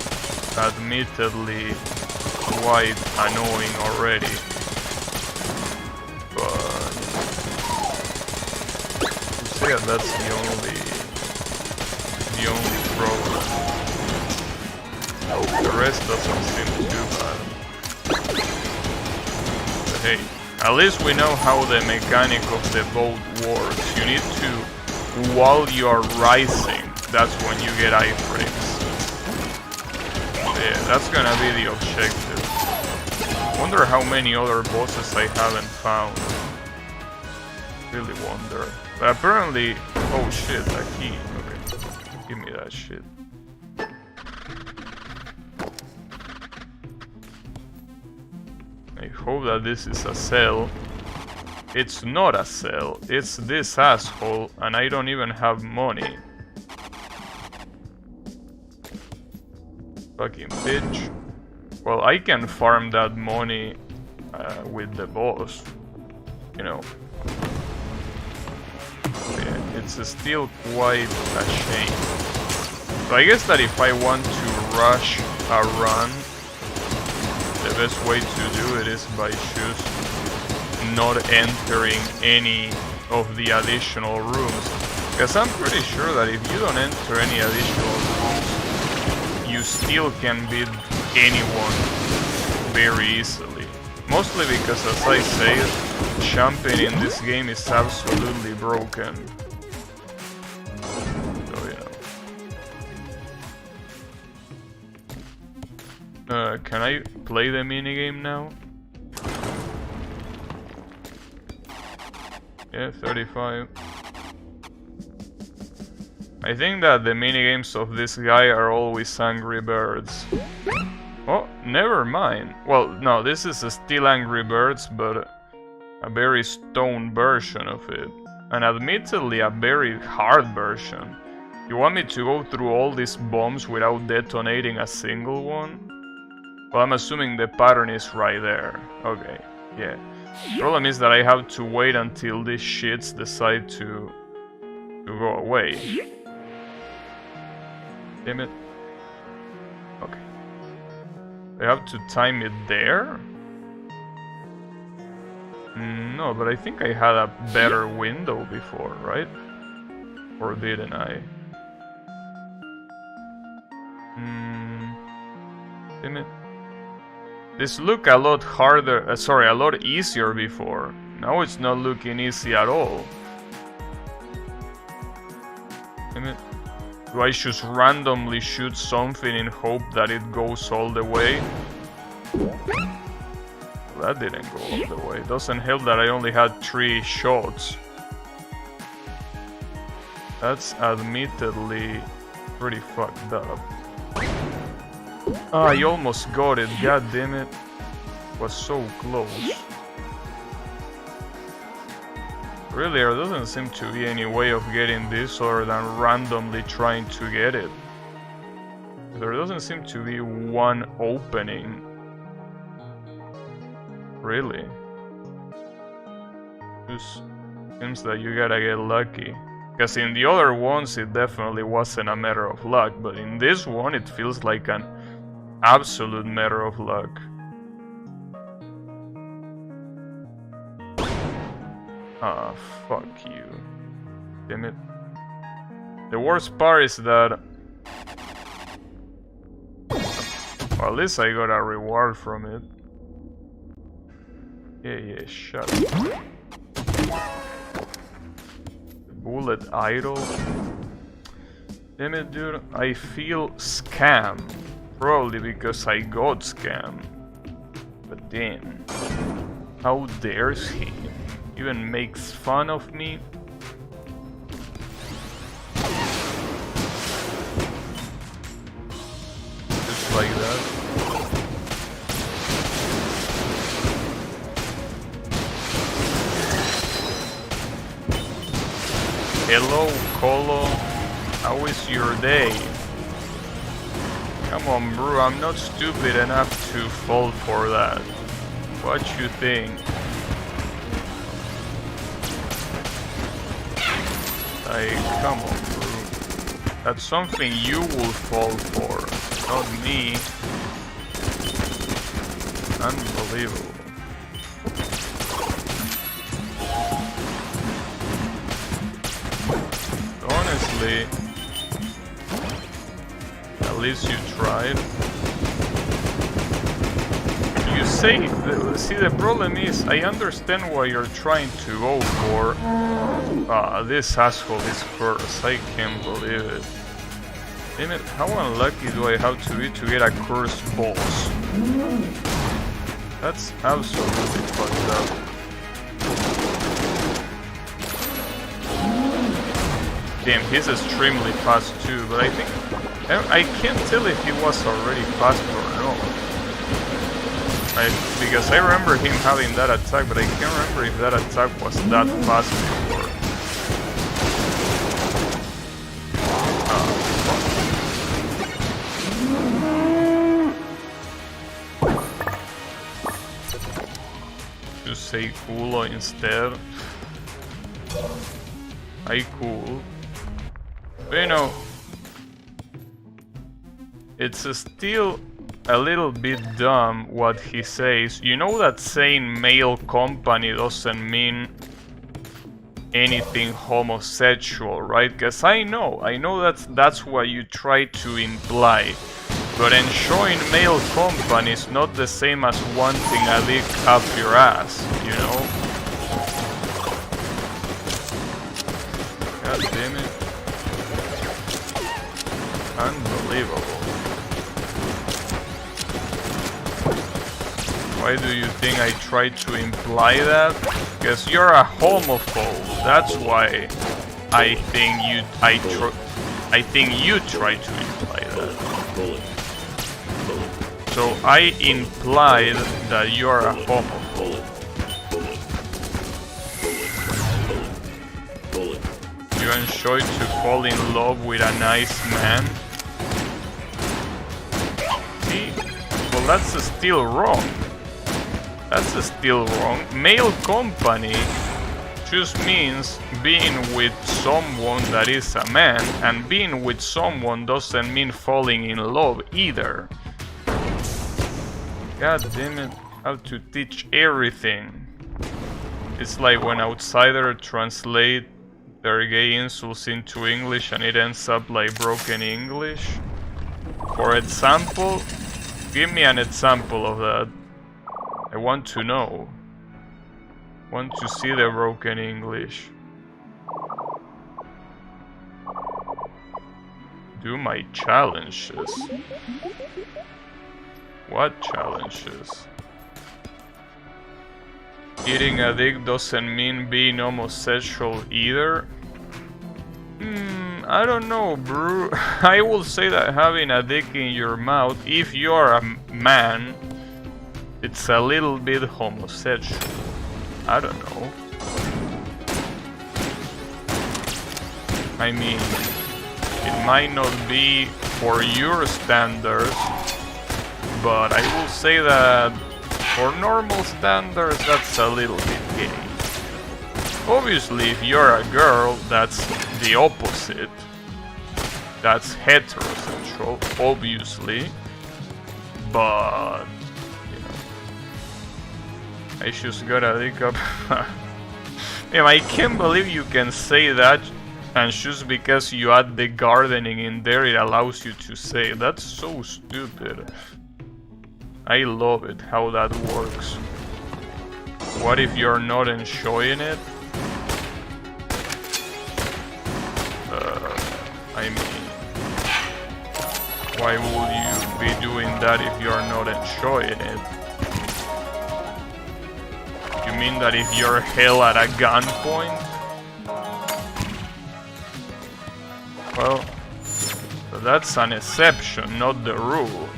admittedly quite annoying already. But to say that that's the only problem. The rest doesn't seem too bad. But hey, at least we know how the mechanic of the boat works. You need to, while you are rising, that's when you get iframes. Yeah, that's gonna be the objective. Wonder how many other bosses I haven't found. Really wonder. But apparently... Oh shit, a key. Okay, give me that shit. I hope that this is a cell. It's not a cell, it's this asshole, and I don't even have money. Fucking bitch. Well, I can farm that money with the boss, you know. Yeah, it's still quite a shame. So I guess that if I want to rush a run, the best way to do it is by just not entering any of the additional rooms. Because I'm pretty sure that if you don't enter any additional rooms, you still can beat anyone very easily. Mostly because, as I say, jumping in this game is absolutely broken. So, you know. Can I play the minigame now? Yeah, 35. I think that the minigames of this guy are always Angry Birds. Oh, never mind. Well, no, this is still Angry Birds, but a very stoned version of it. And admittedly, a very hard version. You want me to go through all these bombs without detonating a single one? Well, I'm assuming the pattern is right there. Okay, yeah. Problem is that I have to wait until these shits decide to go away. Damn it. Okay. I have to time it there? No, but I think I had a better window before, right? Or didn't I? Damn it. This looked a lot harder, a lot easier before. Now it's not looking easy at all. Damn it. Do I just randomly shoot something in hope that it goes all the way? That didn't go all the way. It doesn't help that I only had 3 shots. That's admittedly pretty fucked up. Ah, I almost got it. God damn it. Was so close. Really, there doesn't seem to be any way of getting this other than randomly trying to get it. There doesn't seem to be one opening. Really. Just seems that you gotta get lucky. Because in the other ones it definitely wasn't a matter of luck, but in this one it feels like an absolute matter of luck. Ah, fuck you. Damn it. The worst part is that... Well, at least I got a reward from it. Yeah, shut up. The bullet idol. Damn it, dude. I feel scammed. Probably because I got scammed. But damn. How dares he? Even makes fun of me. Just like that. Hello, Colo. How is your day? Come on, bro. I'm not stupid enough to fall for that. What you think? Like, come on, bro. That's something you will fall for, not me. Unbelievable. Honestly, at least you tried. You say, see, the problem is, I understand why you're trying to go for. This asshole is cursed. I can't believe it. Damn it, how unlucky do I have to be to get a cursed boss? That's absolutely fucked up. Damn, he's extremely fast too, but I think... I can't tell if he was already fast or no. Because I remember him having that attack, but I can't remember if that attack was that fast before. Just say Kulo instead. I cool. But you know, it's still a little bit dumb what he says. You know that saying male company doesn't mean anything homosexual, right? Because I know that's what you try to imply. But enjoying male company is not the same as wanting a dick up your ass, you know? God damn it. Unbelievable. Why do you think I tried to imply that? Because you're a homophobe. That's why I think you tried to imply that. So I implied that you're a homophobe. You enjoy to fall in love with a nice man? See? Well, that's still wrong. That's still wrong. Male company just means being with someone that is a man, and being with someone doesn't mean falling in love either. God damn it, I have to teach everything. It's like when outsiders translate their gay insults into English and it ends up like broken English. For example, give me an example of that. I want to know. Want to see the broken English. Do my challenges. What challenges? Eating a dick doesn't mean being homosexual either. I don't know, bro. I will say that having a dick in your mouth, if you're a man, it's a little bit homosexual. I don't know. I mean, it might not be for your standards, but I will say that for normal standards, that's a little bit gay. Obviously, if you're a girl, that's the opposite. That's heterosexual, obviously. But, you know, I just gotta dig up. Yeah, I can't believe you can say that, and just because you add the gardening in there, it allows you to say it. That's so stupid. I love it, how that works. What if you're not enjoying it? I mean, why would you be doing that if you're not enjoying it? You mean that if you're held at a gunpoint? Well, that's an exception, not the rule.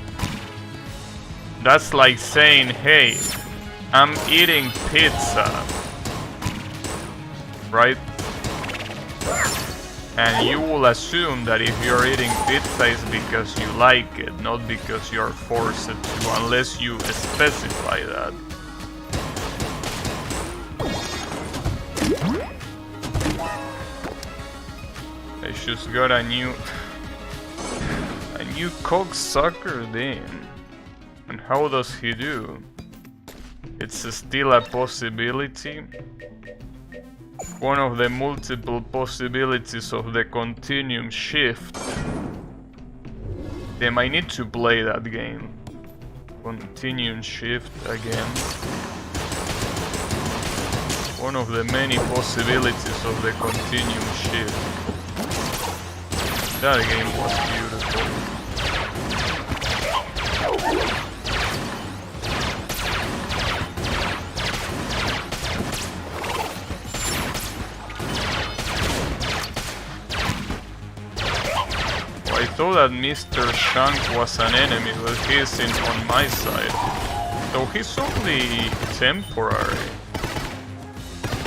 That's like saying, hey, I'm eating pizza, right? And you will assume that if you're eating pizza it's because you like it, not because you're forced to, unless you specify that. I just got a new cocksucker then. And how does he do? It's still a possibility. One of the multiple possibilities of the continuum shift. Damn, I need to play that game. Continuum shift again. One of the many possibilities of the continuum shift. That game was beautiful. I thought that Mr. Shank was an enemy, but he's on my side. So he's only temporary.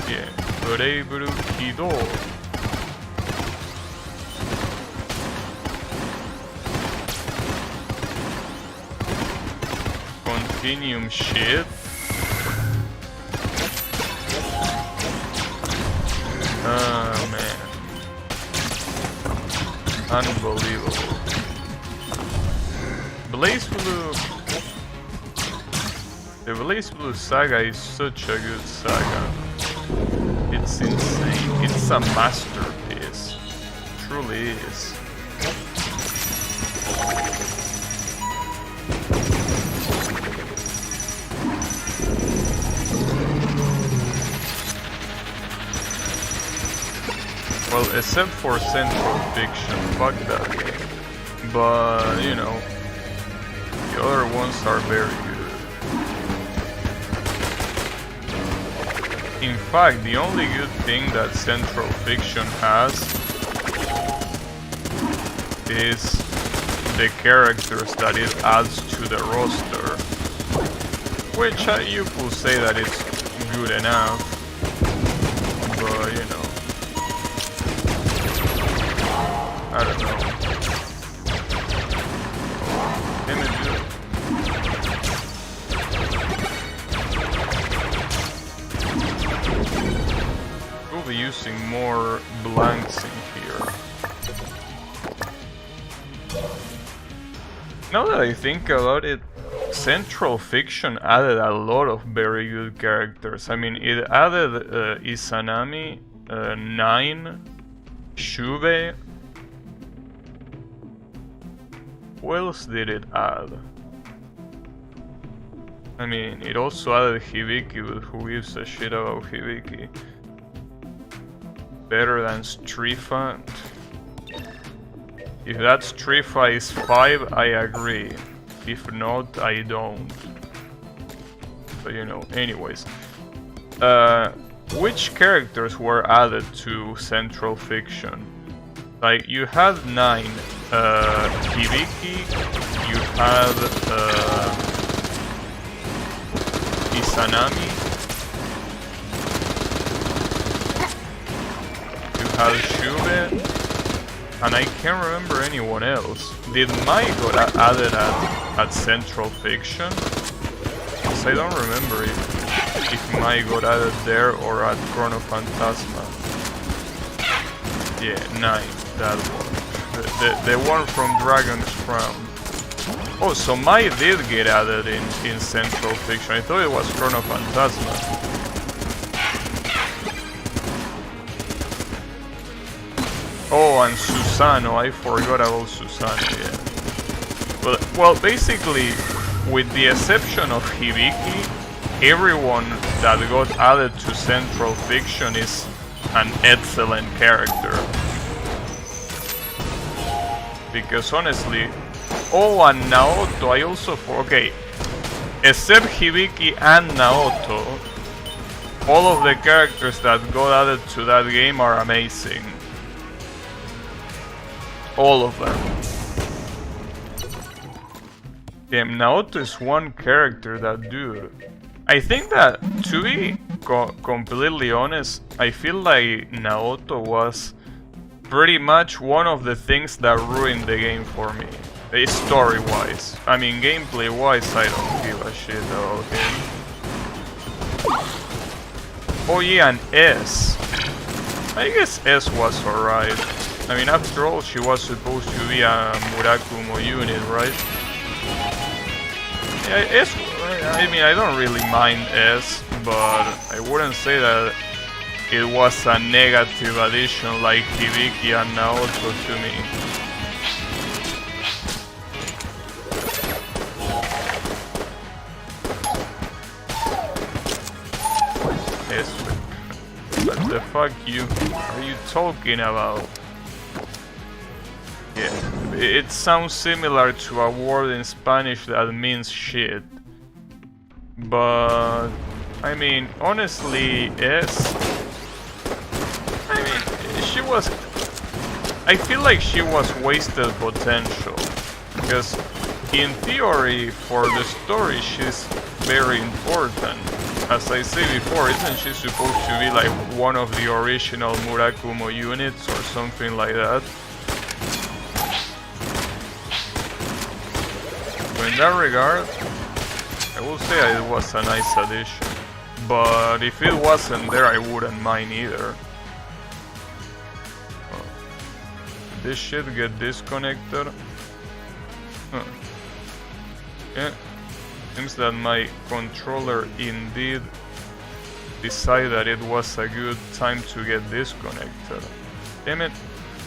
Yeah, Brave Kido. Continuum shit. Ah, man. Unbelievable. Blaze Blue. The Blaze Blue saga is such a good saga. It's insane. It's a masterpiece. It truly is. Well, except for Central Fiction, fuck that game. But, you know, the other ones are very good. In fact, the only good thing that Central Fiction has is the characters that it adds to the roster. Which you could say that it's good enough. But, you know. I don't know. Images. We'll be using more blanks in here. Now that I think about it, Central Fiction added a lot of very good characters. I mean, it added Izanami, 9, Shube. Who else did it add? I mean, it also added Hibiki, but who gives a shit about Hibiki? Better than Strifa? If that Strifa is 5, I agree. If not, I don't. So you know, anyways. Which characters were added to Central Fiction? Like, you had 9 Hibiki, you had Izanami, you had Shube, and I can't remember anyone else. Did Mai got added at Central Fiction? Because I don't remember if Mai got added there or at Chrono Phantasma. Yeah, 9, that one. The one from Dragon's Crown. Oh, so Mai did get added in Central Fiction. I thought it was Chrono Phantasma. Oh, and Susano. I forgot about Susano, yeah. But, well, basically, with the exception of Hibiki, everyone that got added to Central Fiction is an excellent character. Because honestly, oh, and Naoto, I also okay, except Hibiki and Naoto, all of the characters that got added to that game are amazing. All of them. Damn, Naoto is one character that, dude. I think that, to be completely honest, I feel like Naoto was pretty much one of the things that ruined the game for me. Story-wise. I mean, gameplay-wise, I don't give a shit about him. Oh yeah, and S. I guess S was alright. I mean, after all, she was supposed to be a Murakumo unit, right? Yeah, S, I mean, I don't really mind S, but I wouldn't say that it was a negative addition like Hibiki and Naoto to me. S, what the fuck are you talking about? Yeah, it sounds similar to a word in Spanish that means shit. But, I mean, honestly, she was... I feel like she was wasted potential. Because, in theory, for the story, she's very important. As I say before, isn't she supposed to be like one of the original Murakumo units or something like that? So in that regard, I will say it was a nice addition. But if it wasn't there, I wouldn't mind either. Oh. Did this shit get disconnected? Huh. Yeah. Seems that my controller indeed decided that it was a good time to get disconnected. Damn it.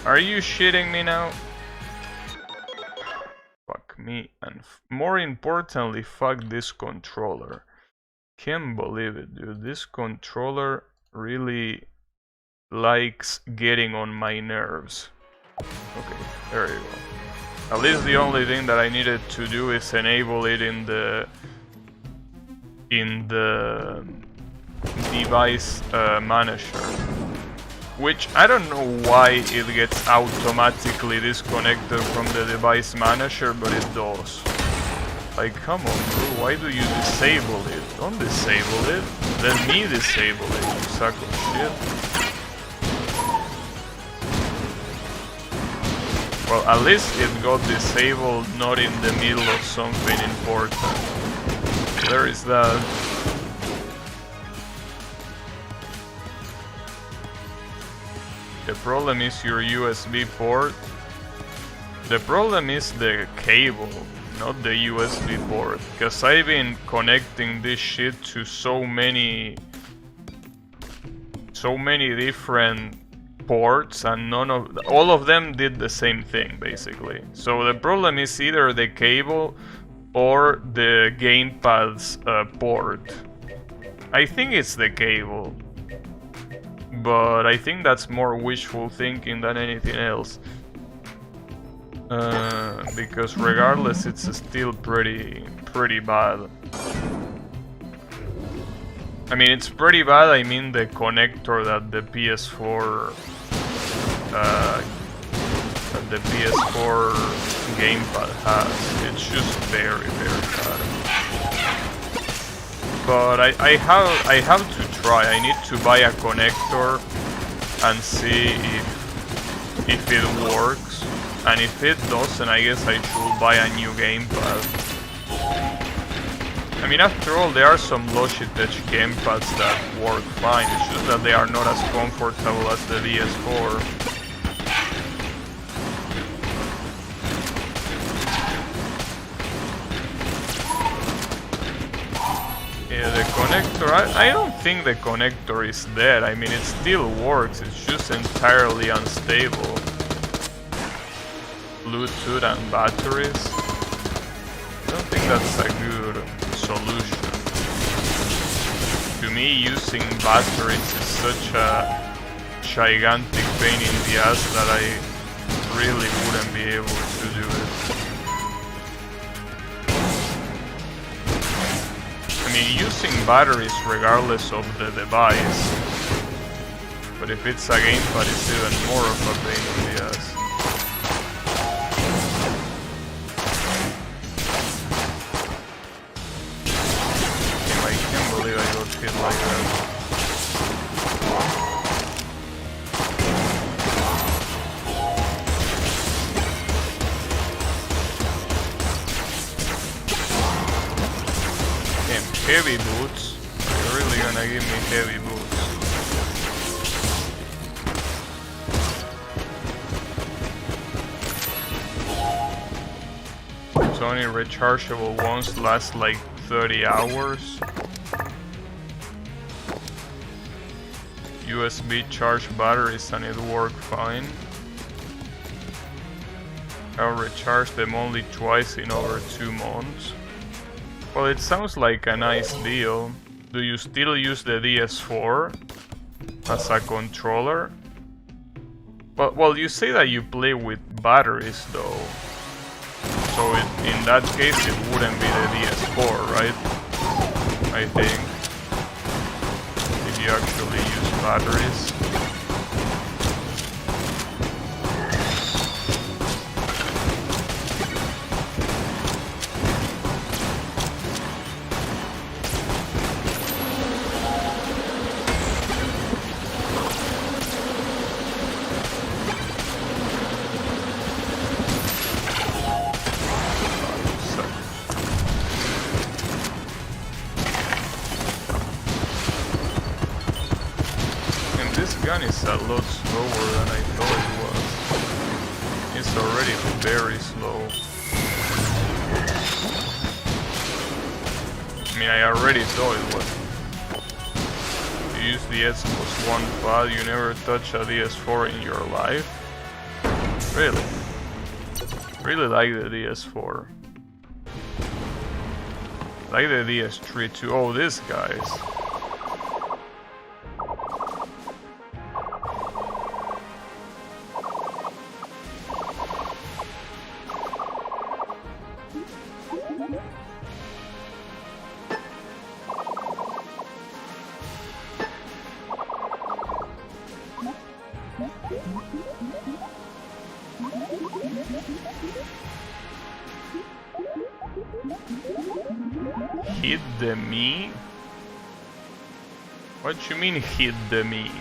Are you shitting me now? Fuck me, and more importantly, fuck this controller. Can't believe it, dude. This controller really likes getting on my nerves. Okay, there you go. At least the only thing that I needed to do is enable it in the device manager. Which I don't know why it gets automatically disconnected from the device manager, but it does. Like, come on, bro, why do you disable it? Don't disable it. Let me disable it, you sack of shit. Well, at least it got disabled not in the middle of something important. There is that. The problem is your USB port. The problem is the cable, not the USB port. Because I've been connecting this shit to so many different ports, and all of them did the same thing basically. So the problem is either the cable or the gamepad's port. I think it's the cable, but I think that's more wishful thinking than anything else. Because regardless, it's still pretty bad. I mean, it's pretty bad. I mean, the connector that the PS4 gamepad has. It's just very bad. But I have to try. I need to buy a connector and see if it works. And if it doesn't, I guess I should buy a new gamepad. I mean, after all, there are some Logitech gamepads that work fine. It's just that they are not as comfortable as the PS4. Yeah, the connector, I don't think the connector is dead. I mean, it still works. It's just entirely unstable. Bluetooth and batteries. I don't think that's a good solution. To me, using batteries is such a gigantic pain in the ass that I really wouldn't be able to do it. I mean, using batteries regardless of the device, but if it's a gamepad, it's even more of a pain in the ass. Like that. Damn, heavy boots? Are you really gonna give me heavy boots? It's only rechargeable once, lasts like 30 hours. USB charge batteries and it worked fine. I'll recharge them only twice in over 2 months. Well, it sounds like a nice deal. Do you still use the DS4 as a controller? Well, you say that you play with batteries though. So in that case it wouldn't be the DS4, right? I think. You actually use batteries. Is a lot slower than I thought it was. It's already very slow. I mean, I already thought it was. You use the S+1 pad, you never touch a DS4 in your life? Really? Really like the DS4. Like the DS3 too. Oh, this guy's. Hit the me? What you mean hit the me?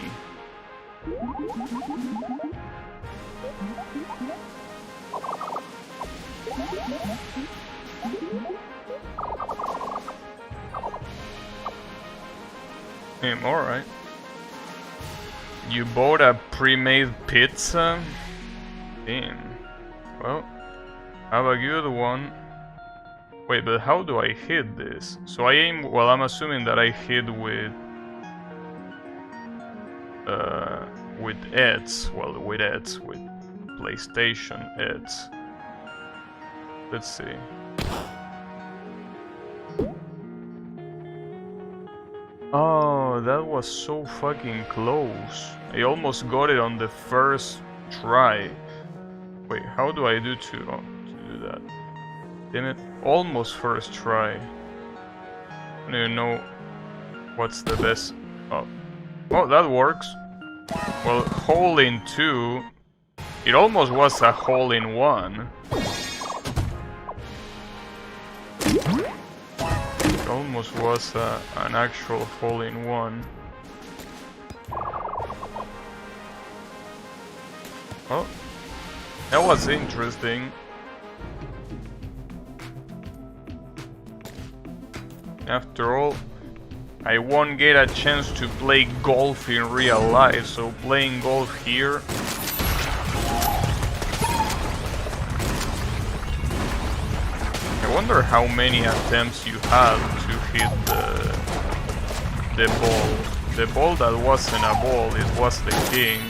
Alright. You bought a pre-made pizza? Damn. Well, have a good one. Wait, but how do I hit this? So I aim, well, I'm assuming that I hit with ads, well, with ads, with PlayStation ads. Let's see. Oh, that was so fucking close. I almost got it on the first try. Wait, how do I do to do that? Damn it. Almost first try. I don't even know what's the best. Oh. Oh, that works. Well, hole in 2. It almost was a hole in 1. It almost was an actual hole in 1. Oh, that was interesting. After all, I won't get a chance to play golf in real life, so playing golf here... I wonder how many attempts you have to hit the ball. The ball that wasn't a ball, it was the king.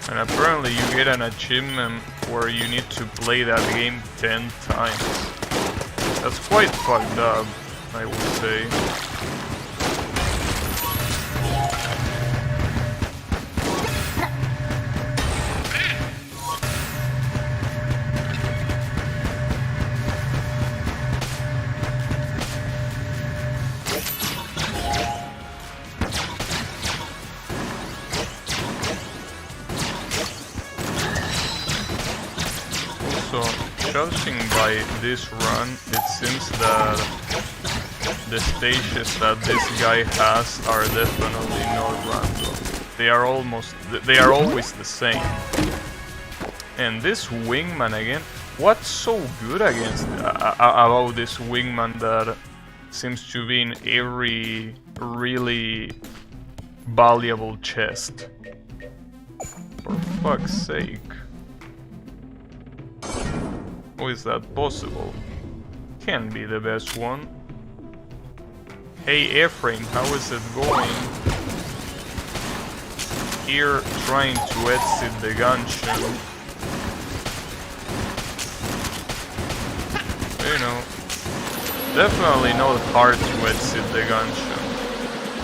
And apparently you get an achievement where you need to play that game 10 times. That's quite fucked up, I would say. Judging by this run, it seems that the stages that this guy has are definitely not random. They are always the same. And this wingman again, what's so good against about this wingman that seems to be in every really valuable chest? For fuck's sake. How is that possible? Can be the best one. Hey Ephraim, how is it going? Here trying to exit the Gungeon. You know, definitely not hard to exit the Gungeon.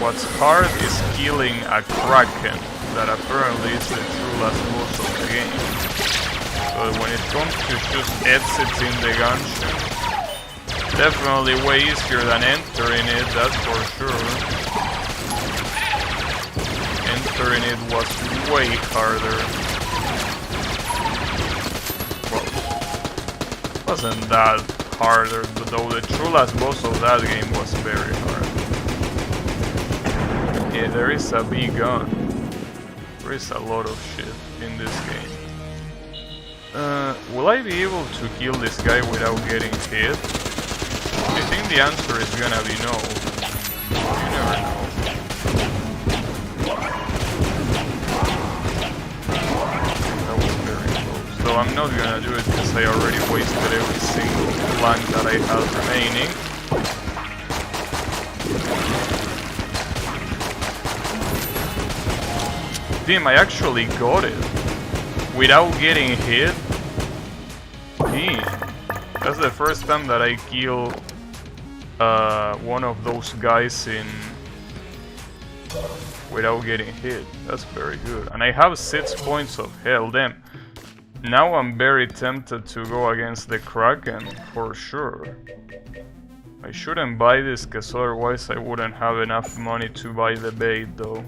What's hard is killing a Kraken that apparently is the true last boss of the game. But when it comes to just exiting the Gungeon, definitely way easier than entering it, that's for sure. Entering it was way harder. Well, wasn't that harder, though the true last boss of that game was very hard. Yeah, there is a big gun. There is a lot of shit in this game. Will I be able to kill this guy without getting hit? I think the answer is gonna be no. You never know. That was very close. Though I'm not gonna do it because I already wasted every single blank that I have remaining. Damn, I actually got it. Without getting hit? Damn. That's the first time that I kill one of those guys without getting hit. That's very good. And I have 6 points of health. Damn. Now I'm very tempted to go against the Kraken, for sure. I shouldn't buy this, because otherwise I wouldn't have enough money to buy the bait, though.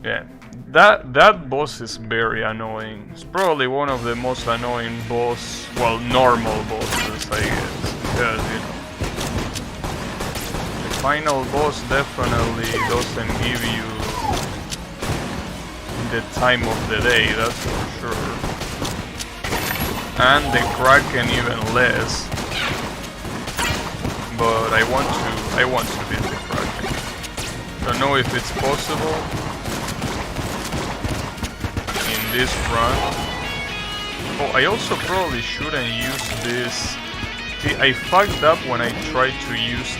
Yeah. That boss is very annoying. It's probably one of the most annoying boss, well, normal bosses, I guess. Because, you know, the final boss definitely doesn't give you the time of the day, that's for sure. And the Kraken even less. But I want to beat the Kraken. Don't know if it's possible this run. Oh, I also probably shouldn't use this. See, I fucked up when I tried to use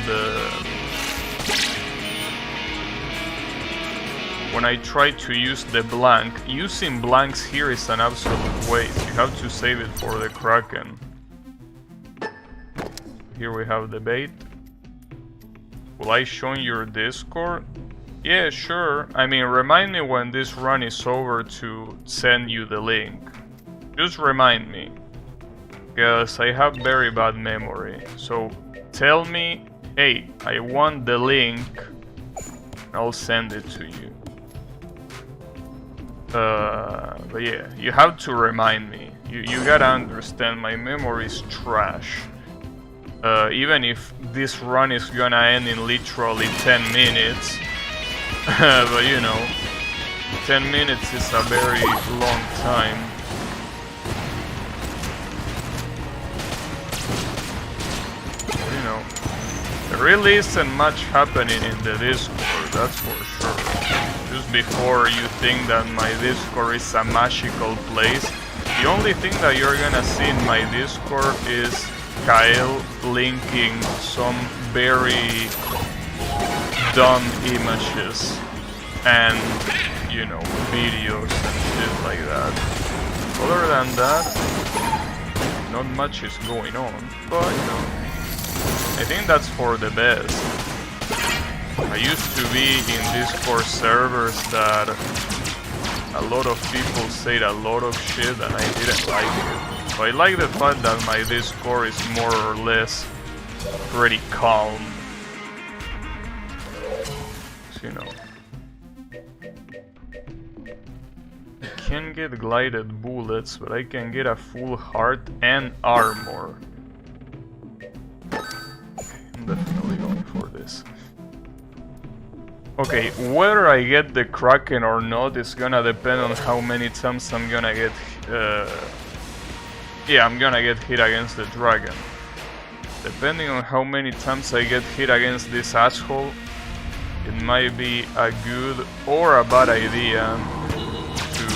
the blank. Using blanks here is an absolute waste. You have to save it for the Kraken. Here we have the bait. Will I show your Discord? Yeah, sure. I mean, remind me when this run is over to send you the link. Just remind me. Because I have very bad memory. So tell me, hey, I want the link. I'll send it to you. But yeah, you have to remind me. You gotta understand, my memory is trash. Even if this run is gonna end in literally 10 minutes. But you know, 10 minutes is a very long time. You know, there really isn't much happening in the Discord, that's for sure. Just before you think that my Discord is a magical place, the only thing that you're gonna see in my Discord is Kyle linking some very dumb images and, you know, videos and shit like that. Other than that, not much is going on, but you know, I think that's for the best. I used to be in Discord servers that a lot of people said a lot of shit and I didn't like it. So I like the fact that my Discord is more or less pretty calm. You know, I can get glided bullets, but I can get a full heart and armor. Okay, I'm definitely going for this. Okay, whether I get the Kraken or not is gonna depend on how many times I'm gonna get I'm gonna get hit against the dragon. Depending on how many times I get hit against this asshole, it might be a good or a bad idea to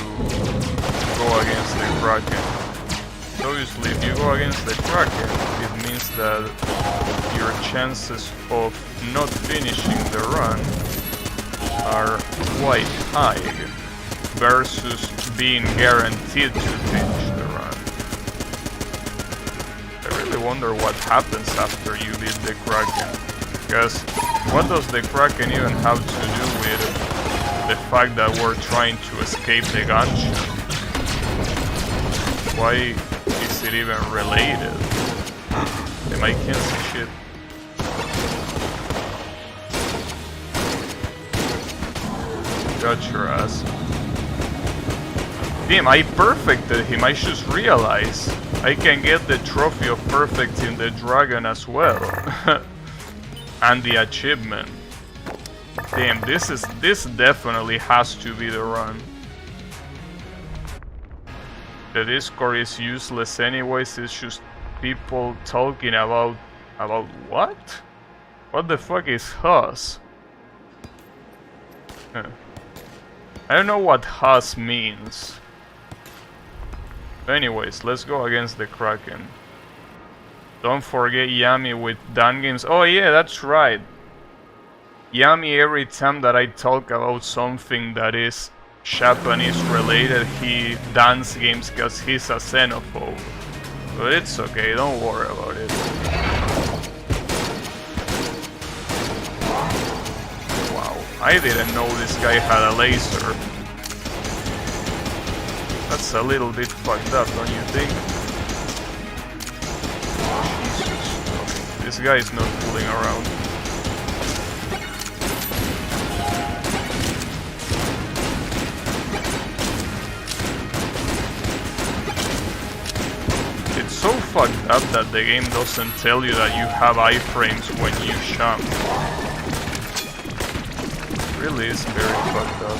go against the Kraken. So obviously, if you go against the Kraken, it means that your chances of not finishing the run are quite high versus being guaranteed to finish the run. I really wonder what happens after you beat the Kraken. Because what does the Kraken even have to do with the fact that we're trying to escape the Gungeon? Why is it even related? Am I canceling shit? Got your ass. Damn, I perfected him, I just realized. I can get the trophy of perfecting the dragon as well. And the achievement. Damn, this definitely has to be the run. The Discord is useless anyways, it's just people talking about what? What the fuck is Hus? I don't know what Hus means. But anyways, let's go against the Kraken. Don't forget Yami with Dan games. Oh yeah, that's right. Yami, every time that I talk about something that is Japanese related, he dance games because he's a xenophobe. But it's okay, don't worry about it. Wow, I didn't know this guy had a laser. That's a little bit fucked up, don't you think? Jesus. This guy is not fooling around. It's so fucked up that the game doesn't tell you that you have iframes when you jump. It really is very fucked up.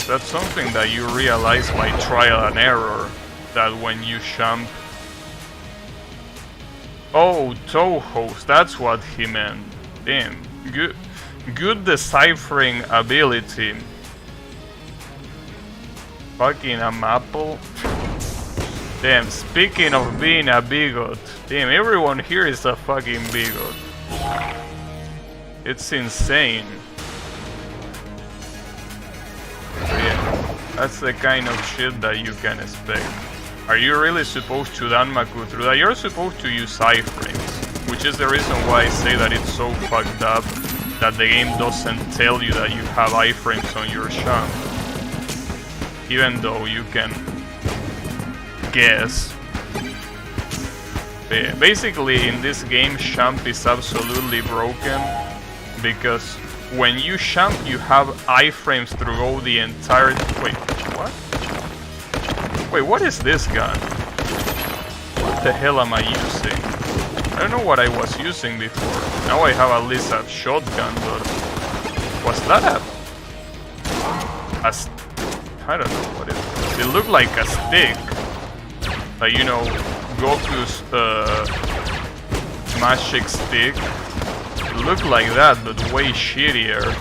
That's something that you realize by trial and error, that when you jump... Oh, Touhou's, that's what he meant. Damn, good deciphering ability. Fucking a maple. Damn, speaking of being a bigot, damn, everyone here is a fucking bigot. It's insane. So yeah, that's the kind of shit that you can expect. Are you really supposed to Danmaku through that? You're supposed to use iframes, which is the reason why I say that it's so fucked up that the game doesn't tell you that you have iframes on your champ. Even though you can guess. Yeah, basically in this game champ is absolutely broken because when you champ you have iframes throughout the entire... Wait, what? Wait, what is this gun? What the hell am I using? I don't know what I was using before. Now I have at least a shotgun, but... Was that a... I don't know what it is. It looked like a stick. Like, you know, Goku's magic stick. It looked like that, but way shittier.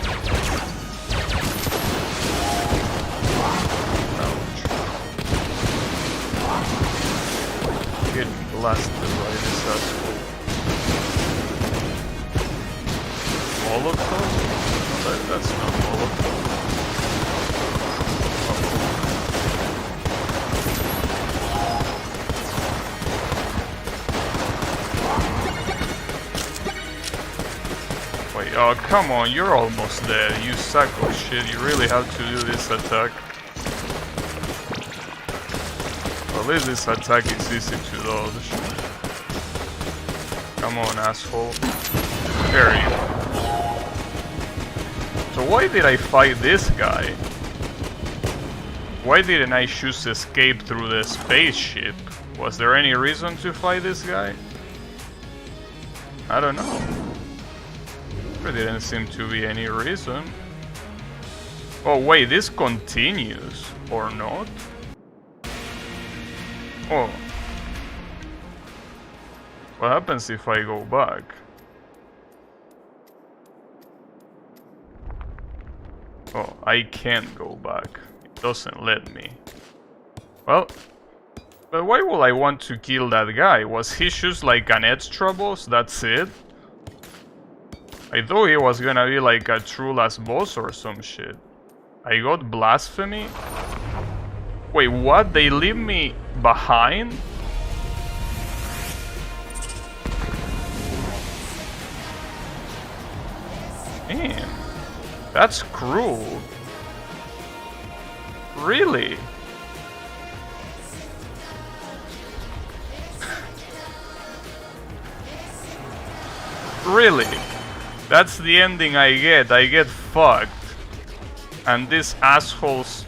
Getting blasted by this asshole. Molotov? No, that's not Molotov. Wait, oh come on, you're almost dead, you sack of shit, you really have to do this attack. At least this attack is easy to dodge. Come on, asshole. There you go. So why did I fight this guy? Why didn't I choose escape through the spaceship? Was there any reason to fight this guy? I don't know. There didn't seem to be any reason. Oh wait, this continues, or not? Oh. What happens if I go back? Oh, I can't go back. It doesn't let me. Well, but why would I want to kill that guy? Was he just like an extra boss? That's it? I thought he was gonna be like a true last boss or some shit. I got blasphemy? Wait, what? They leave me behind? Damn. That's cruel. Really? Really? That's the ending I get. I get fucked. And these assholes...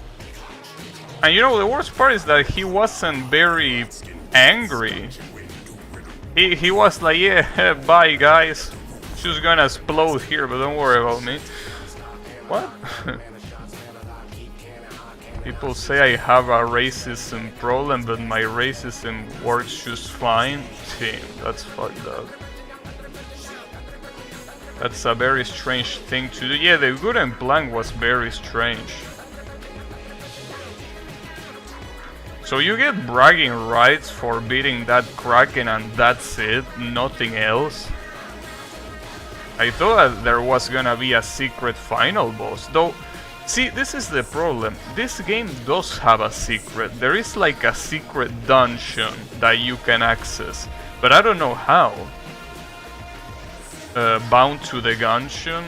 And you know, the worst part is that he wasn't very angry. He was like, yeah, bye guys. She's gonna explode here, but don't worry about me. What? People say I have a racism problem, but my racism works just fine. Damn, that's fucked up. That's a very strange thing to do. Yeah, the Gurren Plank was very strange. So you get bragging rights for beating that Kraken and that's it, nothing else? I thought that there was gonna be a secret final boss, though. See, this is the problem. This game does have a secret. There is like a secret dungeon that you can access, but I don't know how. Bound to the Gungeon?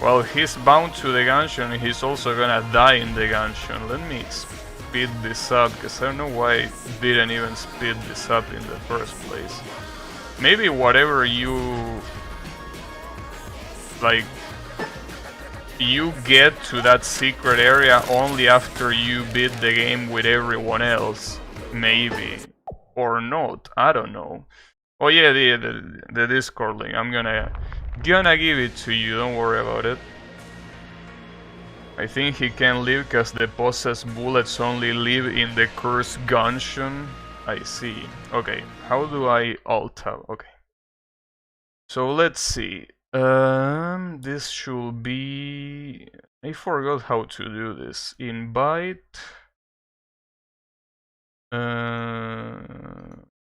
Well, he's bound to the Gungeon and he's also gonna die in the Gungeon. Let me speed this up, because I don't know why I didn't even speed this up in the first place. Maybe whatever you... like... you get to that secret area only after you beat the game with everyone else. Maybe. Or not, I don't know. Oh yeah, the Discord link. I'm gonna give it to you, don't worry about it. I think he can live because the possessed bullets only live in the cursed Gungeon. I see. Okay, how do I alt tab? Okay. So let's see. This should be... I forgot how to do this. Invite...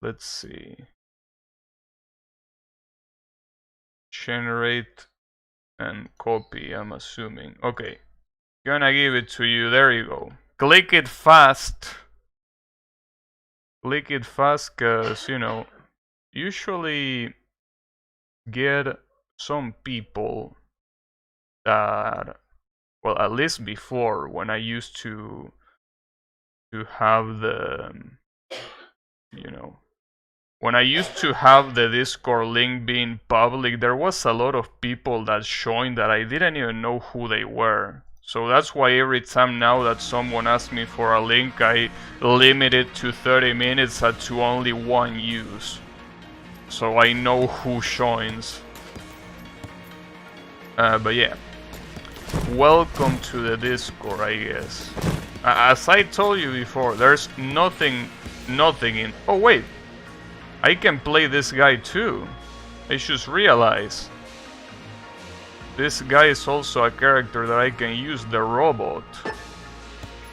let's see. Generate and copy, I'm assuming. Okay. Gonna give it to you. There you go. click it fast. Click it fast, cause you know, usually get some people that, well, at least before, when I used to have the, you know, when I used to have the Discord link being public, there was a lot of people that joined that I didn't even know who they were. So that's why every time now that someone asks me for a link, I limit it to 30 minutes and to only one use. So I know who joins. But yeah. Welcome to the Discord, I guess. As I told you before, there's nothing in... Oh wait! I can play this guy too. I just realized. This guy is also a character that I can use, the robot.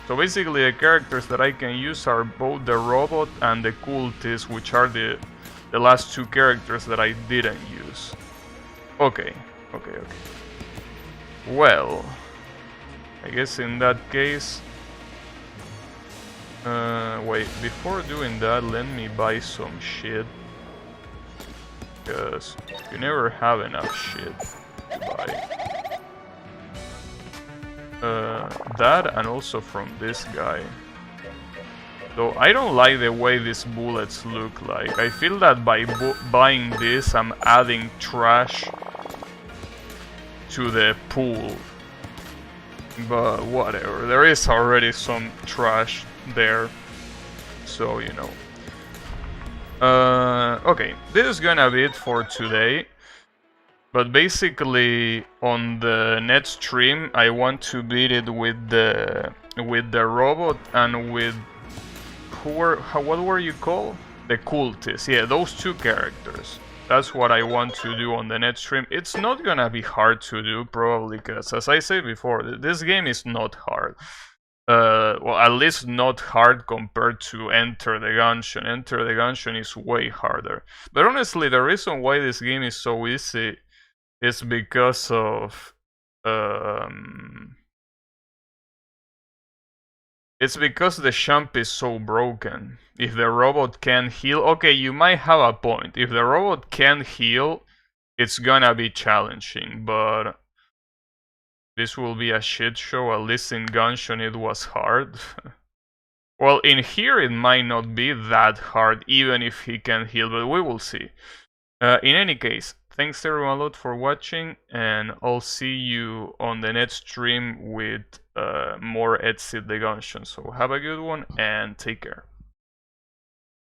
So basically the characters that I can use are both the robot and the cultist, which are the last two characters that I didn't use. Okay. Well, I guess in that case... wait, before doing that, let me buy some shit. Because you never have enough shit to buy. That and also from this guy. Though I don't like the way these bullets look like. I feel that by buying this, I'm adding trash to the pool. But whatever, there is already some trash there, so you know. Okay, this is gonna be it for today. But basically, on the next stream, I want to beat it with the robot and with what were you called? The cultist. Yeah, those two characters. That's what I want to do on the next stream. It's not gonna be hard to do, probably, because as I said before, this game is not hard. Well, at least not hard compared to Enter the Gungeon. Enter the Gungeon is way harder. But honestly, the reason why this game is so easy is because of... it's because the champ is so broken. If the robot can heal... Okay, you might have a point. If the robot can heal, it's gonna be challenging, but... this will be a shit show. At least in Gungeon it was hard. Well, in here it might not be that hard, even if he can heal, but we will see. In any case, thanks everyone a lot for watching, and I'll see you on the next stream with more Exit the Gungeon. So have a good one, and take care.